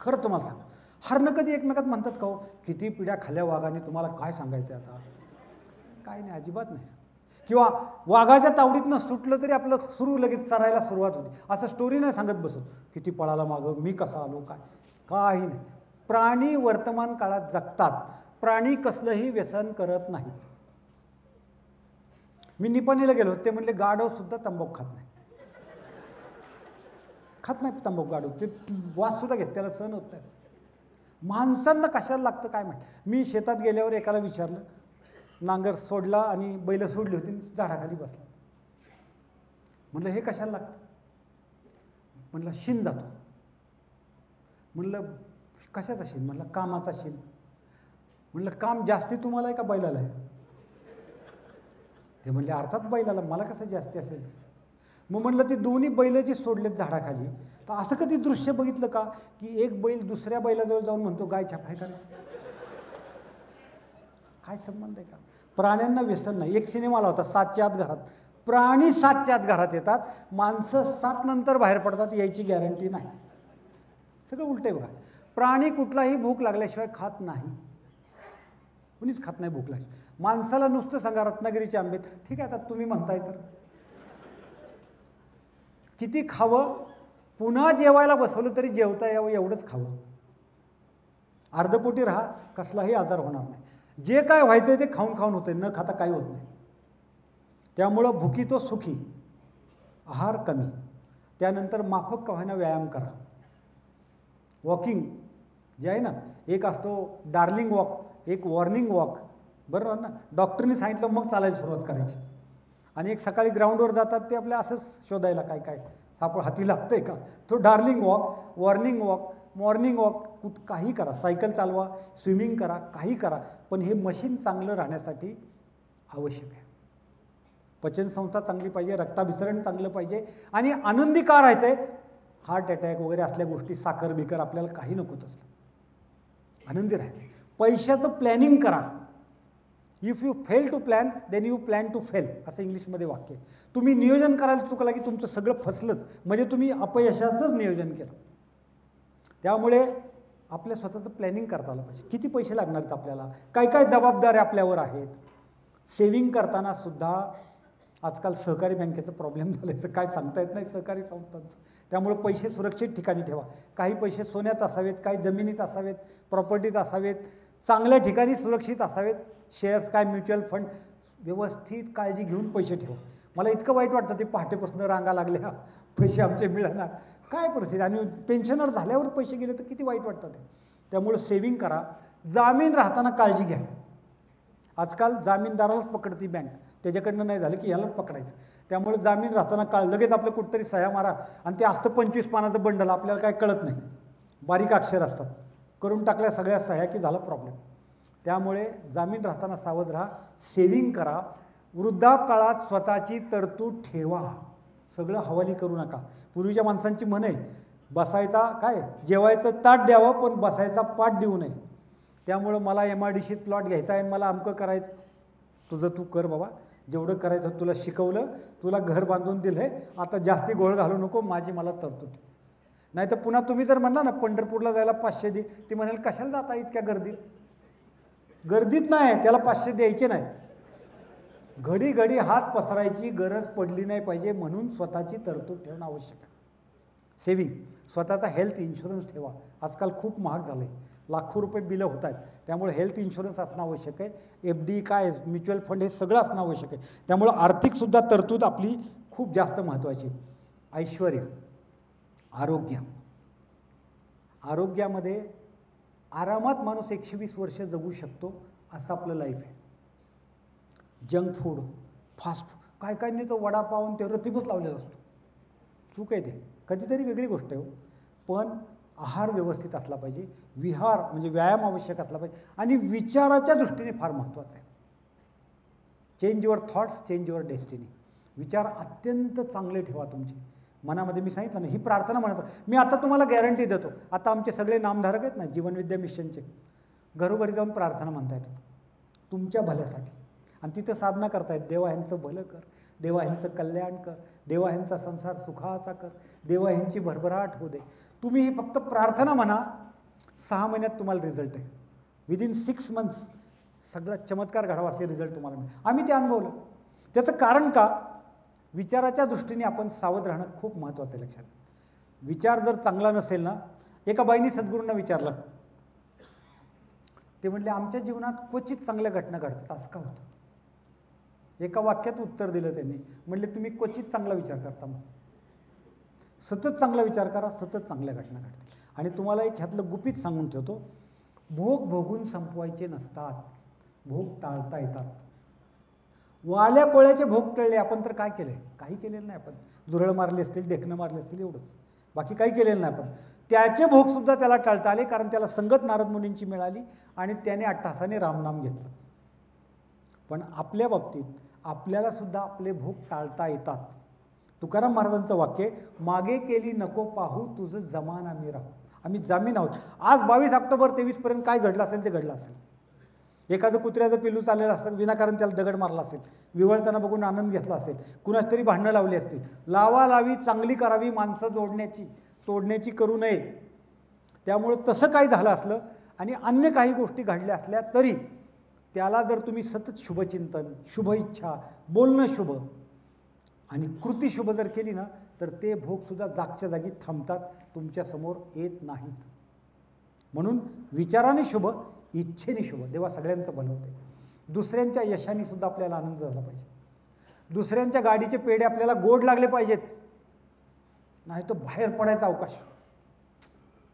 A: खरं तुम्हाला सांग. हरणं कधी एकमेकात म्हणतात का हो, किती पिढ्या खाल्ल्या वाघाने, तुम्हाला काय सांगायचं आता? काय नाही, अजिबात नाही. किंवा वाघाच्या तावडीतनं सुटलं तरी आपलं सुरू लगेच चरायला सुरुवात होती. असं स्टोरी नाही सांगत बसत, किती पळाला मागं, मी कसा आलो, काय काही नाही. प्राणी वर्तमान काळात जगतात. प्राणी कसलंही व्यसन करत नाहीत. मी निपाणीला गेलो, ते म्हणले गाढव सुद्धा तंबाखू खात नाही, खात नाही तंबाखू गाढव. ते वास सुद्धा घेत, त्याला सहन होत नाही. माणसांना कशाला लागतं काय माहिती. मी शेतात गेल्यावर एकाला विचारलं, नांगर सोडला आणि बैल सोडली होती, झाडाखाली बसला. म्हणलं हे कशाला लागतं? म्हणलं शिन जातो. म्हणलं कशाचा शिन? म्हणलं कामाचा शिन. म्हणलं काम जास्ती तुम्हाला आहे का बैलाला आहे? ते म्हणले अर्थात बैलाला, मला कसं जास्ती असेल. मग म्हणलं ते दोन्ही बैल जे सोडलेत झाडाखाली, तर असं कधी दृश्य बघितलं का की एक बैल दुसऱ्या बैलाजवळ जाऊन म्हणतो गाय छाप आहे का? काय संबंध आहे का? प्राण्यांना व्यसन नाही. एक सिनेमा आला होता 7च्या आत घरात. प्राणी 7च्या आत घरात येतात, माणसं 7 नंतर बाहेर पडतात, यायची गॅरंटी नाही. सगळं उलट आहे बघा. प्राणी कुठलाही भूक लागल्याशिवाय खात नाही, कुणीच खात नाही भूक लागली. माणसाला नुसतं सांगा रत्नागिरीचे आंबे, ठीक आहे आता तुम्ही म्हणताय तर किती खावं, पुन्हा जेवायला बसवलं तरी जेवता यावं एवढंच खावं. अर्धपोटी राहा, कसलाही आजार होणार नाही. जे काय व्हायचं आहे ते खाऊन खाऊन होते, न खाता काही होत नाही. त्यामुळं भुकी तो सुखी, आहार कमी, त्यानंतर माफक का होईना व्यायाम करा. वॉकिंग जे आहे ना, एक असतो डार्लिंग वॉक, एक वॉर्निंग वॉक, बरोबर ना. डॉक्टरनी सांगितलं मग चालायला सुरुवात करायची. आणि एक सकाळी ग्राउंडवर जातात ते आपल्या असंच शोधायला काय काय सापड हाती लागतंय का. तो darling walk, warning walk, morning walk काही करा, सायकल चालवा, स्विमिंग करा, काही करा, पण हे मशीन चांगलं राहण्यासाठी आवश्यक आहे. पचनसंस्था चांगली पाहिजे, रक्ताभिसरण चांगलं पाहिजे आणि आनंदी का राहायचं आहे. हार्ट अटॅक वगैरे असल्या गोष्टी, साखर बिकर आपल्याला काही नकोत असलं, आनंदी राहायचं. पैशाचं प्लॅनिंग करा. If you fail to plan then you plan to fail, असं इंग्लिशमध्ये वाक्य आहे. तुम्ही नियोजन करायला चुकला की तुमचं सगळं फसलंच, म्हणजे तुम्ही अपयशाचंच नियोजन केलं. त्यामुळे आपल्या स्वतःचं प्लॅनिंग करता आलं पाहिजे. किती पैसे लागणार आहेत आपल्याला, काय काय जबाबदाऱ्या आपल्यावर आहेत. सेविंग करताना सुद्धा आजकाल सहकारी बँकेचं प्रॉब्लेम झाल्याचं काय सांगता येत नाही सहकारी संस्थांचं. त्यामुळे पैसे सुरक्षित ठिकाणी ठेवा. काही पैसे सोन्यात असावेत, काही जमिनीत असावेत, प्रॉपर्टीत असावेत, चांगल्या ठिकाणी सुरक्षित असावेत. शेअर्स काय, म्युच्युअल फंड, व्यवस्थित काळजी घेऊन पैसे ठेवा. मला इतकं वाईट वाटतं ते पहाटेपासून रांगा लागल्या, पैसे आमचे मिळणार, काय परिस्थिती. आणि पेन्शनर झाल्यावर पैसे गेले तर किती वाईट वाटतं ते. त्यामुळे सेविंग करा. जामीन राहताना काळजी घ्या. आजकाल जामीनदारालाच पकडती बँक, त्याच्याकडनं नाही झालं की ह्यालाच पकडायचं. त्यामुळे जामीन राहताना लगेच आपलं कुठंतरी सह्या मारा, आणि ते असतं 25 पानाचं बंडल, आपल्याला काय कळत नाही, बारीक अक्षर असतात, करून टाकल्या सगळ्या सह्या की झाला प्रॉब्लेम. त्यामुळे जामीन राहताना सावध राहा. सेविंग करा. वृद्धापकाळात स्वतःची तरतूद ठेवा. सगळं हवाली करू नका. पूर्वीच्या माणसांची म्हण आहे, बसायचा काय, जेवायचं ताट द्यावं पण बसायचा पाठ देऊ नये. त्यामुळं मला MIDCत प्लॉट घ्यायचा आहे, मला अमकं करायचं. तुझं तू कर बाबा, जेवढं करायचं तुला शिकवलं, तुला घर बांधून दिलं आहे, आता जास्ती गोळ घालू नको, माझी मला तरतूद. नाही तर पुन्हा तुम्ही जर म्हणला ना पंढरपूरला जायला 500 दे, ती म्हणाल कशाला जाता इतक्या गर्दीत. गर्दीत नाही, त्याला 500 द्यायचे नाहीत. घडी घडी हात पसरायची गरज पडली नाही पाहिजे, म्हणून स्वतःची तरतूद ठेवणं आवश्यक आहे. सेविंग, स्वतःचा हेल्थ इन्शुरन्स ठेवा. आजकाल खूप महाग झालं आहे, लाखो रुपये बिलं होत आहेत. त्यामुळे हेल्थ इन्शुरन्स असणं आवश्यक आहे. FD काय, म्युच्युअल फंड, हे सगळं असणं आवश्यक आहे. त्यामुळं आर्थिकसुद्धा तरतूद आपली खूप जास्त महत्त्वाची. ऐश्वर्य, आरोग्य. आरोग्यामध्ये आरामात माणूस 120 वर्ष जगू शकतो असं आपलं लाईफ आहे. जंक फूड, फास्ट फूड, काय काय नाही तो वडापाव आणि ते रतीबच लावलेला असतो. चूक आहे ते, कधीतरी वेगळी गोष्ट आहे. पण आहार व्यवस्थित असला पाहिजे, विहार म्हणजे व्यायाम आवश्यक असला पाहिजे, आणि विचाराच्या दृष्टीने फार महत्त्वाचं आहे. Change your thoughts, change your destiny. विचार अत्यंत चांगले ठेवा तुमचे मनामध्ये. मी सांगितलं ना, ही प्रार्थना म्हणत मी आता तुम्हाला गॅरंटी देतो. आता आमचे सगळे नामधारक आहेत ना जीवनविद्या मिशनचे, घरोघरी जाऊन प्रार्थना म्हणता येतात तुमच्या भल्यासाठी, आणि तिथं साधना करतायत. देवा ह्यांचं भलं कर, देवा ह्यांचं कल्याण कर, देवा ह्यांचा संसार सुखाचा कर, देवा ह्यांची भरभराट होऊ दे. तुम्ही ही फक्त प्रार्थना म्हणा, 6 महिन्यात तुम्हाला रिझल्ट आहे. विदिन 6 मंथ्स सगळा चमत्कार घडावा असे रिझल्ट तुम्हाला मिळेल. आम्ही ते अनुभवलं. त्याचं कारण का, विचाराच्या दृष्टीने आपण सावध राहणं खूप महत्त्वाचं आहे. लक्षात, विचार जर चांगला नसेल ना, एका बाईंनी सद्गुरूंना विचारलं, ते म्हणले आमच्या जीवनात क्वचित चांगल्या घटना घडतात, असं का होतं. एका वाक्यात उत्तर दिलं त्यांनी. म्हणले तुम्ही क्वचित चांगला विचार करता, मग सतत चांगला विचार करा, सतत चांगल्या घटना घडतील. आणि तुम्हाला एक ह्यातलं गुपित सांगून ठेवतो, भोग भोगून संपवायचे नसतात, भोग टाळता येतात. वाल्या कोळ्याचे भोग टळले, आपण तर काय केलं, काही केलेलं नाही. आपण झुरळ मारले असतील, ढेकणं मारले असतील, एवढंच, बाकी काही केलेलं नाही. आपण त्याचे भोगसुद्धा त्याला टाळता आले, कारण त्याला संगत नारद मुनींची मिळाली आणि त्याने अट्टहासाने रामनाम घेतलं. पण आपल्या बाबतीत आपल्याला सुद्धा आपले भोग टाळता येतात. तुकाराम महाराजांचं वाक्य, मागे केली नको पाहू, तुझं जमान आम्ही राहू. आम्ही जामीन आहोत. आज 22 ऑक्टोबर 23पर्यंत काय घडलं असेल ते घडलं असेल. एखादं कुत्र्याचं पिल्लू चाललेलं असतं, विनाकारण त्याला दगड मारला असेल, विवळताना बघून आनंद घेतला असेल, कुणाच तरी भांडणं लावली असतील. लावालावी चांगली करावी, माणसं जोडण्याची, तोडण्याची करू नये. त्यामुळं तसं काही झालं असलं आणि अन्य काही गोष्टी घडल्या असल्या तरी त्याला जर तुम्ही सतत शुभचिंतन, शुभ इच्छा, बोलणं शुभ आणि कृती शुभ जर केली ना, तर ते भोगसुद्धा जागच्या जागी थांबतात, तुमच्यासमोर येत नाहीत. म्हणून विचाराने शुभ, इच्छेने शुभ, देवा सगळ्यांचं भलं होते. दुसऱ्यांच्या यशाने सुद्धा आपल्याला आनंद झाला पाहिजे. दुसऱ्यांच्या गाडीचे पेढे आपल्याला गोड लागले पाहिजेत, नाही तर बाहेर पडायचा अवकाश.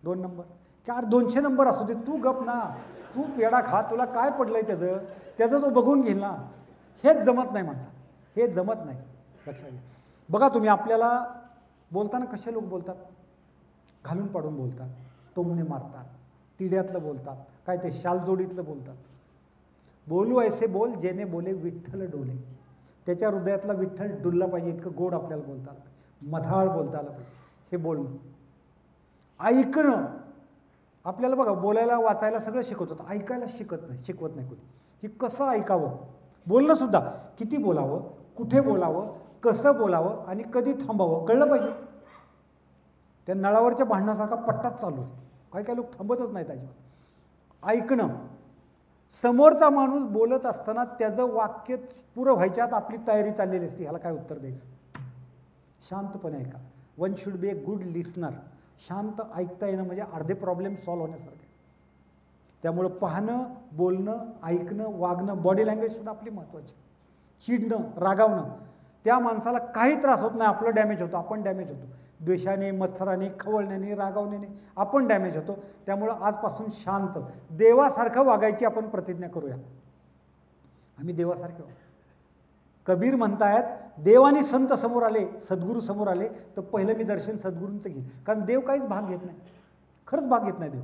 A: 2 नंबर का 200 नंबर असू दे, तू गप ना, तू पेढा खा, तुला काय पडलंय त्याचं तो बघून घेईल ना. हेच जमत नाही माणसा, हे जमत नाही. लक्षात घ्या. बघा तुम्ही, आपल्याला बोलताना कसे लोक बोलतात, घालून पाडून बोलतात, टोमणे मारतात, तिड्यातलं बोलतात, काय ते शालजोडीतलं बोलतात. बोलू ऐसे बोल जेने बोले विठ्ठल डोले. त्याच्या हृदयातला विठ्ठल डुलला पाहिजे इतकं गोड आपल्याला बोलता आलं पाहिजे, मधाळ बोलता आलं पाहिजे. हे बोलणं. ऐकणं. आपल्याला बघा बोलायला वाचायला सगळं शिकवत होतं, ऐकायला शिकवत नाही कोणी, की कसं ऐकावं. बोलणंसुद्धा किती बोलावं, कुठे बोलावं, कसं बोलावं आणि कधी थांबावं कळलं पाहिजे. त्या नळावरच्या भांडणासारखा पट्टाच चालू आहे. काही लोक थांबतच नाहीत अजिबात. ऐकणं. समोरचा माणूस बोलत असताना त्याचं वाक्य पुरं व्हायच्या आत आपली तयारी चाललेली असते, ह्याला काय उत्तर द्यायचं. शांतपणे ऐका. One should be a good listener. शांत ऐकता येणं म्हणजे अर्धे प्रॉब्लेम सॉल्व्ह होण्यासारखे. त्यामुळं पाहणं, बोलणं, ऐकणं, वागणं, बॉडी लँग्वेजसुद्धा आपली महत्त्वाची. चिडणं, रागावणं. त्या माणसाला काही त्रास होत नाही, आपलं डॅमेज होतं, आपण डॅमेज होतो. द्वेषाने, मत्सराने, खवळण्याने, रागावण्याने आपण डॅमेज होतो. त्यामुळं आजपासून शांत, देवासारखं वागायची आपण प्रतिज्ञा करूया. आम्ही देवासारखे आहोत. कबीर म्हणतायत, देव आणि संत समोर आले, सद्गुरू समोर आले तर पहिलं मी दर्शन सद्गुरूंचं घेईन. कारण देव काहीच भाग घेत नाही, खरंच भाग घेत नाही देव.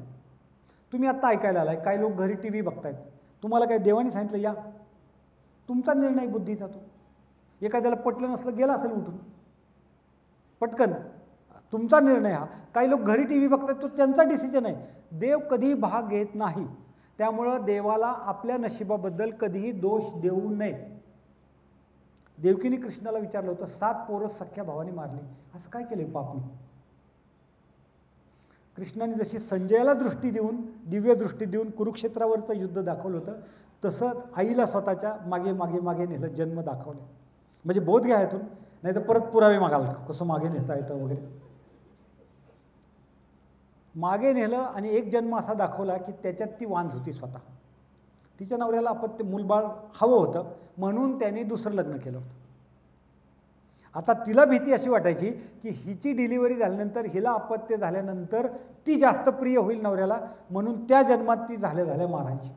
A: तुम्ही आत्ता ऐकायला आलाय, काही लोक घरी टी व्ही बघतायत, तुम्हाला काय देवाने सांगितलं या? तुमचा निर्णय बुद्धीचा तो. एखाद्याला पटलं नसलं गेला असेल उठून पटकन, तुमचा निर्णय हा. काही लोक घरी टी व्ही बघतात, तो त्यांचा डिसिजन आहे. देव कधीही भाग घेत नाही. त्यामुळं देवाला आपल्या नशिबाबद्दल कधीही दोष देऊ नये. देवकीने कृष्णाला विचारलं होतं, 7 पोरं सख्या भावाने मारली, असं काय केलं पाप मी? कृष्णाने जशी संजयाला दृष्टी देऊन, दिव्य दृष्टी देऊन कुरुक्षेत्रावरचं युद्ध दाखवलं होतं, तसं आईला स्वतःच्या मागे मागे मागे नेलं, जन्म दाखवले. म्हणजे बोध घ्या यातून, नाही तर परत पुरावे मागाल कसं मागे नेता येतं वगैरे. मागे नेलं आणि एक जन्म असा दाखवला की त्याच्यात ती वांझ होती स्वतः. तिच्या नवऱ्याला अपत्य मूलबाळ हवं होतं म्हणून त्याने दुसरं लग्न केलं होतं. आता तिला भीती अशी वाटायची की हिची डिलिव्हरी झाल्यानंतर, हिला अपत्य झाल्यानंतर ती जास्त प्रिय होईल नवऱ्याला, म्हणून त्या जन्मात ती झाल्या मारायची.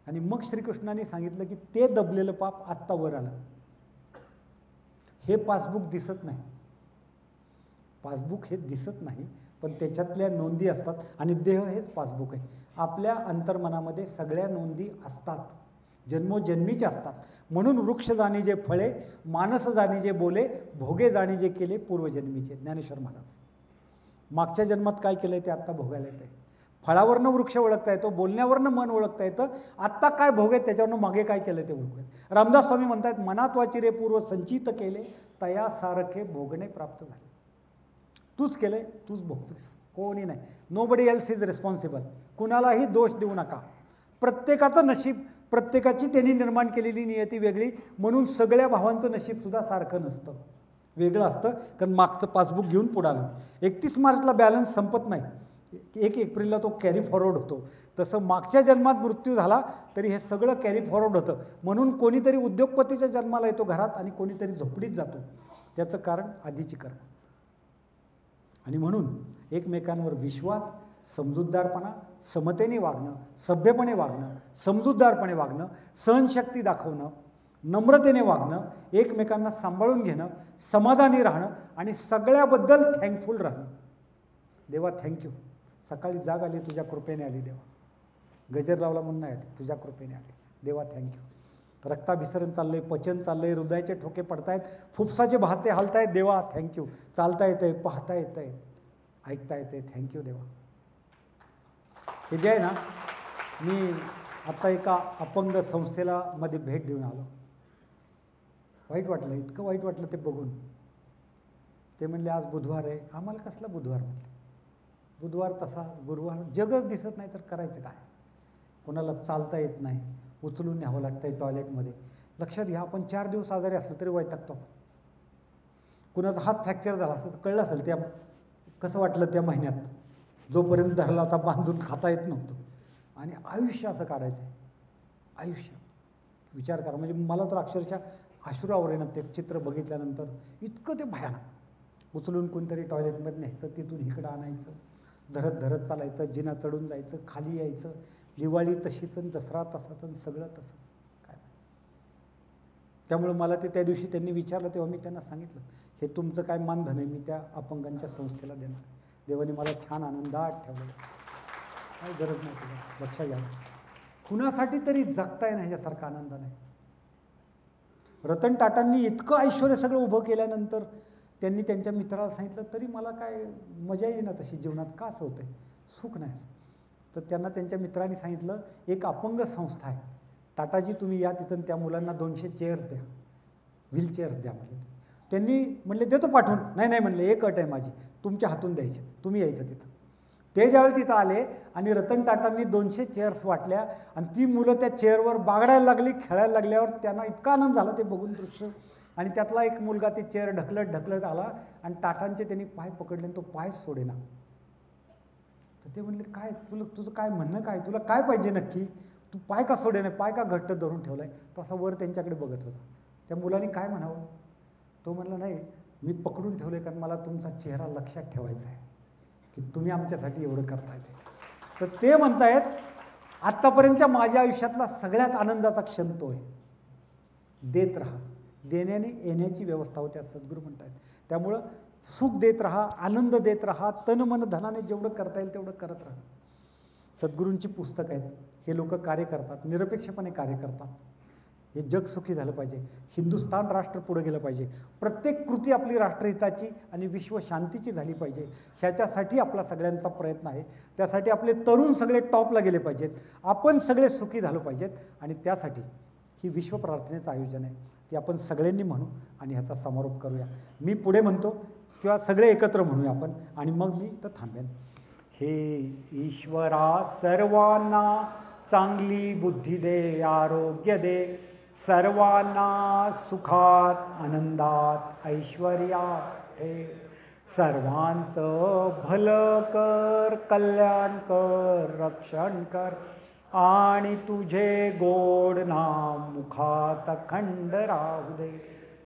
A: आणि मग श्रीकृष्णाने सांगितलं की ते दबलेलं पाप आत्ता वर आलं. हे पासबुक दिसत नाही, पासबुक हे दिसत नाही, पण त्याच्यातल्या नोंदी असतात आणि देह हेच पासबुक आहे. आपल्या अंतर्मनामध्ये सगळ्या नोंदी असतात, जन्मोजन्मीचे असतात. म्हणून वृक्ष जाणी जे फळे, मानस जाणी जे बोले, भोगे जाणी जे केले पूर्वजन्मीचे. ज्ञानेश्वर महाराज. मागच्या जन्मात काय केलं ते आत्ता भोगायला येतं आहे. फळावरनं वृक्ष ओळखता येतो, बोलण्यावरनं मन ओळखता येतं. आत्ता काय भोग आहेत त्याच्यावरनं मागे काय केलं ते ओळखत. रामदास स्वामी म्हणतात, मनात वाचिरे पूर्व संचित केले, तया सारखे भोगणे प्राप्त झाले. तूच केले, तूच भोगतोयस, कोणी नाही. Nobody else is responsible. कुणालाही दोष देऊ नका. प्रत्येकाचं नशीब, प्रत्येकाची त्यांनी निर्माण केलेली नियती वेगळी. म्हणून सगळ्या भावांचं नशीबसुद्धा सारखं नसतं, वेगळं असतं. कारण मागचं पासबुक घेऊन पुढं आलं. 31 मार्चला बॅलन्स संपत नाही, 1 एप्रिलला तो कॅरी फॉरवर्ड होतो. तसं मागच्या जन्मात मृत्यू झाला तरी हे सगळं कॅरी फॉरवर्ड होतं. म्हणून कोणीतरी उद्योगपतीच्या जन्माला येतो घरात आणि कोणीतरी झोपडीत जातो. त्याचं कारण आधीची कर्म. आणि म्हणून एकमेकांवर विश्वास, समजूतदारपणा, समतेने वागणं, सभ्यपणे वागणं, समजूतदारपणे वागणं, सहनशक्ती दाखवणं, नम्रतेने वागणं, एकमेकांना सांभाळून घेणं, समाधानी राहणं आणि सगळ्याबद्दल थँकफुल राहणं. देवा थँक्यू, सकाळी जाग आली तुझ्या कृपेने आली देवा. गजर लावला म्हणून नाही आली, तुझ्या कृपेने आली देवा थँक्यू. रक्ताभिसरण चाललंय, पचन चाललंय, हृदयाचे ठोके पडतायत, फुफ्साचे भाते हलतायत देवा थँक्यू. चालता येतंय, पाहता येतंय, ऐकता येतंय, थँक्यू देवा. हे जे आहे ना, मी आत्ता एका अपंग संस्थेला मध्ये भेट देऊन आलो. वाईट वाटलं, इतकं वाईट वाटलं ते बघून. ते म्हणले आज बुधवार आहे. आम्हाला कसला बुधवार म्हणले? बुधवार तसाच, गुरुवार, जगच दिसत नाही तर करायचं काय? कोणाला चालता येत नाही, उचलून न्यावं लागतं आहे टॉयलेटमध्ये. लक्षात घ्या, आपण 4 दिवस आजारी असलो तरी वैतागतो आपण. कुणाचा हात फ्रॅक्चर झाला असं कळलं असेल त्या, कसं वाटलं त्या महिन्यात, जोपर्यंत धरला होता बांधून खाता येत नव्हतं. आणि आयुष्य असं काढायचं आहे, आयुष्य. विचार करा, म्हणजे मला तर अक्षरशः अश्रू येणं ते चित्र बघितल्यानंतर. इतकं ते भयानक. उचलून कोणतरी टॉयलेटमध्ये न्यायचं, तिथून इकडं आणायचं, धरत धरत चालायचं, जिना चढून जायचं, खाली यायचं. दिवाळी तशीच आणि दसरा तसाच आणि सगळं तसंच काय. त्यामुळं मला ते त्या दिवशी त्यांनी विचारलं तेव्हा मी त्यांना सांगितलं, हे तुमचं काय मानधन आहे, मी त्या अपंगांच्या संस्थेला देणार. देवाने मला छान आनंदात ठेवलं. काही गरज नाही तुझं, लक्षात घ्या. कुणासाठी तरी जगताय ना ह्याच्यासारखा आनंद नाही. रतन टाटांनी इतकं ऐश्वर सगळं उभं केल्यानंतर त्यांनी त्यांच्या मित्राला सांगितलं तरी मला काय मजा येईना तशी जीवनात, का असं होतंय, सुख नाही. तर त्यांना त्यांच्या मित्रांनी सांगितलं एक अपंग संस्था आहे, टाटाजी तुम्ही या तिथं, त्या मुलांना 200 चेअर्स द्या, व्हीलचेअर्स द्या म्हणले. त्यांनी म्हणले देतो पाठवून. नाही नाही म्हणले, एक अट आहे माझी, तुमच्या हातून द्यायचे, तुम्ही यायचं तिथं. ते ज्यावेळी तिथं आले आणि रतन टाटांनी 200 चेअर्स वाटल्या आणि ती मुलं त्या चेअरवर बागडायला लागली, खेळायला लागल्यावर त्यांना इतका आनंद झाला ते बघून दृश्य. आणि त्यातला एक मुलगा ते चेअर ढकलत ढकलत आला आणि टाटांचे त्यांनी पाय पकडले आणि तो पाय सोडेना. तर ते म्हणले काय तुझं काय म्हणणं काय, तुला काय पाहिजे नक्की, तू पाय का सोडेना, पाय का घट्ट धरून ठेवलाय. तो असा वर त्यांच्याकडे बघत होता. त्या मुलाने काय म्हणावं, तो म्हणला नाही मी पकडून ठेवले कारण मला तुमचा चेहरा लक्षात ठेवायचा आहे की तुम्ही आमच्यासाठी एवढं करताय ते. तर ते म्हणतायत आत्तापर्यंतच्या माझ्या आयुष्यातला सगळ्यात आनंदाचा क्षण तो आहे. देत राहा, देण्याने येण्याची व्यवस्था होते असं सद्गुरू म्हणतायत. त्यामुळं सुख देत राहा, आनंद देत राहा, तन मन धनाने जेवढं करता येईल तेवढं करत राहा. सद्गुरूंची पुस्तकं आहेत, हे लोक कार्य करतात, निरपेक्षपणे कार्य करतात. हे जग सुखी झालं पाहिजे, हिंदुस्थान राष्ट्र पुढे गेलं पाहिजे, प्रत्येक कृती आपली राष्ट्रहिताची आणि विश्वशांतीची झाली पाहिजे. ह्याच्यासाठी आपला सगळ्यांचा प्रयत्न आहे. त्यासाठी आपले तरुण सगळे टॉपला गेले पाहिजेत, आपण सगळे सुखी झालो पाहिजेत. आणि त्यासाठी ही विश्व प्रार्थनेचं आयोजन आहे, ते आपण सगळ्यांनी म्हणू आणि ह्याचा समारोप करूया. मी पुढे म्हणतो किंवा सगळे एकत्र म्हणूया आपण, आणि मग मी तर थांबेन. हे ईश्वरा सर्वांना चांगली बुद्धी दे, आरोग्य दे, सर्वांना सुखात आनंदात ऐश्वर्यात ठेव, सर्वांचं भलं कर, कल्याण कर, रक्षण कर, आणि तुझे गोड नाम मुखात अखंड राहू दे.